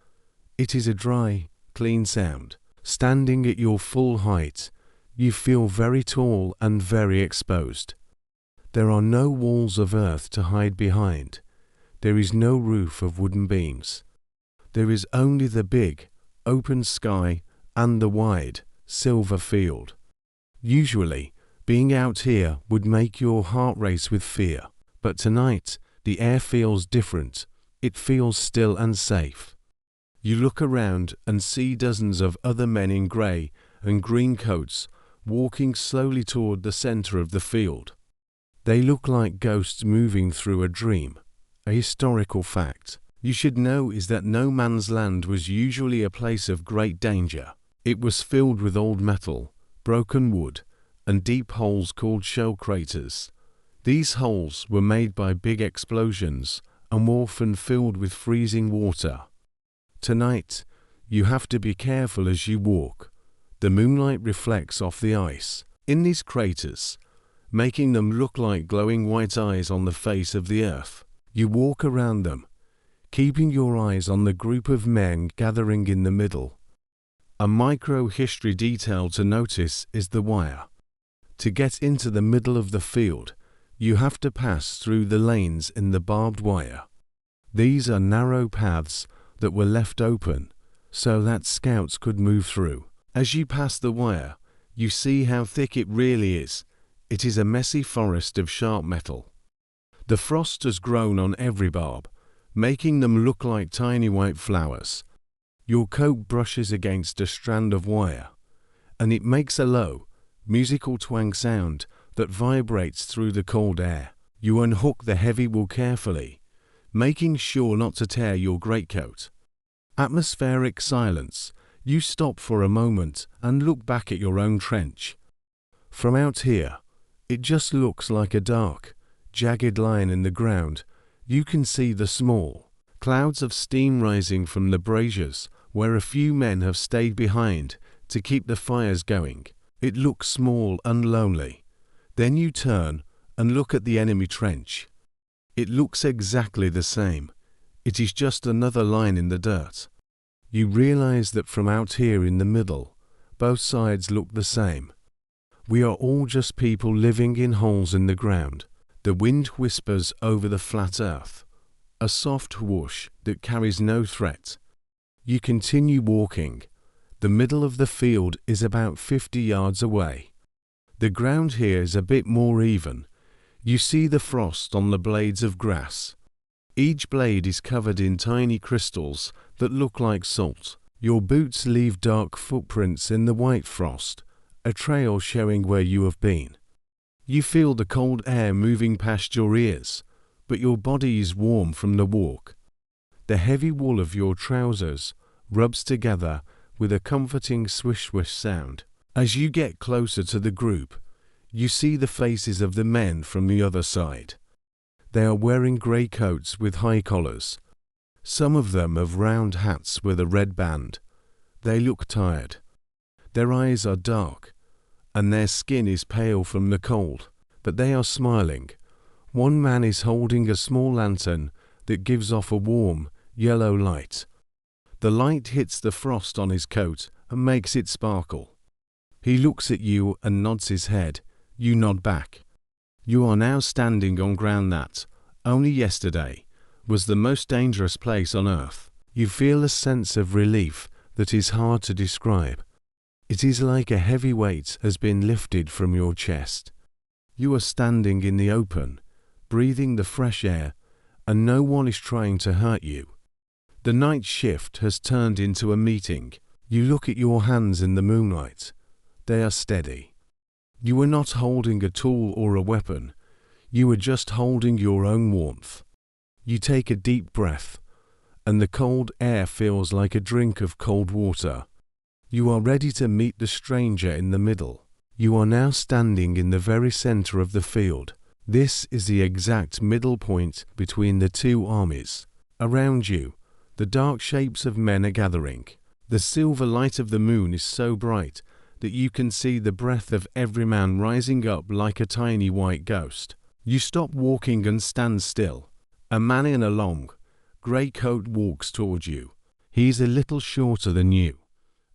It is a dry, clean sound. Standing at your full height, you feel very tall and very exposed. There are no walls of earth to hide behind. There is no roof of wooden beams. There is only the big, open sky and the wide, silver field. Usually, being out here would make your heart race with fear, but tonight, the air feels different. It feels still and safe. You look around and see dozens of other men in grey and green coats walking slowly toward the center of the field. They look like ghosts moving through a dream. A historical fact you should know is that no man's land was usually a place of great danger. It was filled with old metal, broken wood, and deep holes called shell craters. These holes were made by big explosions and were often filled with freezing water. Tonight, you have to be careful as you walk. The moonlight reflects off the ice in these craters, making them look like glowing white eyes on the face of the earth. You walk around them, keeping your eyes on the group of men gathering in the middle. A micro-history detail to notice is the wire. To get into the middle of the field, you have to pass through the lanes in the barbed wire. These are narrow paths that were left open so that scouts could move through. As you pass the wire, you see how thick it really is. It is a messy forest of sharp metal. The frost has grown on every barb, making them look like tiny white flowers. Your coat brushes against a strand of wire, and it makes a low, musical twang sound that vibrates through the cold air. You unhook the heavy wool carefully, making sure not to tear your greatcoat. Atmospheric silence. You stop for a moment and look back at your own trench. From out here, it just looks like a dark, jagged line in the ground. You can see the small clouds of steam rising from the braziers where a few men have stayed behind to keep the fires going. It looks small and lonely. Then you turn and look at the enemy trench. It looks exactly the same. It is just another line in the dirt. You realize that from out here in the middle, both sides look the same. We are all just people living in holes in the ground. The wind whispers over the flat earth, a soft whoosh that carries no threat. You continue walking. The middle of the field is about 50 yards away. The ground here is a bit more even. You see the frost on the blades of grass. Each blade is covered in tiny crystals that look like salt. Your boots leave dark footprints in the white frost, a trail showing where you have been. You feel the cold air moving past your ears, but your body is warm from the walk. The heavy wool of your trousers rubs together with a comforting swish-swish sound. As you get closer to the group, you see the faces of the men from the other side. They are wearing grey coats with high collars. Some of them have round hats with a red band. They look tired. Their eyes are dark, and their skin is pale from the cold, but they are smiling. One man is holding a small lantern that gives off a warm, yellow light. The light hits the frost on his coat and makes it sparkle. He looks at you and nods his head. You nod back. You are now standing on ground that, only yesterday, was the most dangerous place on earth. You feel a sense of relief that is hard to describe. It is like a heavy weight has been lifted from your chest. You are standing in the open, breathing the fresh air, and no one is trying to hurt you. The night shift has turned into a meeting. You look at your hands in the moonlight. They are steady. You are not holding a tool or a weapon. You are just holding your own warmth. You take a deep breath, and the cold air feels like a drink of cold water. You are ready to meet the stranger in the middle. You are now standing in the very center of the field. This is the exact middle point between the two armies. Around you, the dark shapes of men are gathering. The silver light of the moon is so bright that you can see the breath of every man rising up like a tiny white ghost. You stop walking and stand still. A man in a long, grey coat walks toward you. He's a little shorter than you,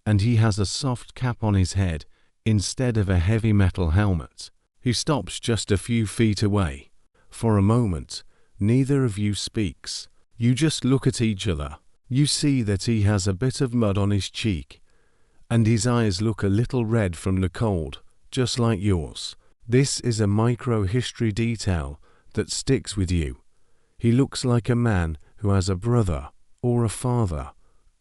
and he has a soft cap on his head instead of a heavy metal helmet. He stops just a few feet away. For a moment, neither of you speaks. You just look at each other. You see that he has a bit of mud on his cheek, and his eyes look a little red from the cold, just like yours. This is a micro-history detail that sticks with you. He looks like a man who has a brother, or a father,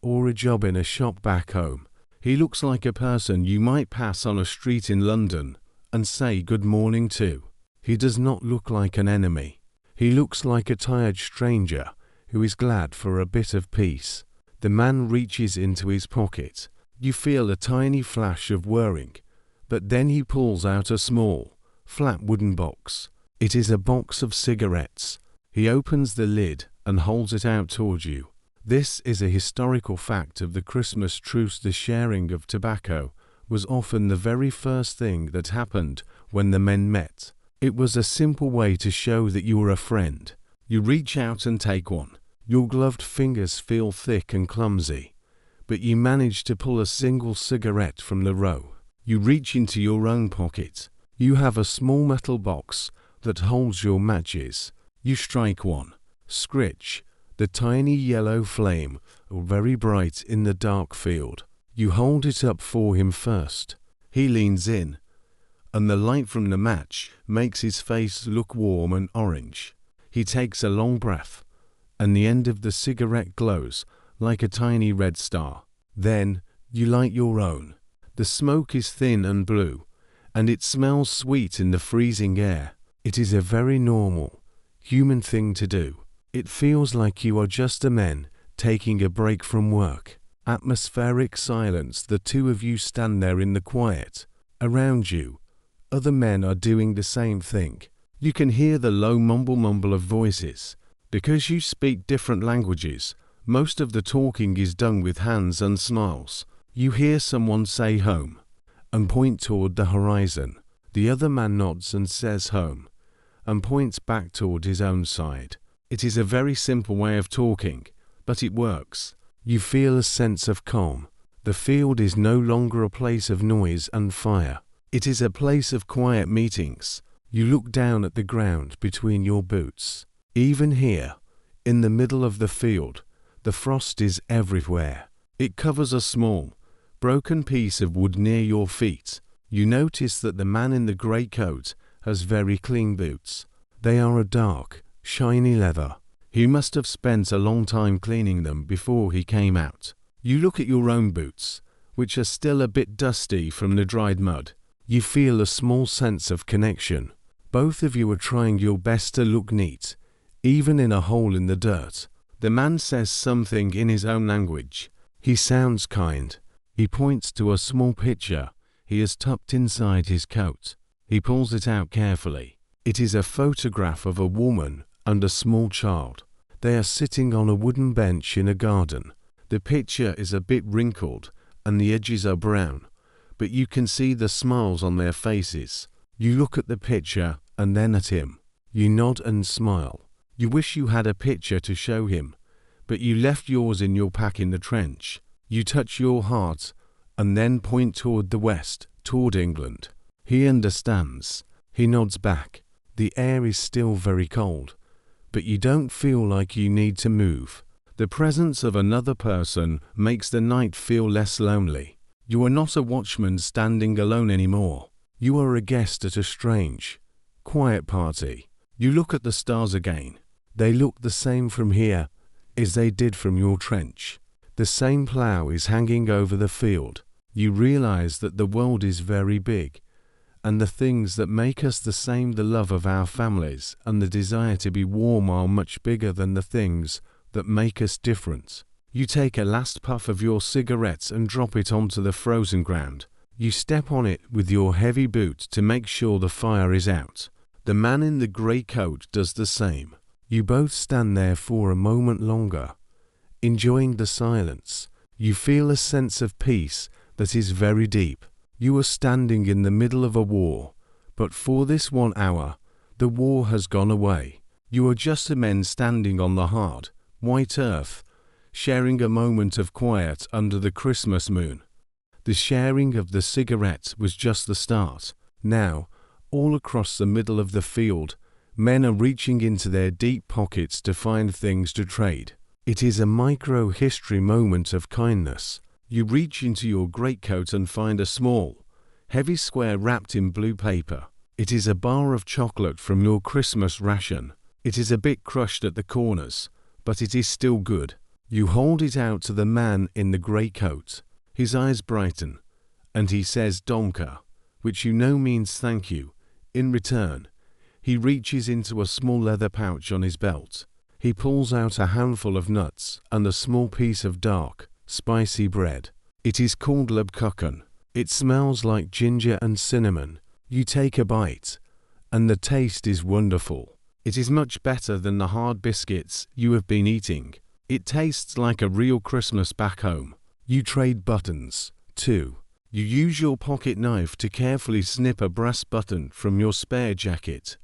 or a job in a shop back home. He looks like a person you might pass on a street in London and say good morning to. He does not look like an enemy. He looks like a tired stranger who is glad for a bit of peace. The man reaches into his pocket. You feel a tiny flash of worrying, but then he pulls out a small, flat wooden box. It is a box of cigarettes. He opens the lid and holds it out toward you. This is a historical fact of the Christmas truce. The sharing of tobacco was often the very first thing that happened when the men met. It was a simple way to show that you were a friend. You reach out and take one. Your gloved fingers feel thick and clumsy, but you manage to pull a single cigarette from the row. You reach into your own pocket. You have a small metal box that holds your matches. You strike one. Scritch. The tiny yellow flame, very bright in the dark field. You hold it up for him first. He leans in, and the light from the match makes his face look warm and orange. He takes a long breath, and the end of the cigarette glows like a tiny red star. Then you light your own. The smoke is thin and blue, and it smells sweet in the freezing air. It is a very normal, human thing to do. It feels like you are just a men taking a break from work. Atmospheric silence. The two of you stand there in the quiet. Around you, other men are doing the same thing. You can hear the low mumble of voices. Because you speak different languages, most of the talking is done with hands and smiles. You hear someone say home and point toward the horizon. The other man nods and says home and points back toward his own side. It is a very simple way of talking, but it works. You feel a sense of calm. The field is no longer a place of noise and fire. It is a place of quiet meetings. You look down at the ground between your boots. Even here, in the middle of the field, the frost is everywhere. It covers a small, broken piece of wood near your feet. You notice that the man in the grey coat has very clean boots. They are a dark, shiny leather. He must have spent a long time cleaning them before he came out. You look at your own boots, which are still a bit dusty from the dried mud. You feel a small sense of connection. Both of you are trying your best to look neat, even in a hole in the dirt. The man says something in his own language. He sounds kind. He points to a small picture he has tucked inside his coat. He pulls it out carefully. It is a photograph of a woman and a small child. They are sitting on a wooden bench in a garden. The picture is a bit wrinkled and the edges are brown, but you can see the smiles on their faces. You look at the picture and then at him. You nod and smile. You wish you had a picture to show him, but you left yours in your pack in the trench. You touch your heart and then point toward the west, toward England. He understands. He nods back. The air is still very cold, but you don't feel like you need to move. The presence of another person makes the night feel less lonely. You are not a watchman standing alone anymore. You are a guest at a strange, quiet party. You look at the stars again. They look the same from here as they did from your trench. The same plough is hanging over the field. You realize that the world is very big, and the things that make us the same, the love of our families and the desire to be warm, are much bigger than the things that make us different. You take a last puff of your cigarette and drop it onto the frozen ground. You step on it with your heavy boot to make sure the fire is out. The man in the grey coat does the same. You both stand there for a moment longer, enjoying the silence. You feel a sense of peace that is very deep. You are standing in the middle of a war, but for this 1 hour, the war has gone away. You are just men standing on the hard, white earth, sharing a moment of quiet under the Christmas moon. The sharing of the cigarette was just the start. Now, all across the middle of the field, men are reaching into their deep pockets to find things to trade. It is a micro-history moment of kindness. You reach into your greatcoat and find a small, heavy square wrapped in blue paper. It is a bar of chocolate from your Christmas ration. It is a bit crushed at the corners, but it is still good. You hold it out to the man in the grey coat. His eyes brighten, and he says "Danke," which you know means thank you. In return, he reaches into a small leather pouch on his belt. He pulls out a handful of nuts and a small piece of dark, spicy bread. It is called Lebkuchen. It smells like ginger and cinnamon. You take a bite, and the taste is wonderful. It is much better than the hard biscuits you have been eating. It tastes like a real Christmas back home. You trade buttons, too. You use your pocket knife to carefully snip a brass button from your spare jacket,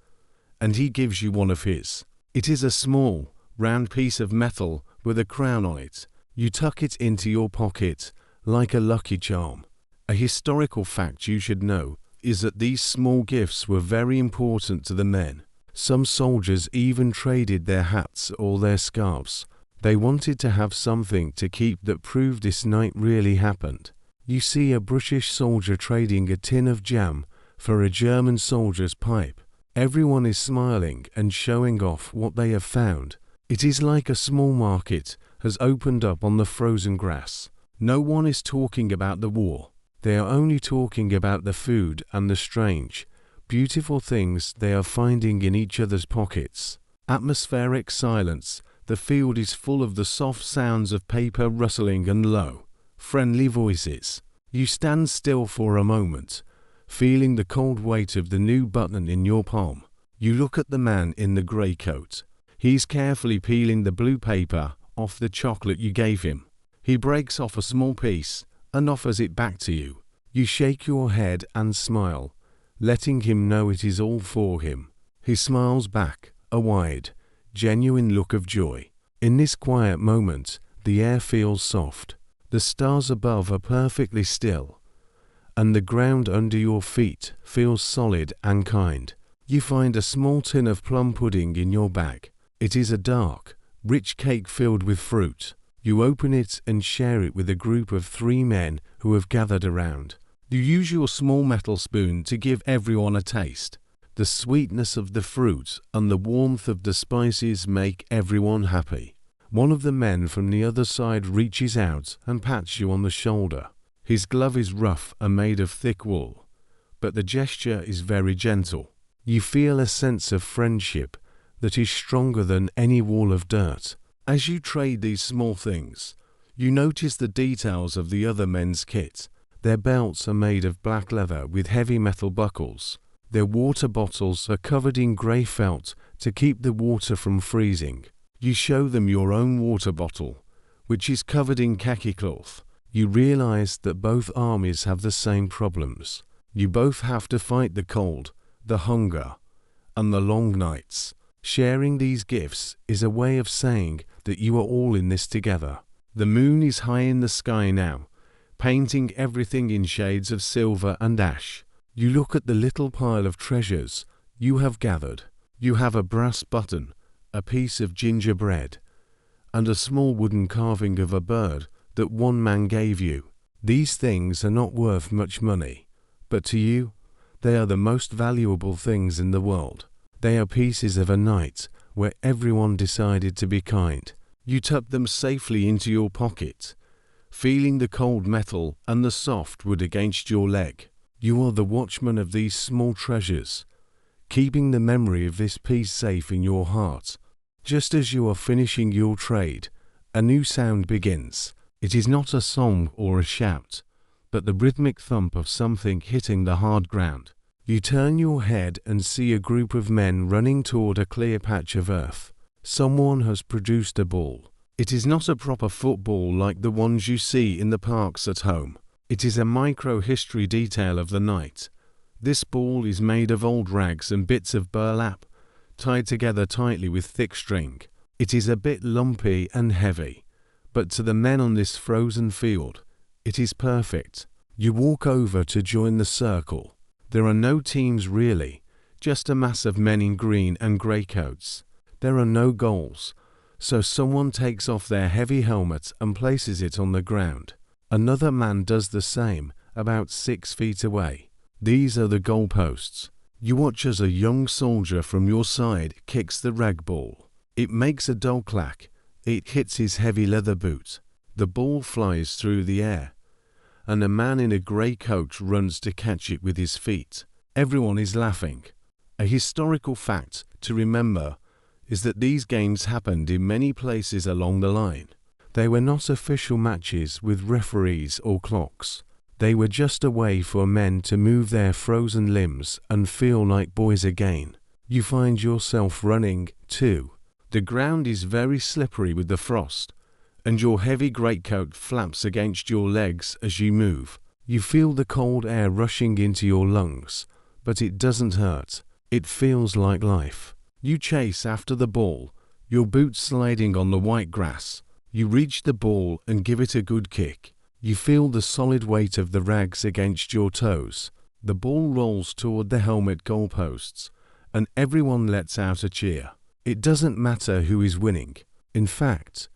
and he gives you one of his. It is a small, round piece of metal with a crown on it. You tuck it into your pocket like a lucky charm. A historical fact you should know is that these small gifts were very important to the men. Some soldiers even traded their hats or their scarves. They wanted to have something to keep that proved this night really happened. You see a British soldier trading a tin of jam for a German soldier's pipe. Everyone is smiling and showing off what they have found. It is like a small market has opened up on the frozen grass. No one is talking about the war. They are only talking about the food and the strange, beautiful things they are finding in each other's pockets. Atmospheric silence. The field is full of the soft sounds of paper rustling and low, friendly voices. You stand still for a moment, feeling the cold weight of the new button in your palm. You look at the man in the grey coat. He's carefully peeling the blue paper off the chocolate you gave him. He breaks off a small piece and offers it back to you. You shake your head and smile, letting him know it is all for him. He smiles back, a wide, genuine look of joy. In this quiet moment, the air feels soft. The stars above are perfectly still, and the ground under your feet feels solid and kind. You find a small tin of plum pudding in your bag. It is a dark, rich cake filled with fruit. You open it and share it with a group of 3 men who have gathered around. You use your small metal spoon to give everyone a taste. The sweetness of the fruit and the warmth of the spices make everyone happy. One of the men from the other side reaches out and pats you on the shoulder. His glove is rough and made of thick wool, but the gesture is very gentle. You feel a sense of friendship that is stronger than any wall of dirt. As you trade these small things, you notice the details of the other men's kit. Their belts are made of black leather with heavy metal buckles. Their water bottles are covered in grey felt to keep the water from freezing. You show them your own water bottle, which is covered in khaki cloth. You realize that both armies have the same problems. You both have to fight the cold, the hunger, and the long nights. Sharing these gifts is a way of saying that you are all in this together. The moon is high in the sky now, painting everything in shades of silver and ash. You look at the little pile of treasures you have gathered. You have a brass button, a piece of gingerbread, and a small wooden carving of a bird that one man gave you. These things are not worth much money, but to you, they are the most valuable things in the world. They are pieces of a night where everyone decided to be kind. You tuck them safely into your pocket, feeling the cold metal and the soft wood against your leg. You are the watchman of these small treasures, keeping the memory of this piece safe in your heart. Just as you are finishing your trade, a new sound begins. It is not a song or a shout, but the rhythmic thump of something hitting the hard ground. You turn your head and see a group of men running toward a clear patch of earth. Someone has produced a ball. It is not a proper football like the ones you see in the parks at home. It is a micro-history detail of the night. This ball is made of old rags and bits of burlap, tied together tightly with thick string. It is a bit lumpy and heavy, but to the men on this frozen field, it is perfect. You walk over to join the circle. There are no teams really, just a mass of men in green and grey coats. There are no goals, so someone takes off their heavy helmet and places it on the ground. Another man does the same, about 6 feet away. These are the goalposts. You watch as a young soldier from your side kicks the rag ball. It makes a dull clack. It hits his heavy leather boot. The ball flies through the air, and a man in a grey coat runs to catch it with his feet. Everyone is laughing. A historical fact to remember is that these games happened in many places along the line. They were not official matches with referees or clocks. They were just a way for men to move their frozen limbs and feel like boys again. You find yourself running, too. The ground is very slippery with the frost, and your heavy greatcoat flaps against your legs as you move. You feel the cold air rushing into your lungs, but it doesn't hurt. It feels like life. You chase after the ball, your boots sliding on the white grass. You reach the ball and give it a good kick. You feel the solid weight of the rags against your toes. The ball rolls toward the helmet goalposts, and everyone lets out a cheer. It doesn't matter who is winning. In fact,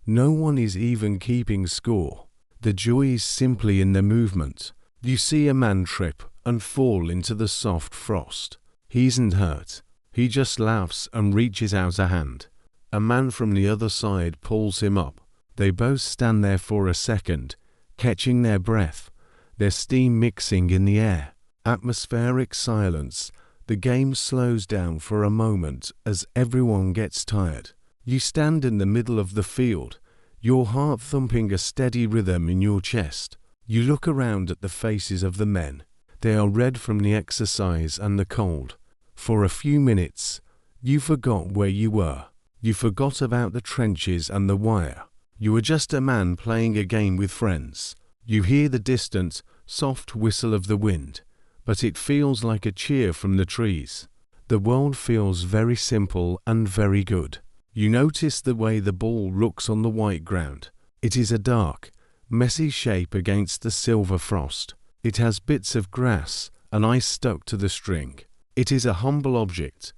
no one is even keeping score. The joy is simply in the movement. You see a man trip and fall into the soft frost. He isn't hurt. He just laughs and reaches out a hand. A man from the other side pulls him up. They both stand there for a second, catching their breath, their steam mixing in the air. Atmospheric silence. The game slows down for a moment as everyone gets tired. You stand in the middle of the field, your heart thumping a steady rhythm in your chest. You look around at the faces of the men. They are red from the exercise and the cold. For a few minutes, you forgot where you were. You forgot about the trenches and the wire. You were just a man playing a game with friends. You hear the distant, soft whistle of the wind, but it feels like a cheer from the trees. The world feels very simple and very good. You notice the way the ball looks on the white ground. It is a dark, messy shape against the silver frost. It has bits of grass and ice stuck to the string. It is a humble object,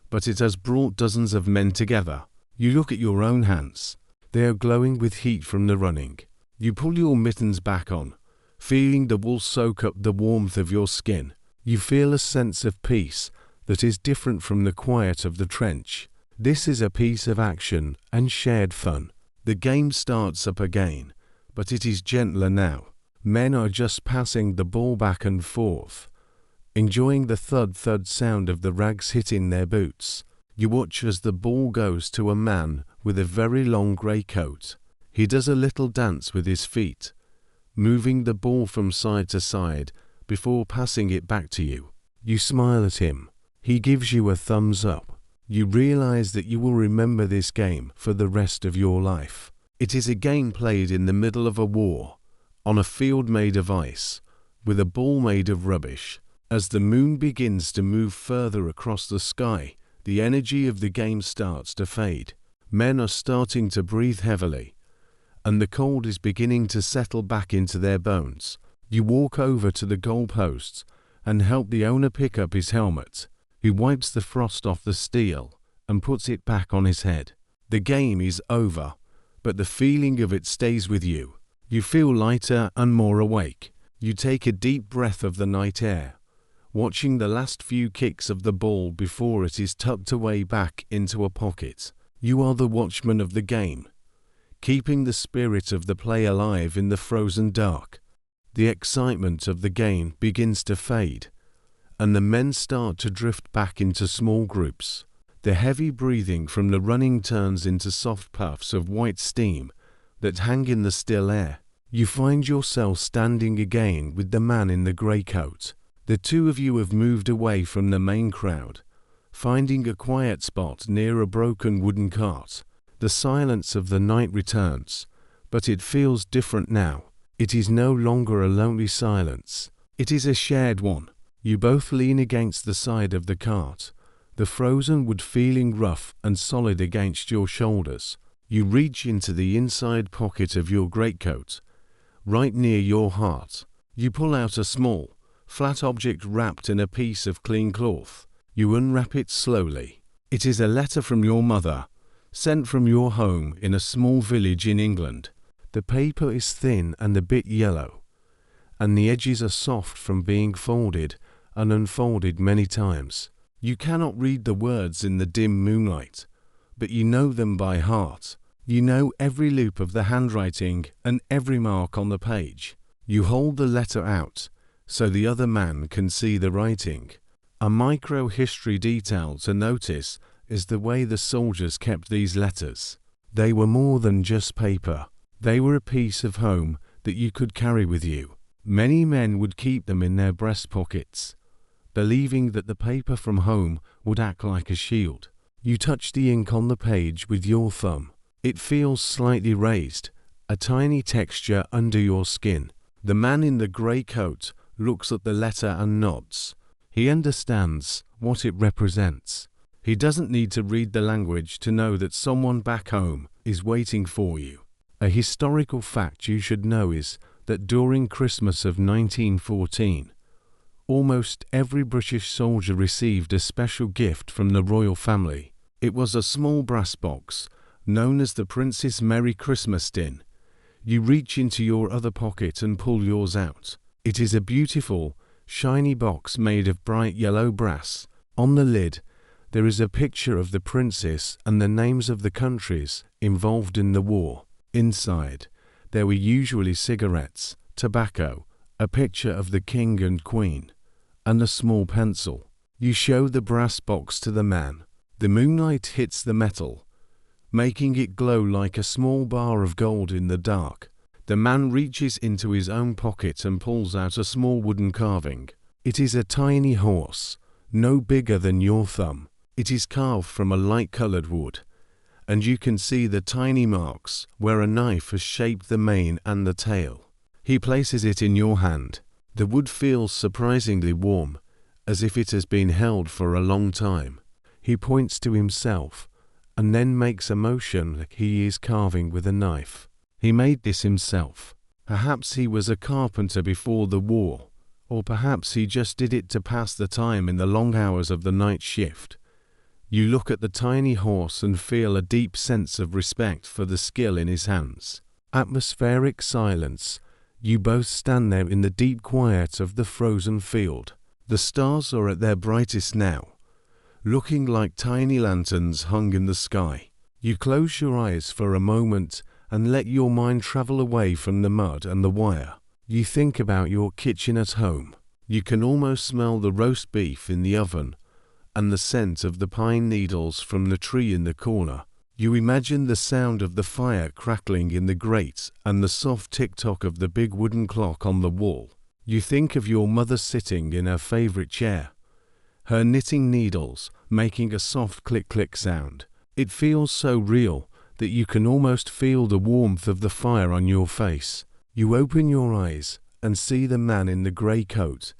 but it has brought dozens of men together. You look at your own hands. They are glowing with heat from the running. You pull your mittens back on, feeling the wool soak up the warmth of your skin. You feel a sense of peace that is different from the quiet of the trench. This is a piece of action and shared fun. The game starts up again, but it is gentler now. Men are just passing the ball back and forth, enjoying the thud-thud sound of the rags hitting their boots. You watch as the ball goes to a man with a very long grey coat. He does a little dance with his feet, moving the ball from side to side before passing it back to you. You smile at him. He gives you a thumbs up. You realize that you will remember this game for the rest of your life. It is a game played in the middle of a war, on a field made of ice, with a ball made of rubbish. As the moon begins to move further across the sky, the energy of the game starts to fade. Men are starting to breathe heavily, and the cold is beginning to settle back into their bones. You walk over to the goalposts and help the owner pick up his helmet. He wipes the frost off the steel and puts it back on his head. The game is over, but the feeling of it stays with you. You feel lighter and more awake. You take a deep breath of the night air, watching the last few kicks of the ball before it is tucked away back into a pocket. You are the watchman of the game, keeping the spirit of the play alive in the frozen dark. The excitement of the game begins to fade, and the men start to drift back into small groups. The heavy breathing from the running turns into soft puffs of white steam that hang in the still air. You find yourself standing again with the man in the grey coat. The two of you have moved away from the main crowd, finding a quiet spot near a broken wooden cart. The silence of the night returns, but it feels different now. It is no longer a lonely silence. It is a shared one. You both lean against the side of the cart, the frozen wood feeling rough and solid against your shoulders. You reach into the inside pocket of your greatcoat, right near your heart. You pull out a small, flat object wrapped in a piece of clean cloth. You unwrap it slowly. It is a letter from your mother, sent from your home in a small village in England. The paper is thin and a bit yellow, and the edges are soft from being folded and unfolded many times. You cannot read the words in the dim moonlight, but you know them by heart. You know every loop of the handwriting and every mark on the page. You hold the letter out so the other man can see the writing. A micro-history detail to notice is the way the soldiers kept these letters. They were more than just paper. They were a piece of home that you could carry with you. Many men would keep them in their breast pockets, believing that the paper from home would act like a shield. You touch the ink on the page with your thumb. It feels slightly raised, a tiny texture under your skin. The man in the grey coat looks at the letter and nods. He understands what it represents. He doesn't need to read the language to know that someone back home is waiting for you. A historical fact you should know is that during Christmas of 1914, almost every British soldier received a special gift from the royal family. It was a small brass box, known as the Prince's Merry Christmas tin. You reach into your other pocket and pull yours out. It is a beautiful, shiny box made of bright yellow brass. On the lid, there is a picture of the princess and the names of the countries involved in the war. Inside, there were usually cigarettes, tobacco, a picture of the king and queen, and a small pencil. You show the brass box to the man. The moonlight hits the metal, making it glow like a small bar of gold in the dark. The man reaches into his own pocket and pulls out a small wooden carving. It is a tiny horse, no bigger than your thumb. It is carved from a light-colored wood, and you can see the tiny marks where a knife has shaped the mane and the tail. He places it in your hand. The wood feels surprisingly warm, as if it has been held for a long time. He points to himself, and then makes a motion like he is carving with a knife. He made this himself. Perhaps he was a carpenter before the war, or perhaps he just did it to pass the time in the long hours of the night shift. You look at the tiny horse and feel a deep sense of respect for the skill in his hands. Atmospheric silence. You both stand there in the deep quiet of the frozen field. The stars are at their brightest now, looking like tiny lanterns hung in the sky. You close your eyes for a moment and let your mind travel away from the mud and the wire. You think about your kitchen at home. You can almost smell the roast beef in the oven and the scent of the pine needles from the tree in the corner. You imagine the sound of the fire crackling in the grate and the soft tick-tock of the big wooden clock on the wall. You think of your mother sitting in her favorite chair, her knitting needles making a soft click-click sound. It feels so real that you can almost feel the warmth of the fire on your face. You open your eyes and see the man in the grey coat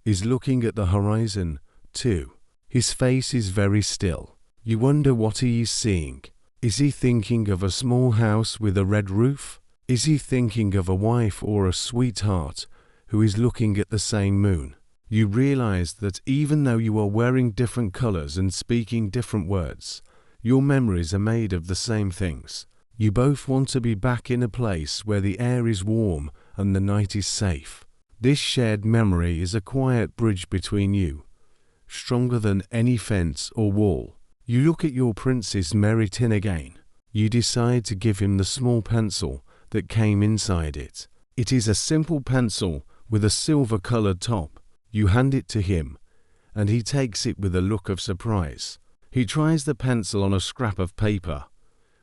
is looking at the horizon too. His face is very still. You wonder what he is seeing. Is he thinking of a small house with a red roof? Is he thinking of a wife or a sweetheart who is looking at the same moon? You realize that even though you are wearing different colors and speaking different words, your memories are made of the same things. You both want to be back in a place where the air is warm and the night is safe. This shared memory is a quiet bridge between you, stronger than any fence or wall. You look at your Prince's Merry tin again. You decide to give him the small pencil that came inside it. It is a simple pencil with a silver-colored top. You hand it to him, and he takes it with a look of surprise. He tries the pencil on a scrap of paper,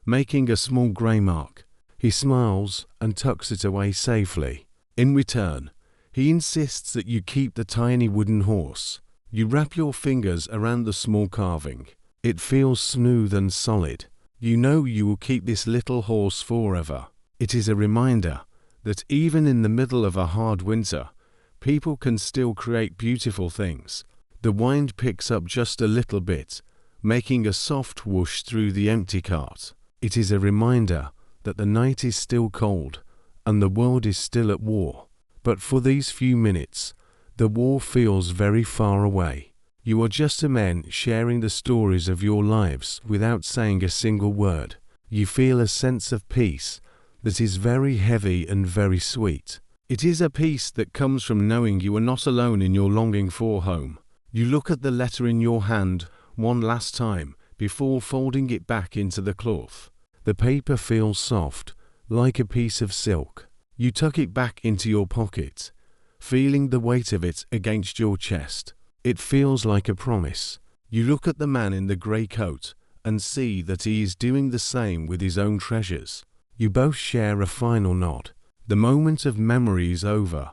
making a small grey mark. He smiles and tucks it away safely. In return, he insists that you keep the tiny wooden horse. You wrap your fingers around the small carving. It feels smooth and solid. You know you will keep this little horse forever. It is a reminder that even in the middle of a hard winter, people can still create beautiful things. The wind picks up just a little bit, making a soft whoosh through the empty cart. It is a reminder that the night is still cold and the world is still at war. But for these few minutes, the war feels very far away. You are just a man sharing the stories of your lives without saying a single word. You feel a sense of peace that is very heavy and very sweet. It is a peace that comes from knowing you are not alone in your longing for home. You look at the letter in your hand one last time before folding it back into the cloth. The paper feels soft, like a piece of silk. You tuck it back into your pocket, feeling the weight of it against your chest. It feels like a promise. You look at the man in the grey coat and see that he is doing the same with his own treasures. You both share a final nod. The moment of memory is over,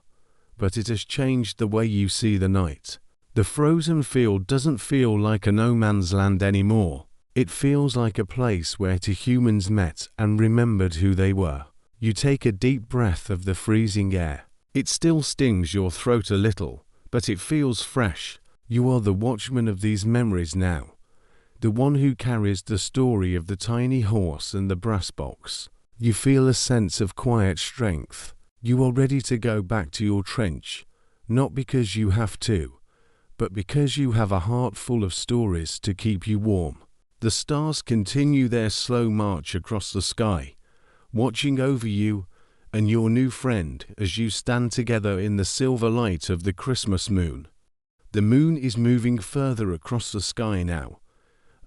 but it has changed the way you see the night. The frozen field doesn't feel like a no man's land anymore. It feels like a place where two humans met and remembered who they were. You take a deep breath of the freezing air. It still stings your throat a little, but it feels fresh. You are the watchman of these memories now, the one who carries the story of the tiny horse and the brass box. You feel a sense of quiet strength. You are ready to go back to your trench, not because you have to, but because you have a heart full of stories to keep you warm. The stars continue their slow march across the sky, watching over you and your new friend as you stand together in the silver light of the Christmas moon. The moon is moving further across the sky now,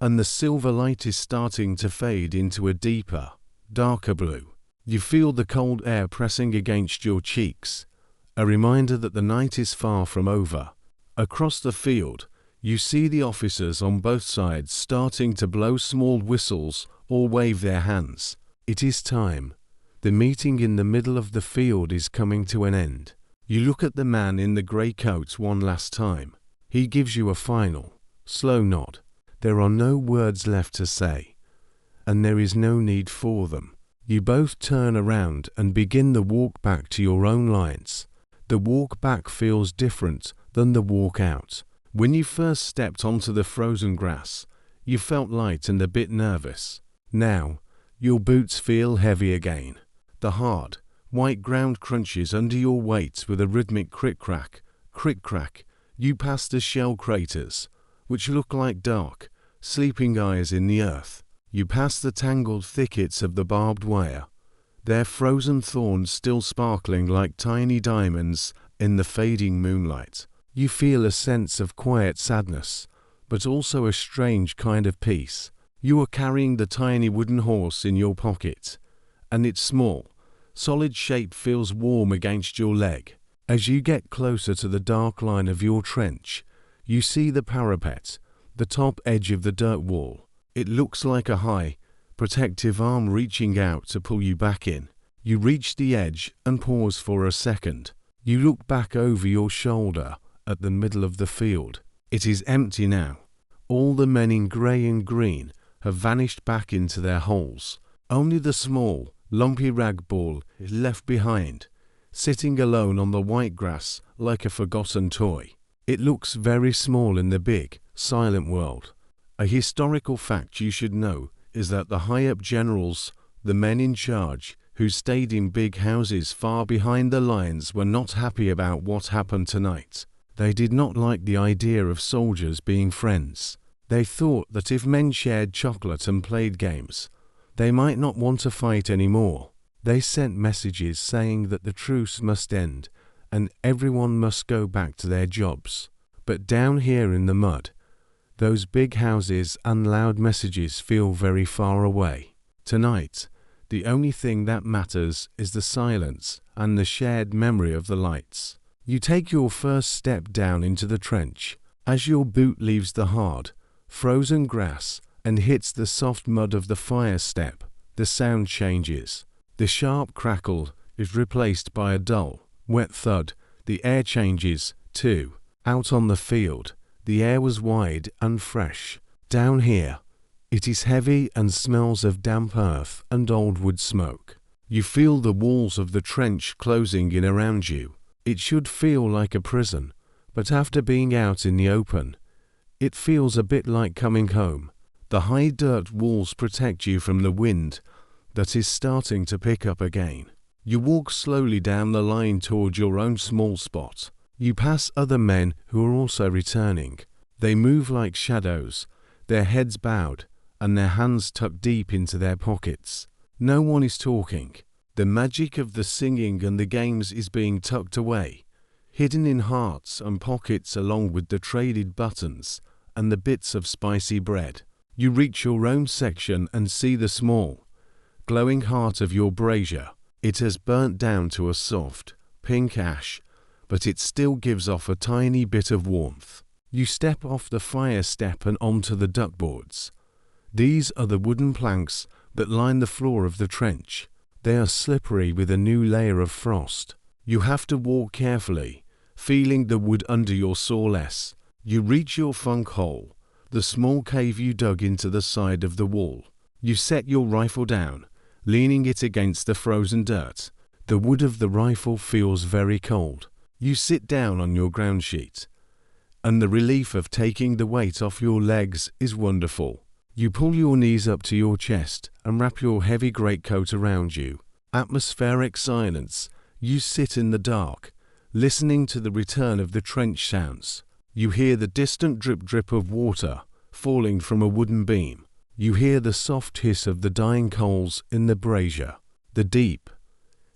and the silver light is starting to fade into a deeper, darker blue. You feel the cold air pressing against your cheeks, a reminder that the night is far from over. Across the field, you see the officers on both sides starting to blow small whistles or wave their hands. It is time. The meeting in the middle of the field is coming to an end. You look at the man in the grey coat one last time. He gives you a final, slow nod. There are no words left to say, and there is no need for them. You both turn around and begin the walk back to your own lines. The walk back feels different than the walk out. When you first stepped onto the frozen grass, you felt light and a bit nervous. Now, your boots feel heavy again. The hard, white ground crunches under your weight with a rhythmic crick-crack, crick-crack. You pass the shell craters, which look like dark, sleeping eyes in the earth. You pass the tangled thickets of the barbed wire, their frozen thorns still sparkling like tiny diamonds in the fading moonlight. You feel a sense of quiet sadness, but also a strange kind of peace. You are carrying the tiny wooden horse in your pocket, and its small, solid shape feels warm against your leg. As you get closer to the dark line of your trench, you see the parapet, the top edge of the dirt wall. It looks like a high, protective arm reaching out to pull you back in. You reach the edge and pause for a second. You look back over your shoulder at the middle of the field. It is empty now. All the men in grey and green have vanished back into their holes. Only the small, lumpy rag ball is left behind, sitting alone on the white grass like a forgotten toy. It looks very small in the big, silent world. A historical fact you should know is that the high-up generals, the men in charge, who stayed in big houses far behind the lines, were not happy about what happened tonight. They did not like the idea of soldiers being friends. They thought that if men shared chocolate and played games, they might not want to fight anymore. They sent messages saying that the truce must end and everyone must go back to their jobs. But down here in the mud, those big houses and loud messages feel very far away. Tonight, the only thing that matters is the silence and the shared memory of the lights. You take your first step down into the trench. As your boot leaves the hard, frozen grass and hits the soft mud of the fire step, the sound changes. The sharp crackle is replaced by a dull, wet thud. The air changes, too. Out on the field, the air was wide and fresh. Down here, it is heavy and smells of damp earth and old wood smoke. You feel the walls of the trench closing in around you. It should feel like a prison, but after being out in the open, it feels a bit like coming home. The high dirt walls protect you from the wind that is starting to pick up again. You walk slowly down the line toward your own small spot. You pass other men who are also returning. They move like shadows, their heads bowed and their hands tucked deep into their pockets. No one is talking. The magic of the singing and the games is being tucked away, hidden in hearts and pockets along with the traded buttons and the bits of spicy bread. You reach your own section and see the small, glowing heart of your brazier. It has burnt down to a soft, pink ash, but it still gives off a tiny bit of warmth. You step off the fire step and onto the duckboards. These are the wooden planks that line the floor of the trench. They are slippery with a new layer of frost. You have to walk carefully, feeling the wood under your sole less. You reach your funk hole, the small cave you dug into the side of the wall. You set your rifle down, leaning it against the frozen dirt. The wood of the rifle feels very cold. You sit down on your ground sheet, and the relief of taking the weight off your legs is wonderful. You pull your knees up to your chest and wrap your heavy greatcoat around you. Atmospheric silence. You sit in the dark, listening to the return of the trench sounds. You hear the distant drip of water falling from a wooden beam. You hear the soft hiss of the dying coals in the brazier. The deep,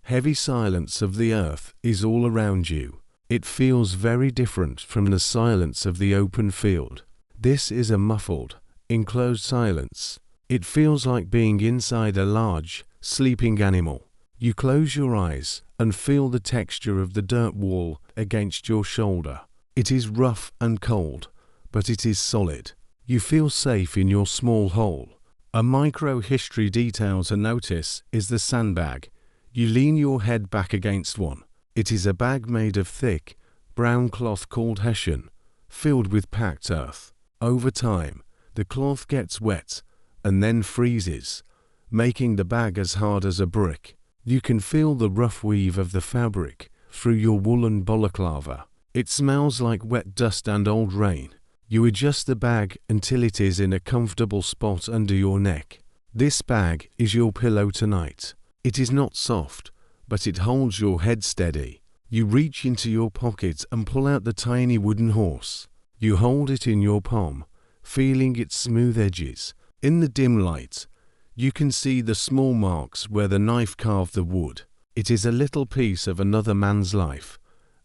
heavy silence of the earth is all around you. It feels very different from the silence of the open field. This is a muffled, enclosed silence. It feels like being inside a large, sleeping animal. You close your eyes and feel the texture of the dirt wall against your shoulder. It is rough and cold, but it is solid. You feel safe in your small hole. A micro-history detail to notice is the sandbag. You lean your head back against one. It is a bag made of thick, brown cloth called hessian, filled with packed earth. Over time, the cloth gets wet and then freezes, making the bag as hard as a brick. You can feel the rough weave of the fabric through your woolen balaclava. It smells like wet dust and old rain. You adjust the bag until it is in a comfortable spot under your neck. This bag is your pillow tonight. It is not soft, but it holds your head steady. You reach into your pocket and pull out the tiny wooden horse. You hold it in your palm, feeling its smooth edges. In the dim light, you can see the small marks where the knife carved the wood. It is a little piece of another man's life,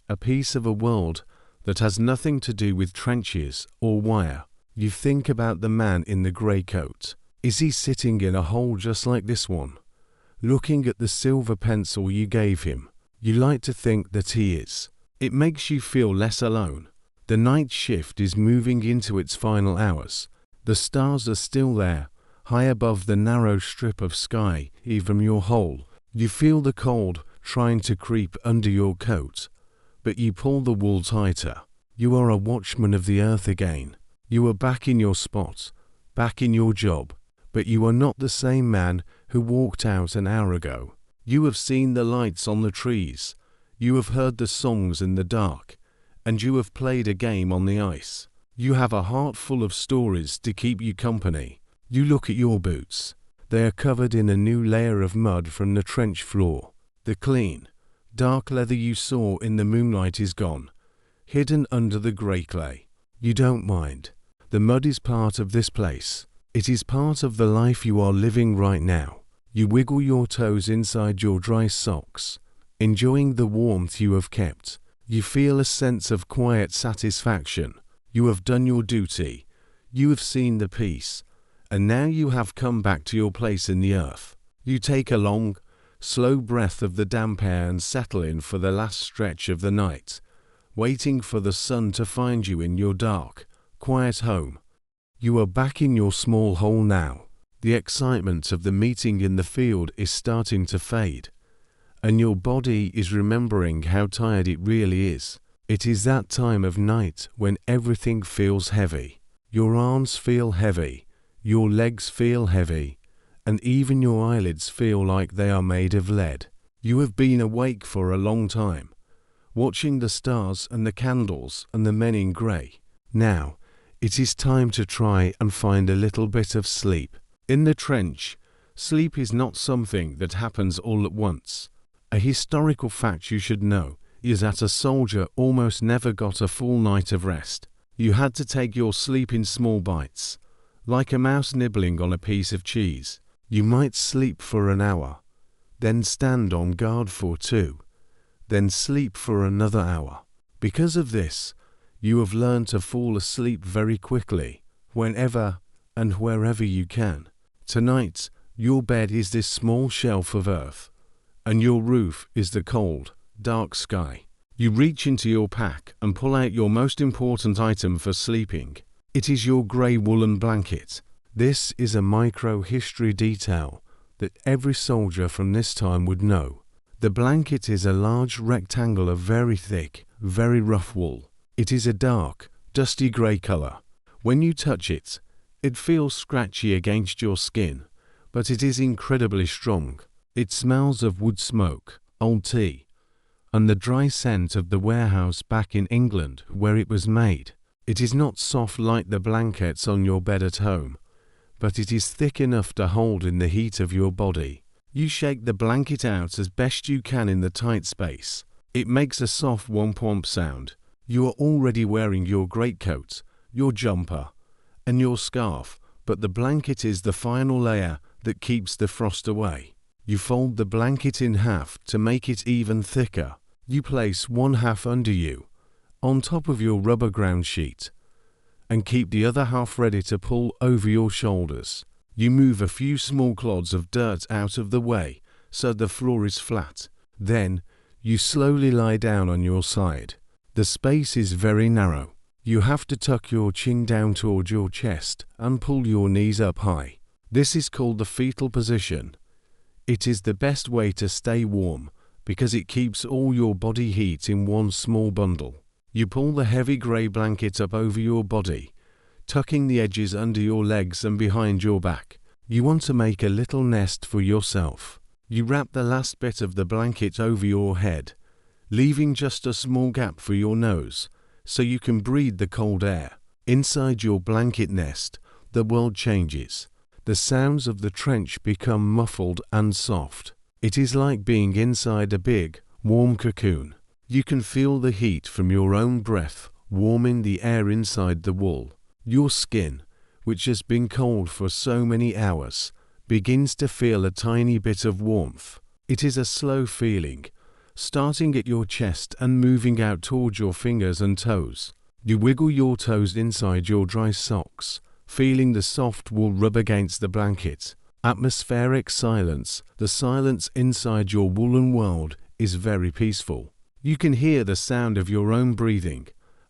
a piece of a world that has nothing to do with trenches or wire. You think about the man in the grey coat. Is he sitting in a hole just like this one, looking at the silver pencil you gave him? You like to think that he is. It makes you feel less alone. The night shift is moving into its final hours. The stars are still there, high above the narrow strip of sky from your hole. You feel the cold trying to creep under your coat, but you pull the wool tighter. You are a watchman of the earth again. You are back in your spot, back in your job, but you are not the same man who walked out an hour ago. You have seen the lights on the trees, you have heard the songs in the dark, and you have played a game on the ice. You have a heart full of stories to keep you company. You look at your boots. They are covered in a new layer of mud from the trench floor. The clean, dark leather you saw in the moonlight is gone, hidden under the grey clay. You don't mind. The mud is part of this place. It is part of the life you are living right now. You wiggle your toes inside your dry socks, enjoying the warmth you have kept. You feel a sense of quiet satisfaction. You have done your duty. You have seen the peace, And now you have come back to your place in the earth. You take a long, slow breath of the damp air and settle in for the last stretch of the night, waiting for the sun to find you in your dark, quiet home. You are back in your small hole now. The excitement of the meeting in the field is starting to fade, and your body is remembering how tired it really is. It is that time of night when everything feels heavy. Your arms feel heavy, your legs feel heavy, and even your eyelids feel like they are made of lead. You have been awake for a long time, watching the stars and the candles and the men in grey. Now, it is time to try and find a little bit of sleep. In the trench, sleep is not something that happens all at once. A historical fact you should know is that a soldier almost never got a full night of rest. You had to take your sleep in small bites, like a mouse nibbling on a piece of cheese. You might sleep for an hour, then stand on guard for 2, then sleep for another hour. Because of this, you have learned to fall asleep very quickly, whenever and wherever you can. Tonight, your bed is this small shelf of earth, and your roof is the cold, dark sky. You reach into your pack and pull out your most important item for sleeping. It is your grey woolen blanket. This is a micro-history detail that every soldier from this time would know. The blanket is a large rectangle of very thick, very rough wool. It is a dark, dusty grey colour. When you touch it, it feels scratchy against your skin, but it is incredibly strong. It smells of wood smoke, old tea, and the dry scent of the warehouse back in England where it was made. It is not soft like the blankets on your bed at home, but it is thick enough to hold in the heat of your body. You shake the blanket out as best you can in the tight space. It makes a soft womp-womp sound. You are already wearing your greatcoat, your jumper, and your scarf, but the blanket is the final layer that keeps the frost away. You fold the blanket in half to make it even thicker. You place one half under you, on top of your rubber ground sheet, and keep the other half ready to pull over your shoulders. You move a few small clods of dirt out of the way so the floor is flat. Then, you slowly lie down on your side. The space is very narrow. You have to tuck your chin down toward your chest and pull your knees up high. This is called the fetal position. It is the best way to stay warm because it keeps all your body heat in one small bundle. You pull the heavy grey blanket up over your body, tucking the edges under your legs and behind your back. You want to make a little nest for yourself. You wrap the last bit of the blanket over your head, leaving just a small gap for your nose so you can breathe the cold air. Inside your blanket nest, the world changes. The sounds of the trench become muffled and soft. It is like being inside a big, warm cocoon. You can feel the heat from your own breath warming the air inside the wool. Your skin, which has been cold for so many hours, begins to feel a tiny bit of warmth. It is a slow feeling, starting at your chest and moving out towards your fingers and toes. You wiggle your toes inside your dry socks, feeling the soft wool rub against the blanket. Atmospheric silence. The silence inside your woolen world is very peaceful. You can hear the sound of your own breathing,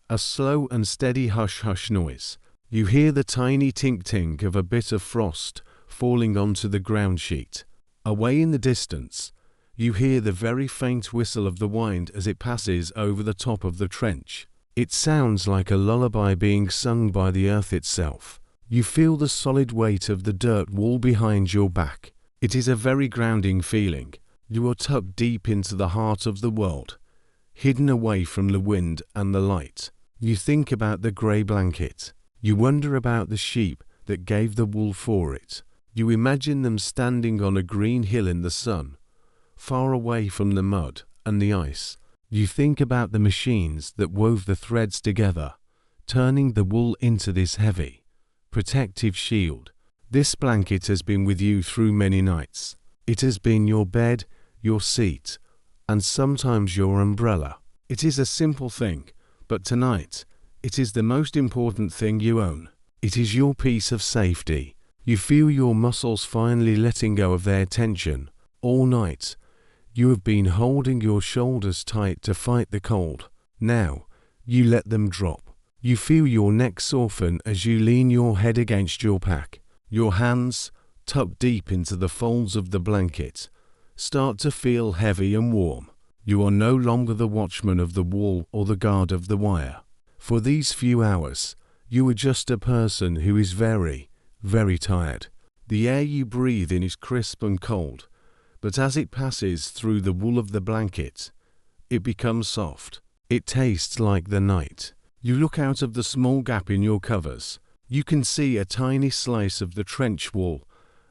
a slow and steady hush-hush noise. You hear the tiny tink-tink of a bit of frost falling onto the ground sheet. Away in the distance, you hear the very faint whistle of the wind as it passes over the top of the trench. It sounds like a lullaby being sung by the earth itself. You feel the solid weight of the dirt wall behind your back. It is a very grounding feeling. You are tucked deep into the heart of the world, hidden away from the wind and the light. You think about the grey blanket. You wonder about the sheep that gave the wool for it. You imagine them standing on a green hill in the sun, far away from the mud and the ice. You think about the machines that wove the threads together, turning the wool into this heavy, protective shield. This blanket has been with you through many nights. It has been your bed, your seat, and sometimes your umbrella. It is a simple thing, but tonight, it is the most important thing you own. It is your piece of safety, You feel your muscles finally letting go of their tension. All night, you have been holding your shoulders tight to fight the cold. Now, you let them drop. You feel your neck soften as you lean your head against your pack. Your hands, tucked deep into the folds of the blanket, start to feel heavy and warm. You are no longer the watchman of the wall or the guard of the wire. For these few hours, you are just a person who is very, very tired. The air you breathe in is crisp and cold, but as it passes through the wool of the blanket, it becomes soft. It tastes like the night. You look out of the small gap in your covers. You can see a tiny slice of the trench wall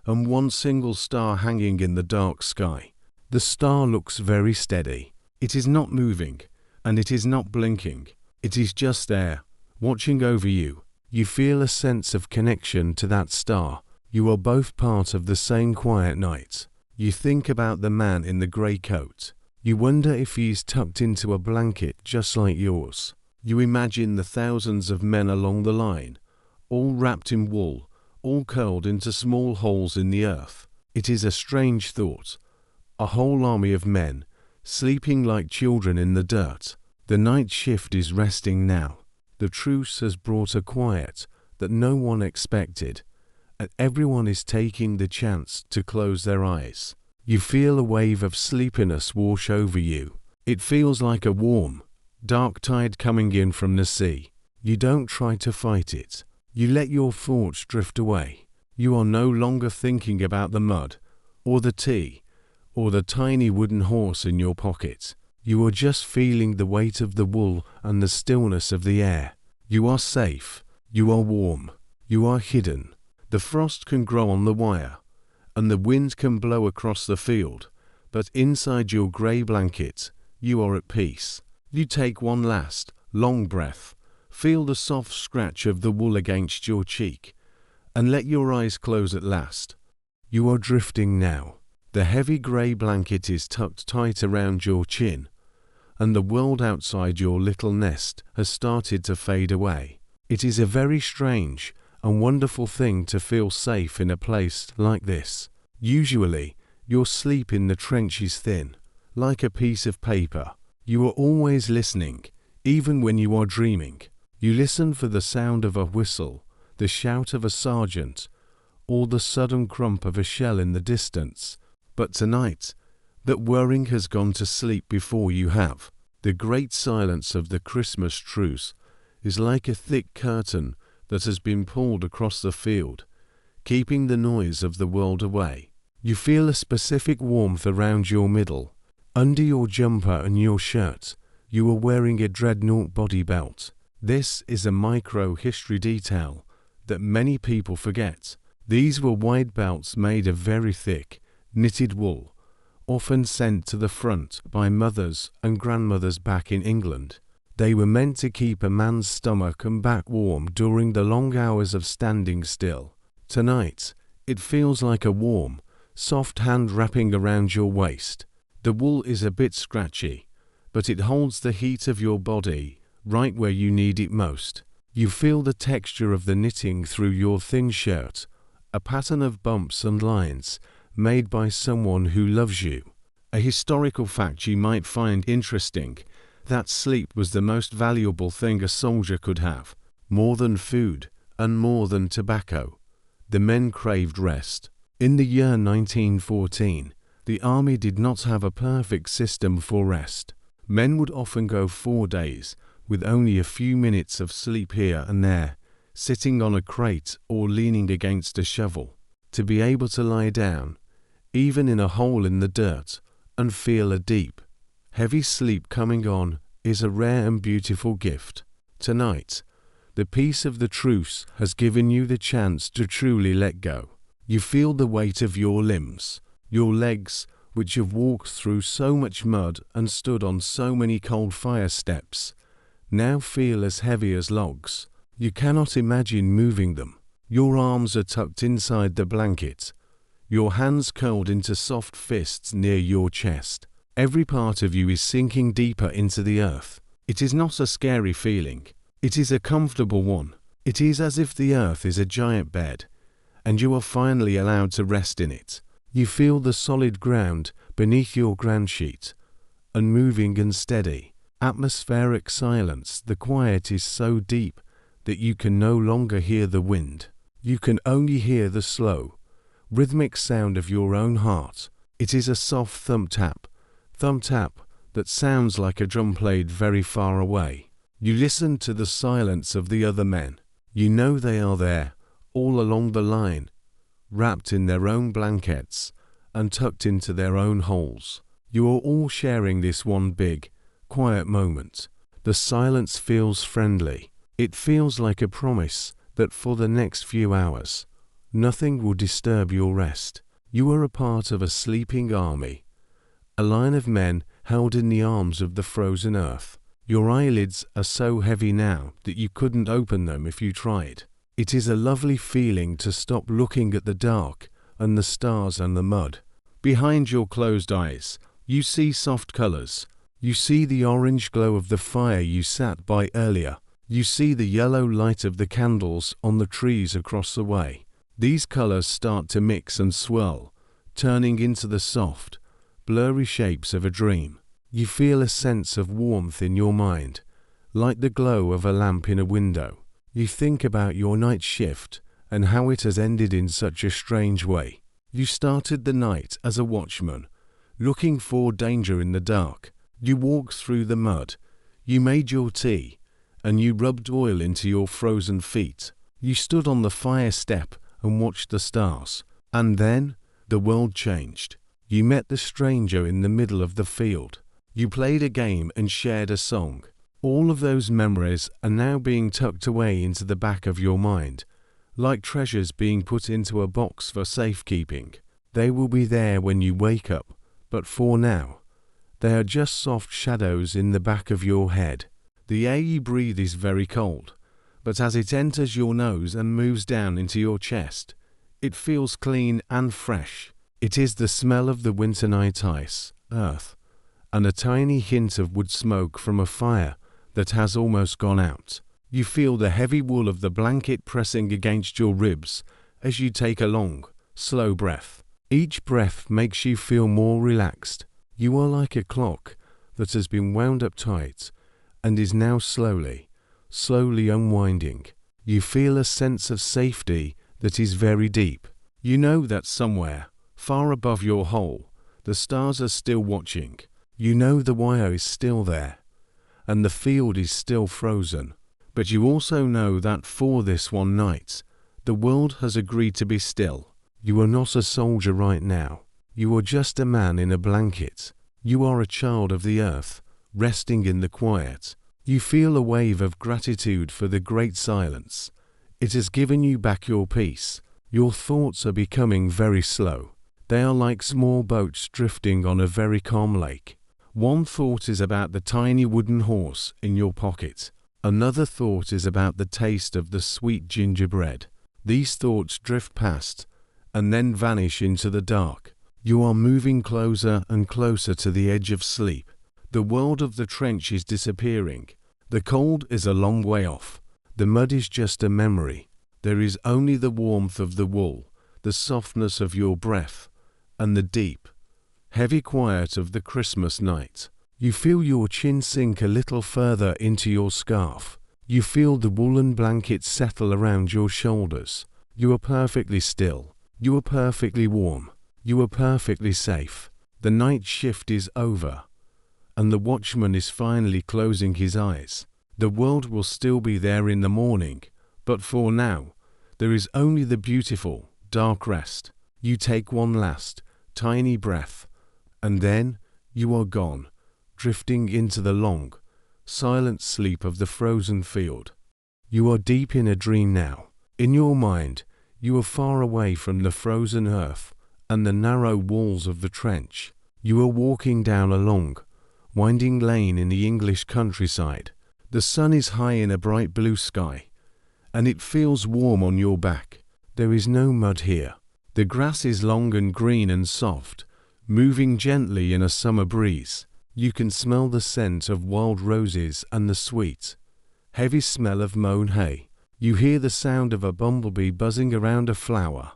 and one single star hanging in the dark sky. The star looks very steady. It is not moving, and it is not blinking. It is just there, watching over you. You feel a sense of connection to that star. You are both part of the same quiet night. You think about the man in the grey coat. You wonder if he is tucked into a blanket just like yours. You imagine the thousands of men along the line, all wrapped in wool, all curled into small holes in the earth. It is a strange thought. A whole army of men, sleeping like children in the dirt. The night shift is resting now. The truce has brought a quiet that no one expected, and everyone is taking the chance to close their eyes. You feel a wave of sleepiness wash over you. It feels like a warm, dark tide coming in from the sea. You don't try to fight it. You let your thoughts drift away. You are no longer thinking about the mud, or the tea, or the tiny wooden horse in your pocket. You are just feeling the weight of the wool and the stillness of the air. You are safe. You are warm. You are hidden. The frost can grow on the wire, and the wind can blow across the field, but inside your grey blanket, you are at peace. You take one last, long breath, feel the soft scratch of the wool against your cheek, and let your eyes close at last. You are drifting now. The heavy grey blanket is tucked tight around your chin, and the world outside your little nest has started to fade away. It is a very strange and wonderful thing to feel safe in a place like this. Usually, your sleep in the trench is thin, like a piece of paper. You are always listening, even when you are dreaming. You listen for the sound of a whistle, the shout of a sergeant, or the sudden crump of a shell in the distance. But tonight, that whirring has gone to sleep before you have. The great silence of the Christmas truce is like a thick curtain that has been pulled across the field, keeping the noise of the world away. You feel a specific warmth around your middle. Under your jumper and your shirt, you are wearing a dreadnought body belt. This is a micro-history detail that many people forget. These were wide belts made of very thick, knitted wool, often sent to the front by mothers and grandmothers back in England. They were meant to keep a man's stomach and back warm during the long hours of standing still. Tonight, it feels like a warm, soft hand wrapping around your waist. The wool is a bit scratchy, but it holds the heat of your body right where you need it most. You feel the texture of the knitting through your thin shirt, a pattern of bumps and lines made by someone who loves you. A historical fact you might find interesting: that sleep was the most valuable thing a soldier could have. More than food and more than tobacco, the men craved rest. In the year 1914, the army did not have a perfect system for rest. Men would often go 4 days with only a few minutes of sleep here and there, sitting on a crate or leaning against a shovel. To be able to lie down, even in a hole in the dirt, and feel a deep, heavy sleep coming on is a rare and beautiful gift. Tonight, the peace of the truce has given you the chance to truly let go. You feel the weight of your limbs. Your legs, which have walked through so much mud and stood on so many cold fire steps, now feel as heavy as logs. You cannot imagine moving them. Your arms are tucked inside the blanket, your hands curled into soft fists near your chest. Every part of you is sinking deeper into the earth. It is not a scary feeling. It is a comfortable one. It is as if the earth is a giant bed, and you are finally allowed to rest in it. You feel the solid ground beneath your ground sheet, unmoving and steady. Atmospheric silence. The quiet is so deep that you can no longer hear the wind. You can only hear the slow, rhythmic sound of your own heart. It is a soft thump tap that sounds like a drum played very far away. You listen to the silence of the other men. You know they are there, all along the line, wrapped in their own blankets and tucked into their own holes. You are all sharing this one big, quiet moment. The silence feels friendly. It feels like a promise that for the next few hours, nothing will disturb your rest. You are a part of a sleeping army, a line of men held in the arms of the frozen earth. Your eyelids are so heavy now that you couldn't open them if you tried. It is a lovely feeling to stop looking at the dark and the stars and the mud. Behind your closed eyes, you see soft colors. You see the orange glow of the fire you sat by earlier. You see the yellow light of the candles on the trees across the way. These colors start to mix and swirl, turning into the soft, blurry shapes of a dream. You feel a sense of warmth in your mind, like the glow of a lamp in a window. You think about your night shift and how it has ended in such a strange way. You started the night as a watchman, looking for danger in the dark. You walked through the mud, you made your tea, and you rubbed oil into your frozen feet. You stood on the fire step and watched the stars. And then, the world changed. You met the stranger in the middle of the field. You played a game and shared a song. All of those memories are now being tucked away into the back of your mind, like treasures being put into a box for safekeeping. They will be there when you wake up, but for now, they are just soft shadows in the back of your head. The air you breathe is very cold, but as it enters your nose and moves down into your chest, it feels clean and fresh. It is the smell of the winter night ice, earth, and a tiny hint of wood smoke from a fire that has almost gone out. You feel the heavy wool of the blanket pressing against your ribs as you take a long, slow breath. Each breath makes you feel more relaxed. You are like a clock that has been wound up tight and is now slowly unwinding. You feel a sense of safety that is very deep. You know that somewhere, far above your hole, the stars are still watching. You know the wire is still there, and the field is still frozen. But you also know that for this one night, the world has agreed to be still. You are not a soldier right now. You are just a man in a blanket. You are a child of the earth, resting in the quiet. You feel a wave of gratitude for the great silence. It has given you back your peace. Your thoughts are becoming very slow. They are like small boats drifting on a very calm lake. One thought is about the tiny wooden horse in your pocket. Another thought is about the taste of the sweet gingerbread. These thoughts drift past and then vanish into the dark. You are moving closer and closer to the edge of sleep. The world of the trench is disappearing. The cold is a long way off. The mud is just a memory. There is only the warmth of the wool, the softness of your breath, and the deep, heavy quiet of the Christmas night. You feel your chin sink a little further into your scarf. You feel the woolen blanket settle around your shoulders. You are perfectly still. You are perfectly warm. You are perfectly safe. The night shift is over, and the watchman is finally closing his eyes. The world will still be there in the morning, but for now, there is only the beautiful, dark rest. You take one last, tiny breath, and then you are gone, drifting into the long, silent sleep of the frozen field. You are deep in a dream now. In your mind, you are far away from the frozen earth and the narrow walls of the trench. You are walking down a long, winding lane in the English countryside. The sun is high in a bright blue sky, and it feels warm on your back. There is no mud here. The grass is long and green and soft, moving gently in a summer breeze. You can smell the scent of wild roses and the sweet, heavy smell of mown hay. You hear the sound of a bumblebee buzzing around a flower,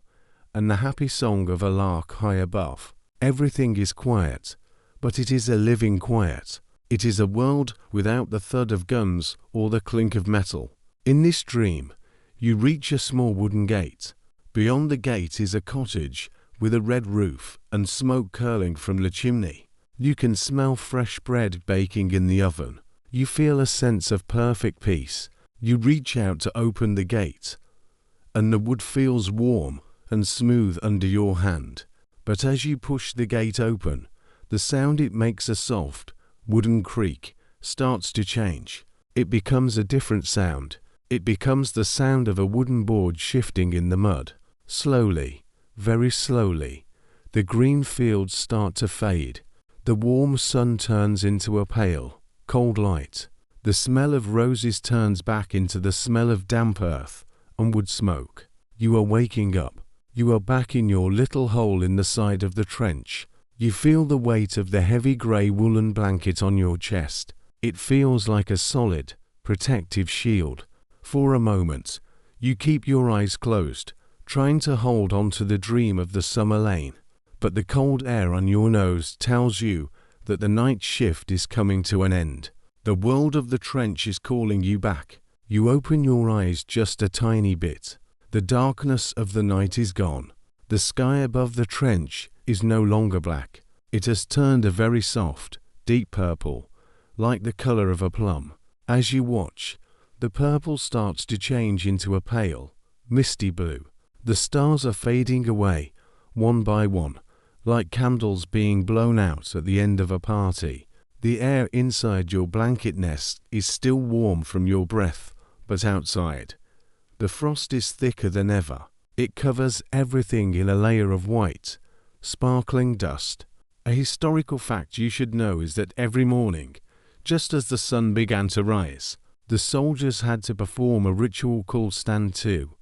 and the happy song of a lark high above. Everything is quiet, but it is a living quiet. It is a world without the thud of guns or the clink of metal. In this dream, you reach a small wooden gate. Beyond the gate is a cottage with a red roof and smoke curling from the chimney. You can smell fresh bread baking in the oven. You feel a sense of perfect peace. You reach out to open the gate, and the wood feels warm and smooth under your hand. But as you push the gate open, the sound it makes, a soft, wooden creak, starts to change. It becomes a different sound. It becomes the sound of a wooden board shifting in the mud. Slowly, very slowly, the green fields start to fade. The warm sun turns into a pale, cold light. The smell of roses turns back into the smell of damp earth and wood smoke. You are waking up. You are back in your little hole in the side of the trench. You feel the weight of the heavy grey woolen blanket on your chest. It feels like a solid, protective shield. For a moment, you keep your eyes closed, trying to hold on to the dream of the summer lane. But the cold air on your nose tells you that the night shift is coming to an end. The world of the trench is calling you back. You open your eyes just a tiny bit. The darkness of the night is gone. The sky above the trench is no longer black. It has turned a very soft, deep purple, like the color of a plum. As you watch, the purple starts to change into a pale, misty blue. The stars are fading away, one by one, like candles being blown out at the end of a party. The air inside your blanket nest is still warm from your breath, but outside, the frost is thicker than ever. It covers everything in a layer of white, sparkling dust. A historical fact you should know is that every morning, just as the sun began to rise, the soldiers had to perform a ritual called stand to.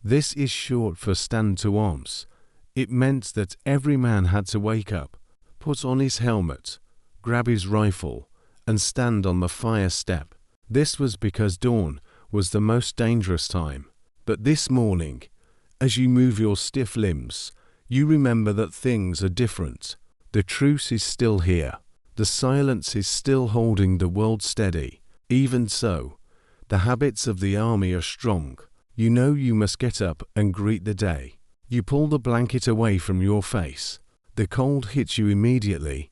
This is short for stand to arms. It meant that every man had to wake up, put on his helmet, grab his rifle, and stand on the fire step. This was because dawn was the most dangerous time. But this morning, as you move your stiff limbs, you remember that things are different. The truce is still here. The silence is still holding the world steady. Even so, the habits of the army are strong. You know you must get up and greet the day. You pull the blanket away from your face. The cold hits you immediately,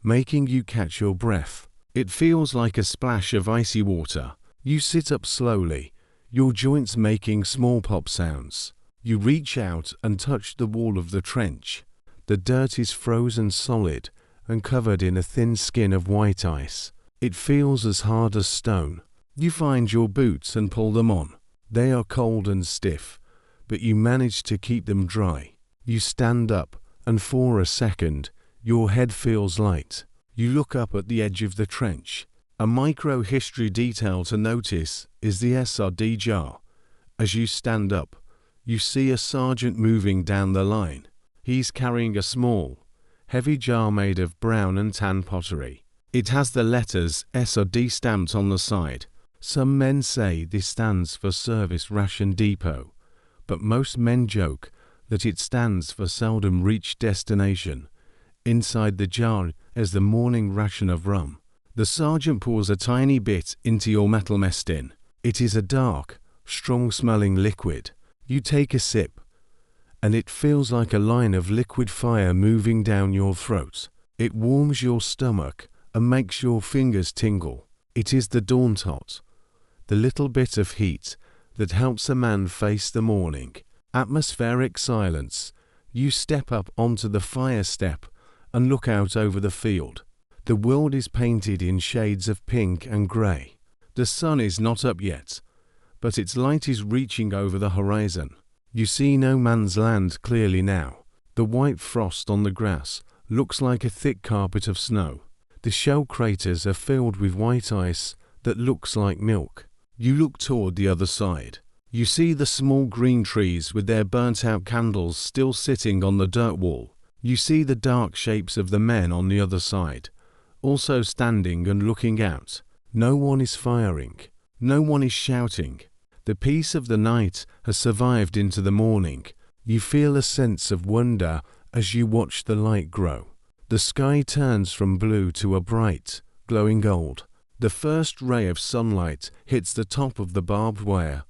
making you catch your breath. It feels like a splash of icy water. You sit up slowly, your joints making small pop sounds. You reach out and touch the wall of the trench. The dirt is frozen solid and covered in a thin skin of white ice. It feels as hard as stone. You find your boots and pull them on. They are cold and stiff, but you manage to keep them dry. You stand up, and for a second, your head feels light. You look up at the edge of the trench. A micro-history detail to notice is the SRD jar. As you stand up, you see a sergeant moving down the line. He's carrying a small, heavy jar made of brown and tan pottery. It has the letters SRD stamped on the side. Some men say this stands for Service Ration Depot, but most men joke that it stands for Seldom Reached Destination. Inside the jar is the morning ration of rum. The sergeant pours a tiny bit into your metal mess tin. It is a dark, strong-smelling liquid. You take a sip, and it feels like a line of liquid fire moving down your throat. It warms your stomach and makes your fingers tingle. It is the dawn tot, the little bit of heat that helps a man face the morning. Atmospheric silence. You step up onto the fire step and look out over the field. The world is painted in shades of pink and grey. The sun is not up yet, but its light is reaching over the horizon. You see no man's land clearly now. The white frost on the grass looks like a thick carpet of snow. The shell craters are filled with white ice that looks like milk. You look toward the other side. You see the small green trees with their burnt-out candles still sitting on the dirt wall. You see the dark shapes of the men on the other side, also standing and looking out. No one is firing. No one is shouting. The peace of the night has survived into the morning. You feel a sense of wonder as you watch the light grow. The sky turns from blue to a bright, glowing gold. The first ray of sunlight hits the top of the barbed wire,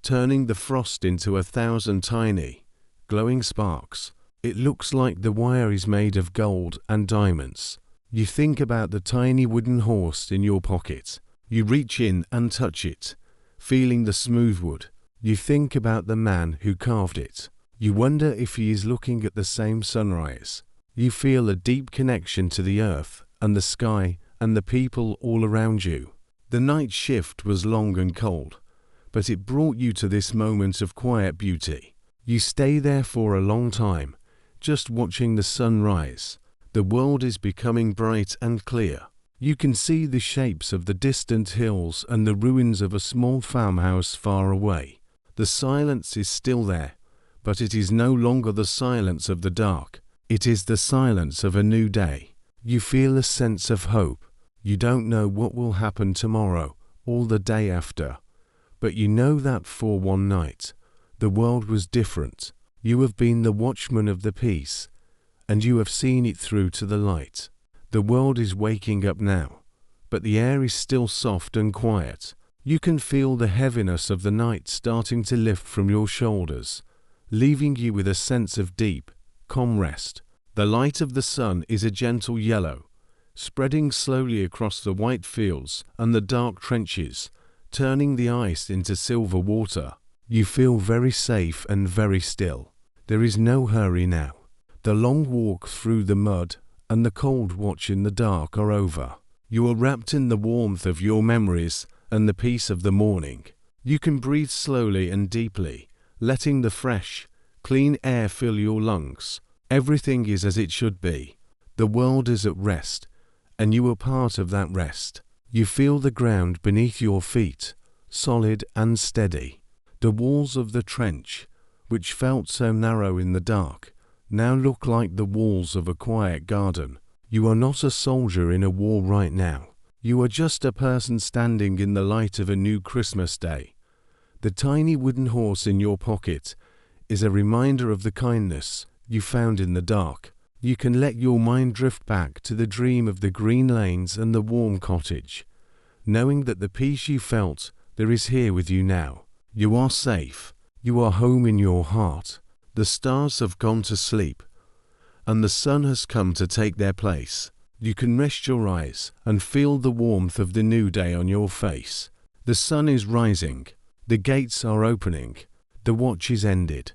turning the frost into 1,000 tiny, glowing sparks. It looks like the wire is made of gold and diamonds. You think about the tiny wooden horse in your pocket. You reach in and touch it, feeling the smooth wood. You think about the man who carved it. You wonder if he is looking at the same sunrise. You feel a deep connection to the earth and the sky and the people all around you. The night shift was long and cold, but it brought you to this moment of quiet beauty. You stay there for a long time, just watching the sun rise. The world is becoming bright and clear. You can see the shapes of the distant hills and the ruins of a small farmhouse far away. The silence is still there, but it is no longer the silence of the dark. It is the silence of a new day. You feel a sense of hope. You don't know what will happen tomorrow or the day after, but you know that for one night, the world was different. You have been the watchman of the peace, and you have seen it through to the light. The world is waking up now, but the air is still soft and quiet. You can feel the heaviness of the night starting to lift from your shoulders, leaving you with a sense of deep, calm rest. The light of the sun is a gentle yellow, spreading slowly across the white fields and the dark trenches, turning the ice into silver water. You feel very safe and very still. There is no hurry now. The long walk through the mud and the cold watch in the dark are over. You are wrapped in the warmth of your memories and the peace of the morning. You can breathe slowly and deeply, letting the fresh, clean air fill your lungs. Everything is as it should be. The world is at rest, and you are part of that rest. You feel the ground beneath your feet, solid and steady. The walls of the trench, which felt so narrow in the dark, now look like the walls of a quiet garden. You are not a soldier in a war right now. You are just a person standing in the light of a new Christmas day. The tiny wooden horse in your pocket is a reminder of the kindness you found in the dark. You can let your mind drift back to the dream of the green lanes and the warm cottage, knowing that the peace you felt there is here with you now. You are safe. You are home in your heart. The stars have gone to sleep, and the sun has come to take their place. You can rest your eyes and feel the warmth of the new day on your face. The sun is rising. The gates are opening. The watch is ended.